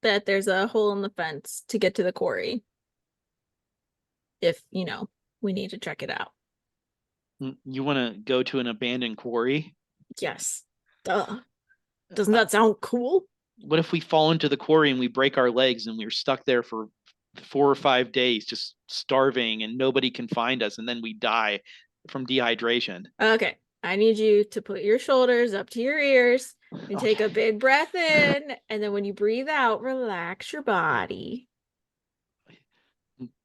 that there's a hole in the fence to get to the quarry. If, we need to check it out. You want to go to an abandoned quarry? Yes. Duh. Doesn't that sound cool? What if we fall into the quarry and we break our legs and we're stuck there for 4 or 5 days, just starving, and nobody can find us, and then we die from dehydration? Okay. I need you to put your shoulders up to your ears and take a big breath in. And then when you breathe out, relax your body.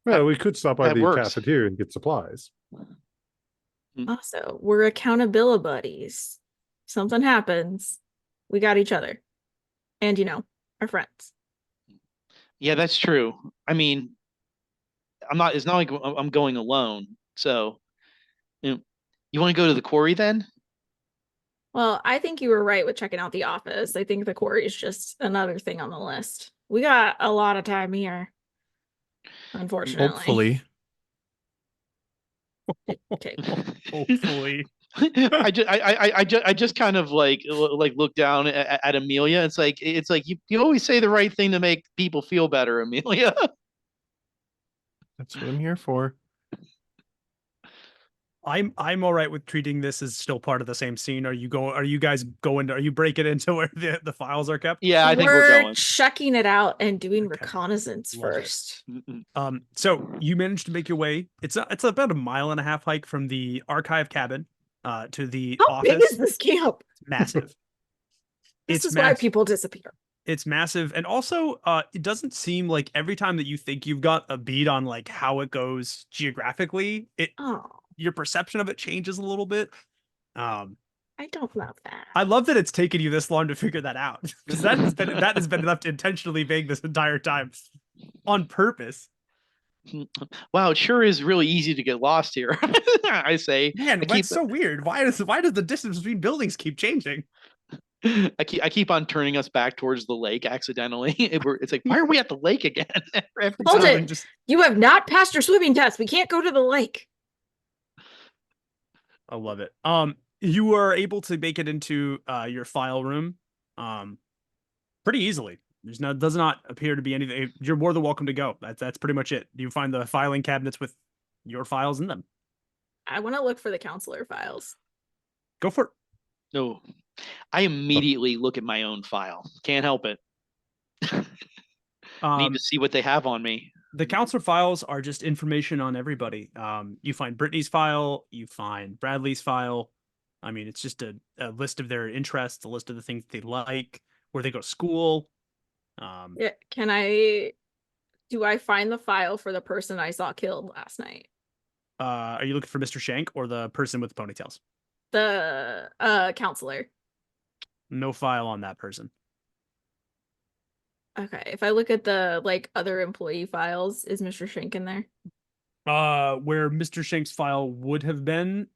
Well, we could stop by that the works. cafeteria and get supplies. Also, we're accountability buddies. Something happens, we got each other. And, our friends. Yeah, that's true. I mean, it's not like I'm going alone. So, you want to go to the quarry then? Well, I think you were right with checking out the office. I think the quarry is just another thing on the list. We got a lot of time here. Unfortunately. Hopefully. Okay. Hopefully. I just kind of like look down at Amelia. It's like you always say the right thing to make people feel better, Amelia. That's what I'm here for. I'm all right with treating this as still part of the same scene. Are you guys breaking into where the files are kept? Yeah, I think we're going. checking it out and doing Okay. reconnaissance Love it. first. So you managed to make your way. It's about a 1.5 mile hike from the archive cabin to the How office. big is this camp? Massive. This It's is why mass- people disappear. It's massive. And also, it doesn't seem like every time that you think you've got a beat on like how it goes geographically, Oh, your perception of it changes a little bit. I don't love that. I love that it's taken you this long to figure that out, because that has been left intentionally vague this entire time on purpose. Wow, it sure is really easy to get lost here. I say. Man, I that's so weird. Why does the distance between buildings keep changing? I keep on turning us back towards the lake accidentally. It's like, why are we at the lake again? Every Hold time. it. You have not passed your swimming test. We can't go to the lake. I love it. You are able to make it into your file room pretty easily. Does not appear to be anything. You're more than welcome to go. That's pretty much it. You find the filing cabinets with your files in them. I want to look for the counselor files. Go for it. No, I immediately look at my own file. Can't help it. Need to see what they have on me. The counselor files are just information on everybody. You find Brittany's file, you find Bradley's file. I mean, it's just a list of their interests, a list of the things they like, where they go to school. Yeah, do I find the file for the person I saw killed last night? Are you looking for Mr. Shank or the person with the ponytails? The counselor. No file on that person. Okay, if I look at the like other employee files, is Mr. Shank in there? Where Mr. Shank's file would have been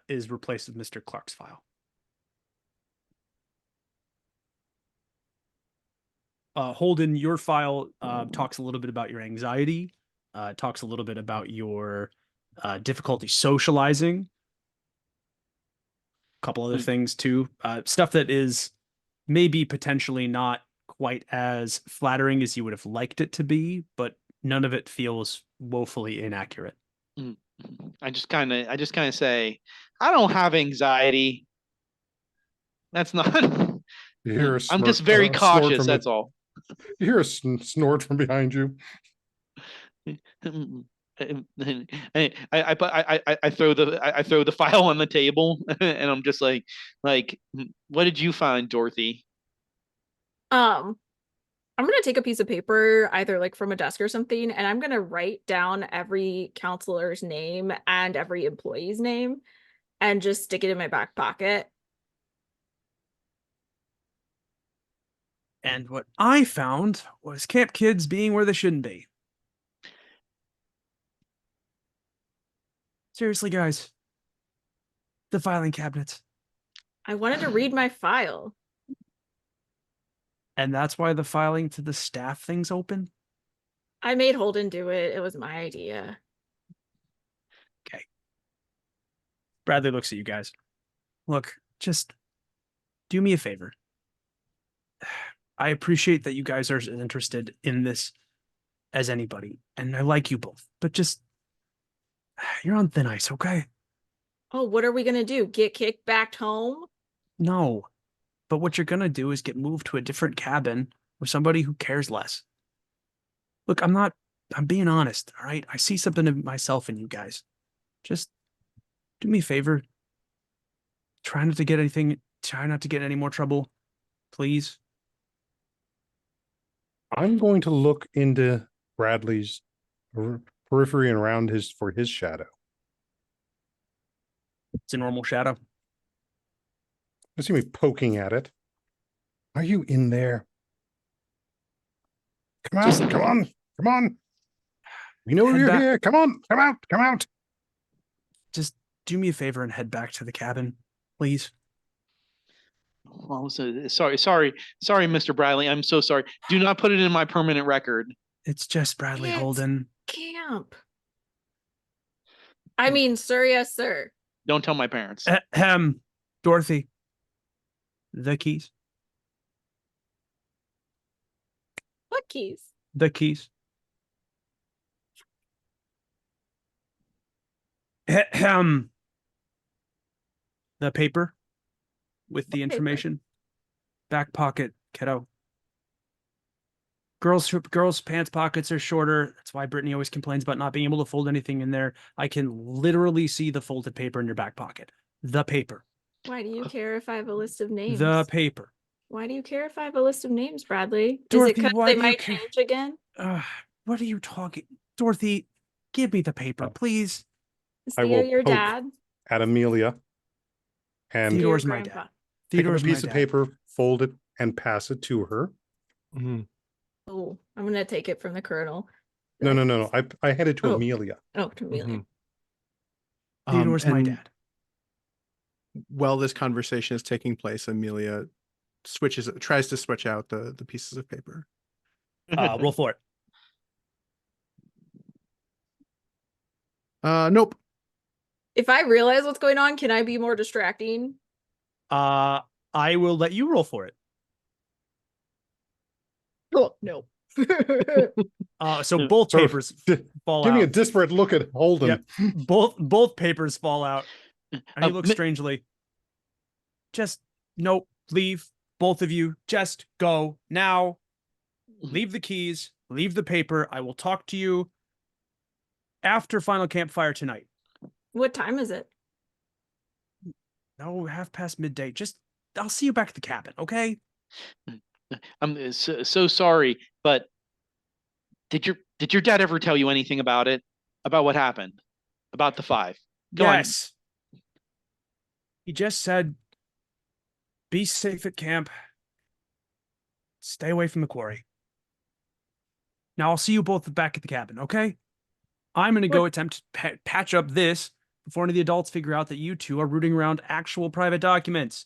is replaced with Mr. Clark's file. Holden, your file talks a little bit about your anxiety, talks a little bit about your difficulty socializing, a couple other things too, stuff that is maybe potentially not quite as flattering as you would have liked it to be, but none of it feels woefully inaccurate. I just kind of say, I don't have anxiety. That's not. You hear a I'm just smirk- very snort cautious. from That's all. You hear a snort from behind you. I throw the file on the table, and I'm just like, what did you find, Dorothy? I'm gonna take a piece of paper, either like from a desk or something, and I'm gonna write down every counselor's name and every employee's name and just stick it in my back pocket. And what I found was camp kids being where they shouldn't be. Seriously, guys. The filing cabinets. I wanted to read my file. And that's why the filing to the staff thing's open? I made Holden do it. It was my idea. Okay. Bradley looks at you guys. Look, just do me a favor. I appreciate that you guys are as interested in this as anybody, and I like you both, but just, you're on thin ice, okay? Oh, what are we gonna do? Get kicked back home? No, but what you're gonna do is get moved to a different cabin with somebody who cares less. Look, I'm being honest, all right? I see something of myself in you guys. Just do me a favor. Try not to get in any more trouble, please. I'm going to look into Bradley's periphery and around for his shadow. It's a normal shadow. I see me poking at it. Are you in there? Come out, come on. We know Head you're back. here. Come on, come out. Just do me a favor and head back to the cabin, please. Oh, sorry, Mr. Bradley. I'm so sorry. Do not put it in my permanent record. It's just Bradley It's Holden. camp. I mean, sir, yes, sir. Don't tell my parents. Dorothy. The keys. What keys? The keys. The paper with the What paper? information. Back pocket, kiddo. Girls' pants pockets are shorter. That's why Brittany always complains about not being able to fold anything in there. I can literally see the folded paper in your back pocket. The paper. Why do you care if I have a list of names? The paper. Why do you care if I have a list of names, Bradley? Is it Dorothy, because why they do you might care? change again? What are you talking? Dorothy, give me the paper, Oh. please. Is I Theo will your poke dad? at Amelia and Your Theodore's my grandpa? dad. pick up a Theodore's my piece of dad. paper, fold it, and pass it to her. Mhm. Oh, I'm gonna take it from the colonel. No, Like, no, no, no. I handed to Oh. Amelia. Oh, to Amelia. Mhm. Theodore's my And dad. while this conversation is taking place, Amelia tries to switch out the pieces of paper. Roll for it. Nope. If I realize what's going on, can I be more distracting? I will let you roll for it. Oh, no. So both Sort of papers di- fall Give me a out. disparate look at Holden. Yep. Both papers fall out. And he looks Mi- strangely. Just nope. Leave. Both of you. Just go now. Leave the keys. Leave the paper. I will talk to you after final campfire tonight. What time is it? No, midday. Just I'll see you back at the cabin, okay? I'm so sorry, but did your dad ever tell you anything about it? About what happened? About the 5? Go on. Yes. He just said, be safe at camp. Stay away from the quarry. Now I'll see you both back at the cabin, okay? I'm going to go What- attempt to patch up this before any of the adults figure out that you two are rooting around actual private documents.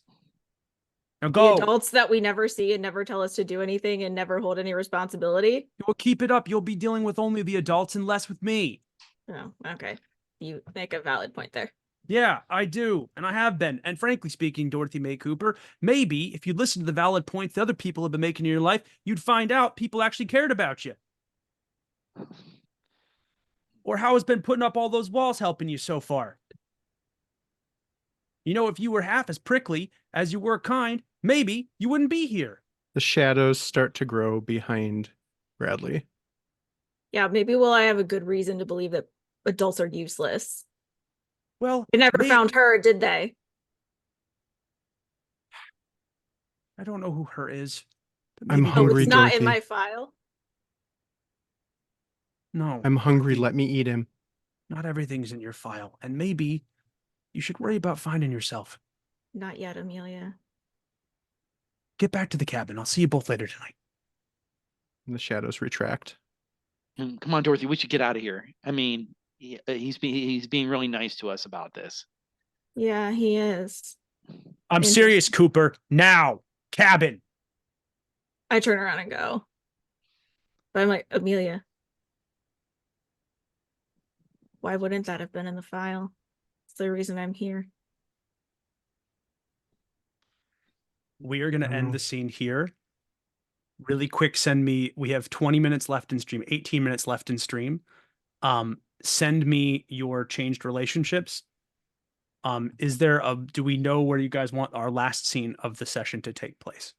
Now The go. adults that we never see and never tell us to do anything and never hold any responsibility? You'll keep it up. You'll be dealing with only the adults and less with me. Oh, okay. You make a valid point there. Yeah, I do. And I have been. And frankly speaking, Dorothy Mae Cooper, maybe if you'd listen to the valid points the other people have been making in your life, you'd find out people actually cared about you. Or how has been putting up all those walls helping you so far? You know, if you were half as prickly as you were kind, maybe you wouldn't be here. The shadows start to grow behind Bradley. Yeah, maybe will I have a good reason to believe that adults are useless. Well, They never found her, did they? I don't know who her is. But I'm maybe Oh, hungry, it's not Dorothy. in my file? No. I'm hungry. Dorothy, Let me eat him. not everything's in your file. And maybe you should worry about finding yourself. Not yet, Amelia. Get back to the cabin. I'll see you both later tonight. And the shadows retract. Come on, Dorothy, we should get out of here. I mean, he's being really nice to us about this. Yeah, he is. I'm And- serious, Cooper. Now. Cabin. I turn around and go. But I'm like, Amelia, why wouldn't that have been in the file? It's the reason I'm here. We are going to I don't end know. the scene here. Really quick, we have 20 minutes left in stream, 18 minutes left in stream. Send me your changed relationships. Do we know where you guys want our last scene of the session to take place?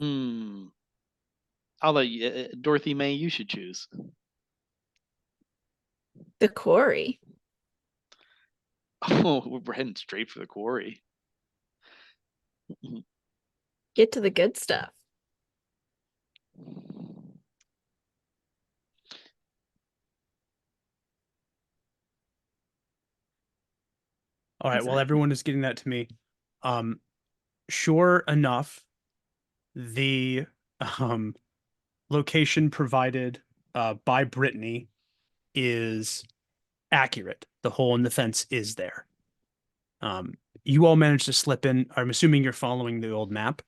I'll let you, Dorothy Mae, you should choose. The quarry. Oh, we're heading straight for the quarry. Get to the good stuff. All right, while Exactly. everyone is getting that to me, sure enough, the location provided by Brittany is accurate. The hole in the fence is there. You all managed to slip in. I'm assuming you're following the old map.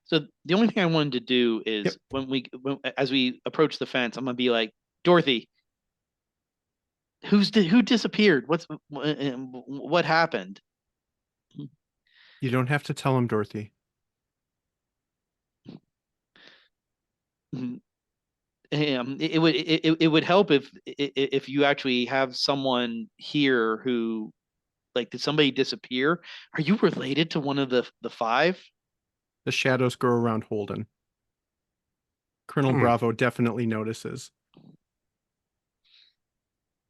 So the only thing I wanted to do is Yep. as we approach the fence, I'm gonna be like, Dorothy, who disappeared? What happened? You don't have to tell him, Dorothy. It would help if you actually have someone here who, like, did somebody disappear? Are you related to one of the 5? The shadows grow around Holden. Colonel Bravo definitely notices.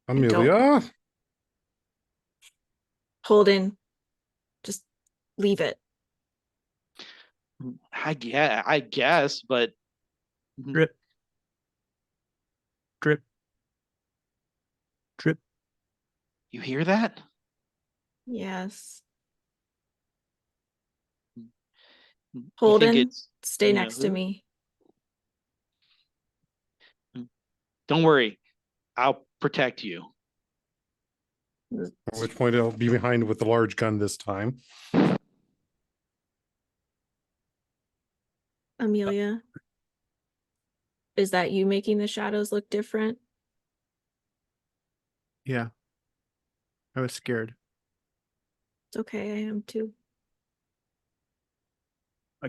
Amelia? Holden, just leave it. I guess, but Drip. Drip. Drip. you hear that? Yes. You think Holden, it's stay next to me. Don't worry, I'll protect you. At which point I'll be behind with the large gun this time. Amelia, is that you making the shadows look different? Yeah. I was scared. It's okay, I am too.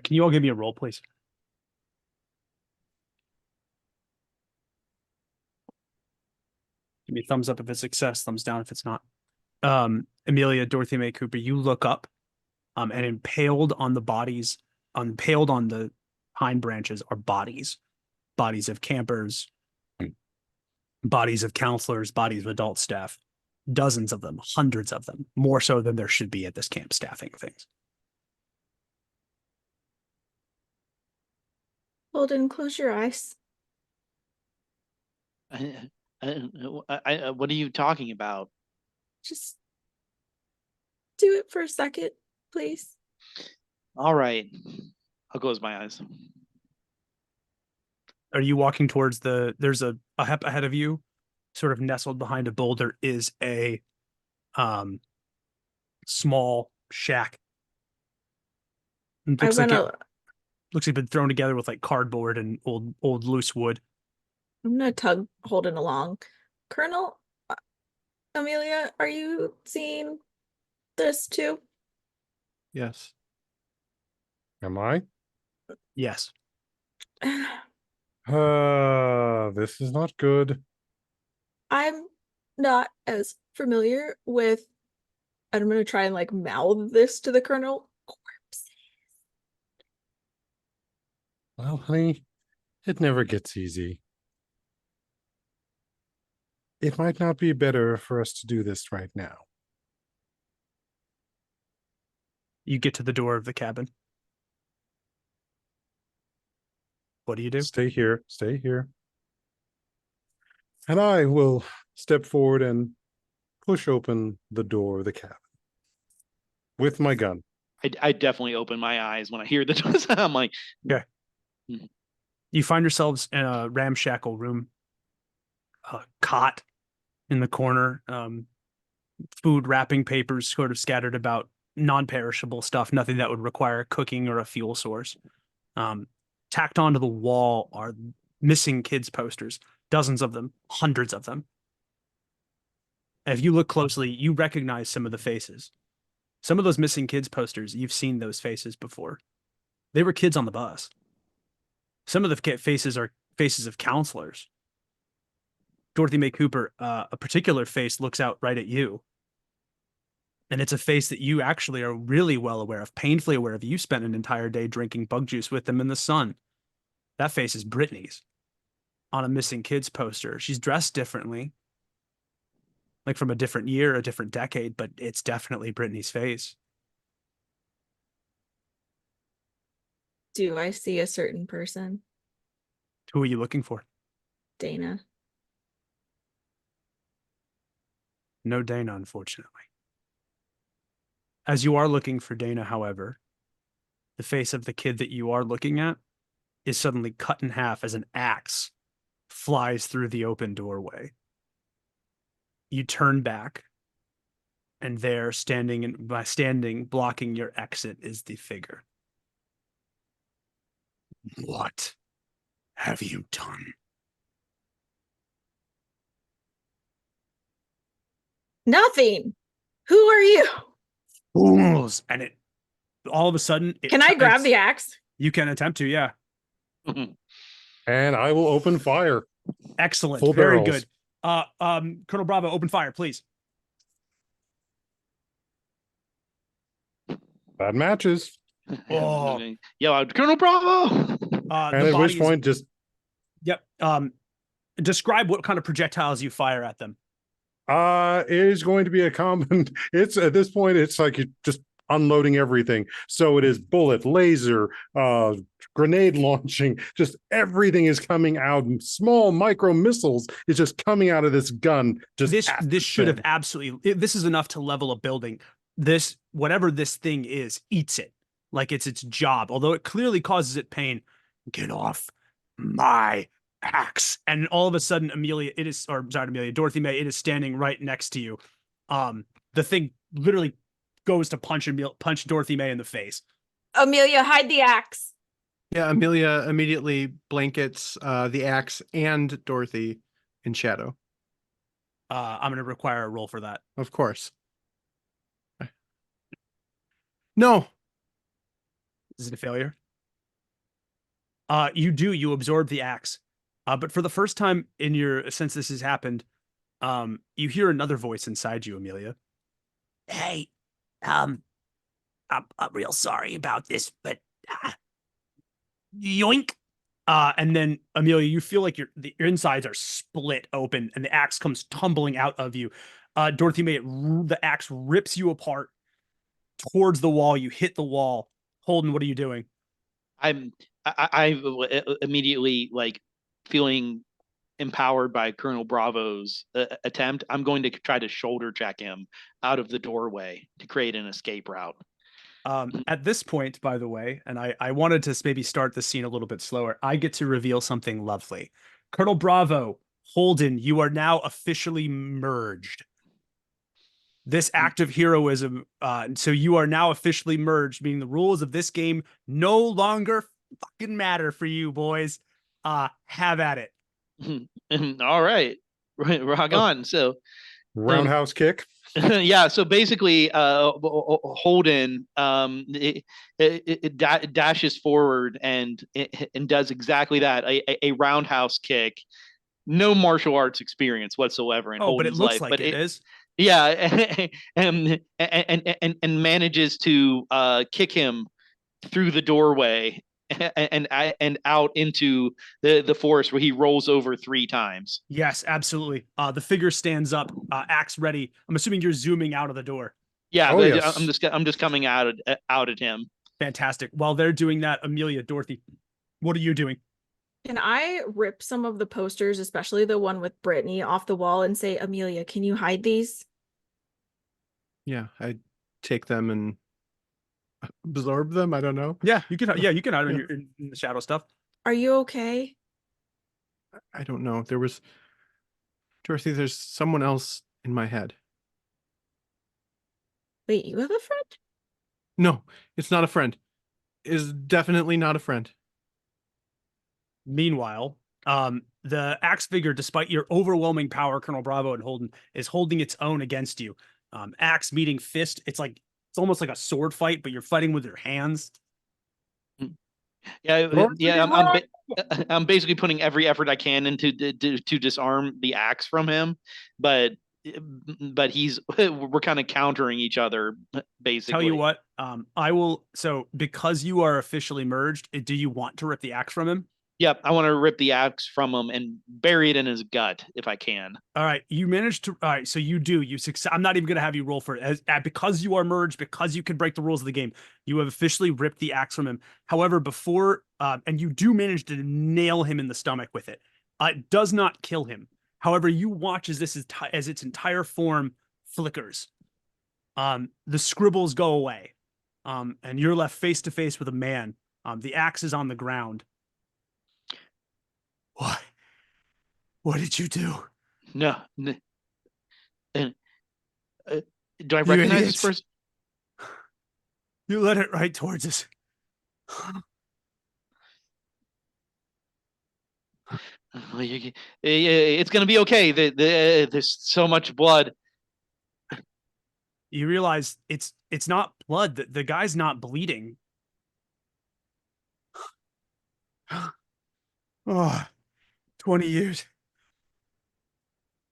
Can you all give me a roll, please? Give me a thumbs up if it's success, thumbs down if it's not. Amelia, Dorothy Mae Cooper, you look up, and impaled on the pine branches are bodies of campers, bodies of counselors, bodies of adult staff, dozens of them, hundreds of them, more so than there should be at this camp staffing things. Holden, close your eyes. What are you talking about? Just do it for a second, please. All right, I'll close my eyes. Are you walking towards there's a ahead of you, sort of nestled behind a boulder is a small shack. It looks like it looks like it's been thrown together with like cardboard and old loose wood. I'm gonna tug Holden along. Colonel, Amelia, are you seeing this too? Yes. Am I? Yes. This is not good. I'm not as familiar with, and I'm gonna try and like mouth this to the Colonel. Corpses. Well, honey, it never gets easy. It might not be better for us to do this right now. You get to the door of the cabin. What do you do? Stay here. Stay here. And I will step forward and push open the door of the cabin with my gun. I definitely open my eyes when I hear the noise. I'm like, Okay. You find yourselves in a ramshackle room, a cot in the corner, food wrapping papers sort of scattered about, non-perishable stuff, nothing that would require cooking or a fuel source. Tacked onto the wall are missing kids posters, dozens of them, hundreds of them. And if you look closely, you recognize some of the faces. Some of those missing kids posters, you've seen those faces before. They were kids on the bus. Some of the faces are faces of counselors. Dorothy Mae Cooper, a particular face looks out right at you. And it's a face that you actually are really well aware of, painfully aware of. You spent an entire day drinking bug juice with them in the sun. That face is Brittany's on a missing kids poster. She's dressed differently, like from a different year, a different decade, but it's definitely Brittany's face. Do I see a certain person? Who are you looking for? Dana. No Dana, unfortunately. As you are looking for Dana, however, the face of the kid that you are looking at is suddenly cut in half as an axe flies through the open doorway. You turn back, and there, blocking your exit, is the figure. What have you done? Nothing. Who are you? Fools! And it all of a sudden, Can I grab the axe? You can attempt to, yeah. And I will open fire. Excellent. Full Very barrels. good. Colonel Bravo, open fire, please. That matches. Oh. Yell out, Colonel Bravo! And at which point, just Yep. Describe what kind of projectiles you fire at them. it is going to be a common. It's at this point, it's like you just unloading everything. So it is bullet, laser, grenade launching, just everything is coming out, and small micro missiles is just coming out of this gun. Just This should have absolutely, this is enough to level a building. This, whatever this thing is, eats it like it's its job, although it clearly causes it pain. Get off my axe. And all of a sudden, Dorothy May, it is standing right next to you. The thing literally goes to punch Dorothy May in the face. Amelia, hide the axe. Yeah, Amelia immediately blankets the axe and Dorothy in shadow. I'm going to require a roll for that. Of course. No. Is it a failure? You absorb the axe. But for the first time since this has happened, you hear another voice inside you, Amelia. Hey, I'm real sorry about this, but yoink. And then Amelia, you feel like your insides are split open and the axe comes tumbling out of you. Dorothy May, the axe rips you apart towards the wall. You hit the wall. Holden, what are you doing? I immediately, like, feeling empowered by Colonel Bravo's attempt. I'm going to try to shoulder check him out of the doorway to create an escape route. At this point, by the way, and I wanted to maybe start the scene a little bit slower, I get to reveal something lovely. Colonel Bravo, Holden, you are now officially merged. This act of heroism, so you are now officially merged, meaning the rules of this game no longer fucking matter for you, boys. Have at it. All right. Rock on. So roundhouse kick. Yeah, so basically Holden it dashes forward and does exactly that, a roundhouse kick. No martial arts experience whatsoever in Holden's but it looks life, like but it is. Yeah, and manages to kick him through the doorway and out into the forest, where he rolls over 3 times. Yes, absolutely. The figure stands up, axe ready. I'm assuming you're zooming out of the door. Yeah, Oh, yes. I'm just coming out at him. Fantastic. While they're doing that, Amelia, Dorothy, what are you doing? Can I rip some of the posters, especially the one with Brittany, off the wall and say, Amelia, can you hide these? Yeah, I take them and absorb them. I don't know. Yeah, you can. Yeah, you can hide in the shadow stuff. Are you okay? I don't know. Dorothy, there's someone else in my head. Wait, you have a friend? No, it's not a friend. It's definitely not a friend. Meanwhile, the axe figure, despite your overwhelming power, Colonel Bravo and Holden, is holding its own against you. Axe meeting fist. It's almost like a sword fight, but you're fighting with your hands. Yeah, I'm basically putting every effort I can into to disarm the axe from him, but we're kind of countering each other, basically. Tell you what, I will. So because you are officially merged, do you want to rip the axe from him? Yep, I want to rip the axe from him and bury it in his gut if I can. All right, you managed to. All right, so you do. You succeed. I'm not even going to have you roll for it. Because you are merged, because you can break the rules of the game, you have officially ripped the axe from him. However, and you do manage to nail him in the stomach with it. It does not kill him. However, you watch as as its entire form flickers. The scribbles go away, and you're left face to face with a man. The axe is on the ground. What? What did you do? No. Do I recognize this person? You led it right towards us. It's gonna be okay. There's so much blood. You realize it's not blood. The guy's not bleeding. Oh, 20 years.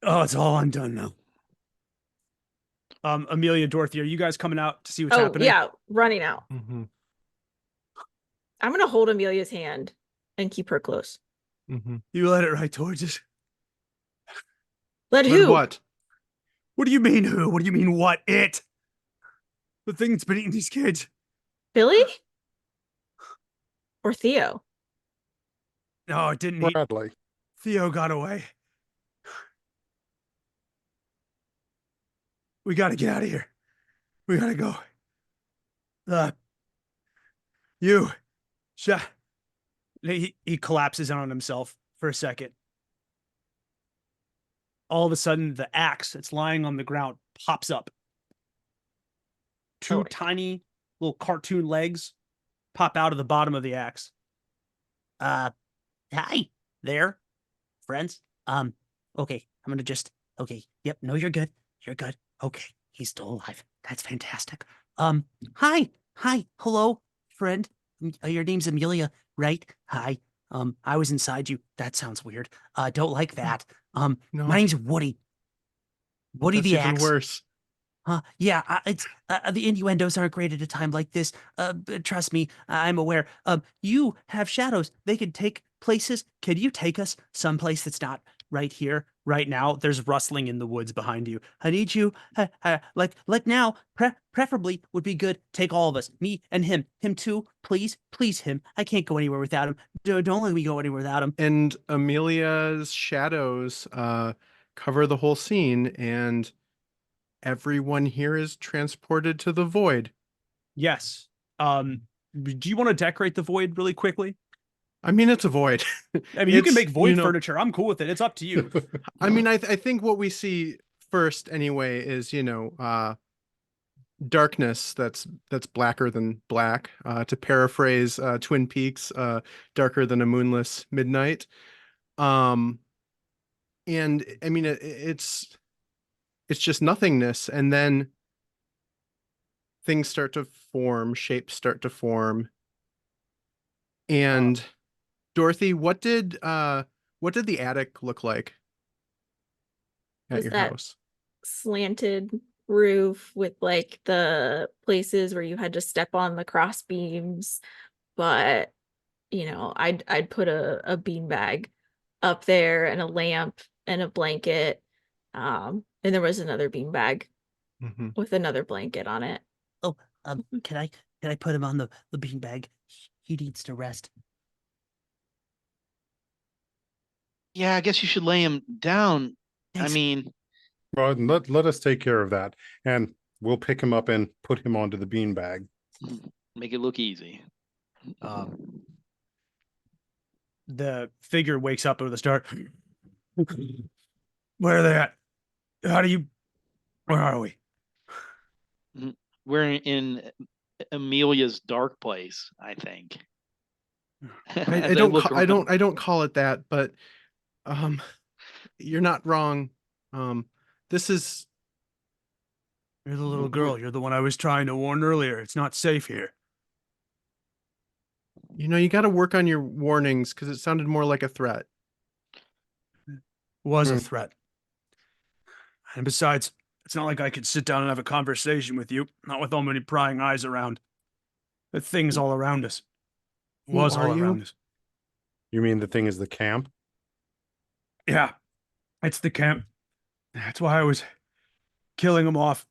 Oh, it's all undone now. Amelia, Dorothy, are you guys coming out to see what's happening? Yeah, running out. Mm-hmm. I'm going to hold Amelia's hand and keep her close. Mm-hmm. You led it right towards us. Let who? What? What do you mean who? What do you mean what? It? The thing that's been eating these kids. Billy? Or Theo? No, it didn't eat. Bradley. Theo got away. We got to get out of here. We got to go. You. He collapses in on himself for a second. All of a sudden, the axe that's lying on the ground pops up. Two Oh. tiny little cartoon legs pop out of the bottom of the axe. Hi there, friends. Okay, I'm gonna just, okay, yep, no, you're good. You're good. Okay, he's still alive. That's fantastic. Hi, hello, friend. Your name's Amelia, right? Hi. I was inside you. That sounds weird. Don't like that. No, My name's Woody. Woody that's the even Axe. worse. Yeah, it's the innuendos aren't great at a time like this. But trust me, I'm aware. You have shadows. They can take places. Can you take us someplace that's not right here, right now? There's rustling in the woods behind you. I need you, like now. Preferably would be good. Take all of us, me and him too. Please, him. I can't go anywhere without him. Don't let me go anywhere without him. And Amelia's shadows cover the whole scene, and everyone here is transported to the void. Yes. Do you want to decorate the void really quickly? I mean, it's a void. I mean, you can It's, make void you know- furniture. I'm cool with it. It's up to you. I mean, I think what we see first anyway is, darkness that's blacker than black. To paraphrase Twin Peaks, darker than a moonless midnight. And I mean, it's just nothingness, and then things start to form, shapes start to form. And Dorothy, what did the attic look like at Was your that house? slanted roof with like the places where you had to step on the cross beams, but I'd put a beanbag up there and a lamp and a blanket, and there was another beanbag Mhm. with another blanket on it. Can I put him on the beanbag? He needs to rest. Yeah, I guess you should lay him down. Thanks. I mean, Well, let us take care of that, and we'll pick him up and put him onto the beanbag. make it look easy. The figure wakes up at the start. Where are they at? Where are we? We're in Amelia's dark place, I think. I As don't look ca- I around. don't call it that, but you're not wrong. This is You're the little girl. You're the one I was trying to warn earlier. It's not safe here. you got to work on your warnings, because it sounded more like a threat. Was a Hmm. threat. And besides, it's not like I could sit down and have a conversation with you, not with all many prying eyes around. The thing's all around us. Who Was are all you? around us. You mean the thing is the camp? Yeah, it's the camp. That's why I was killing them off.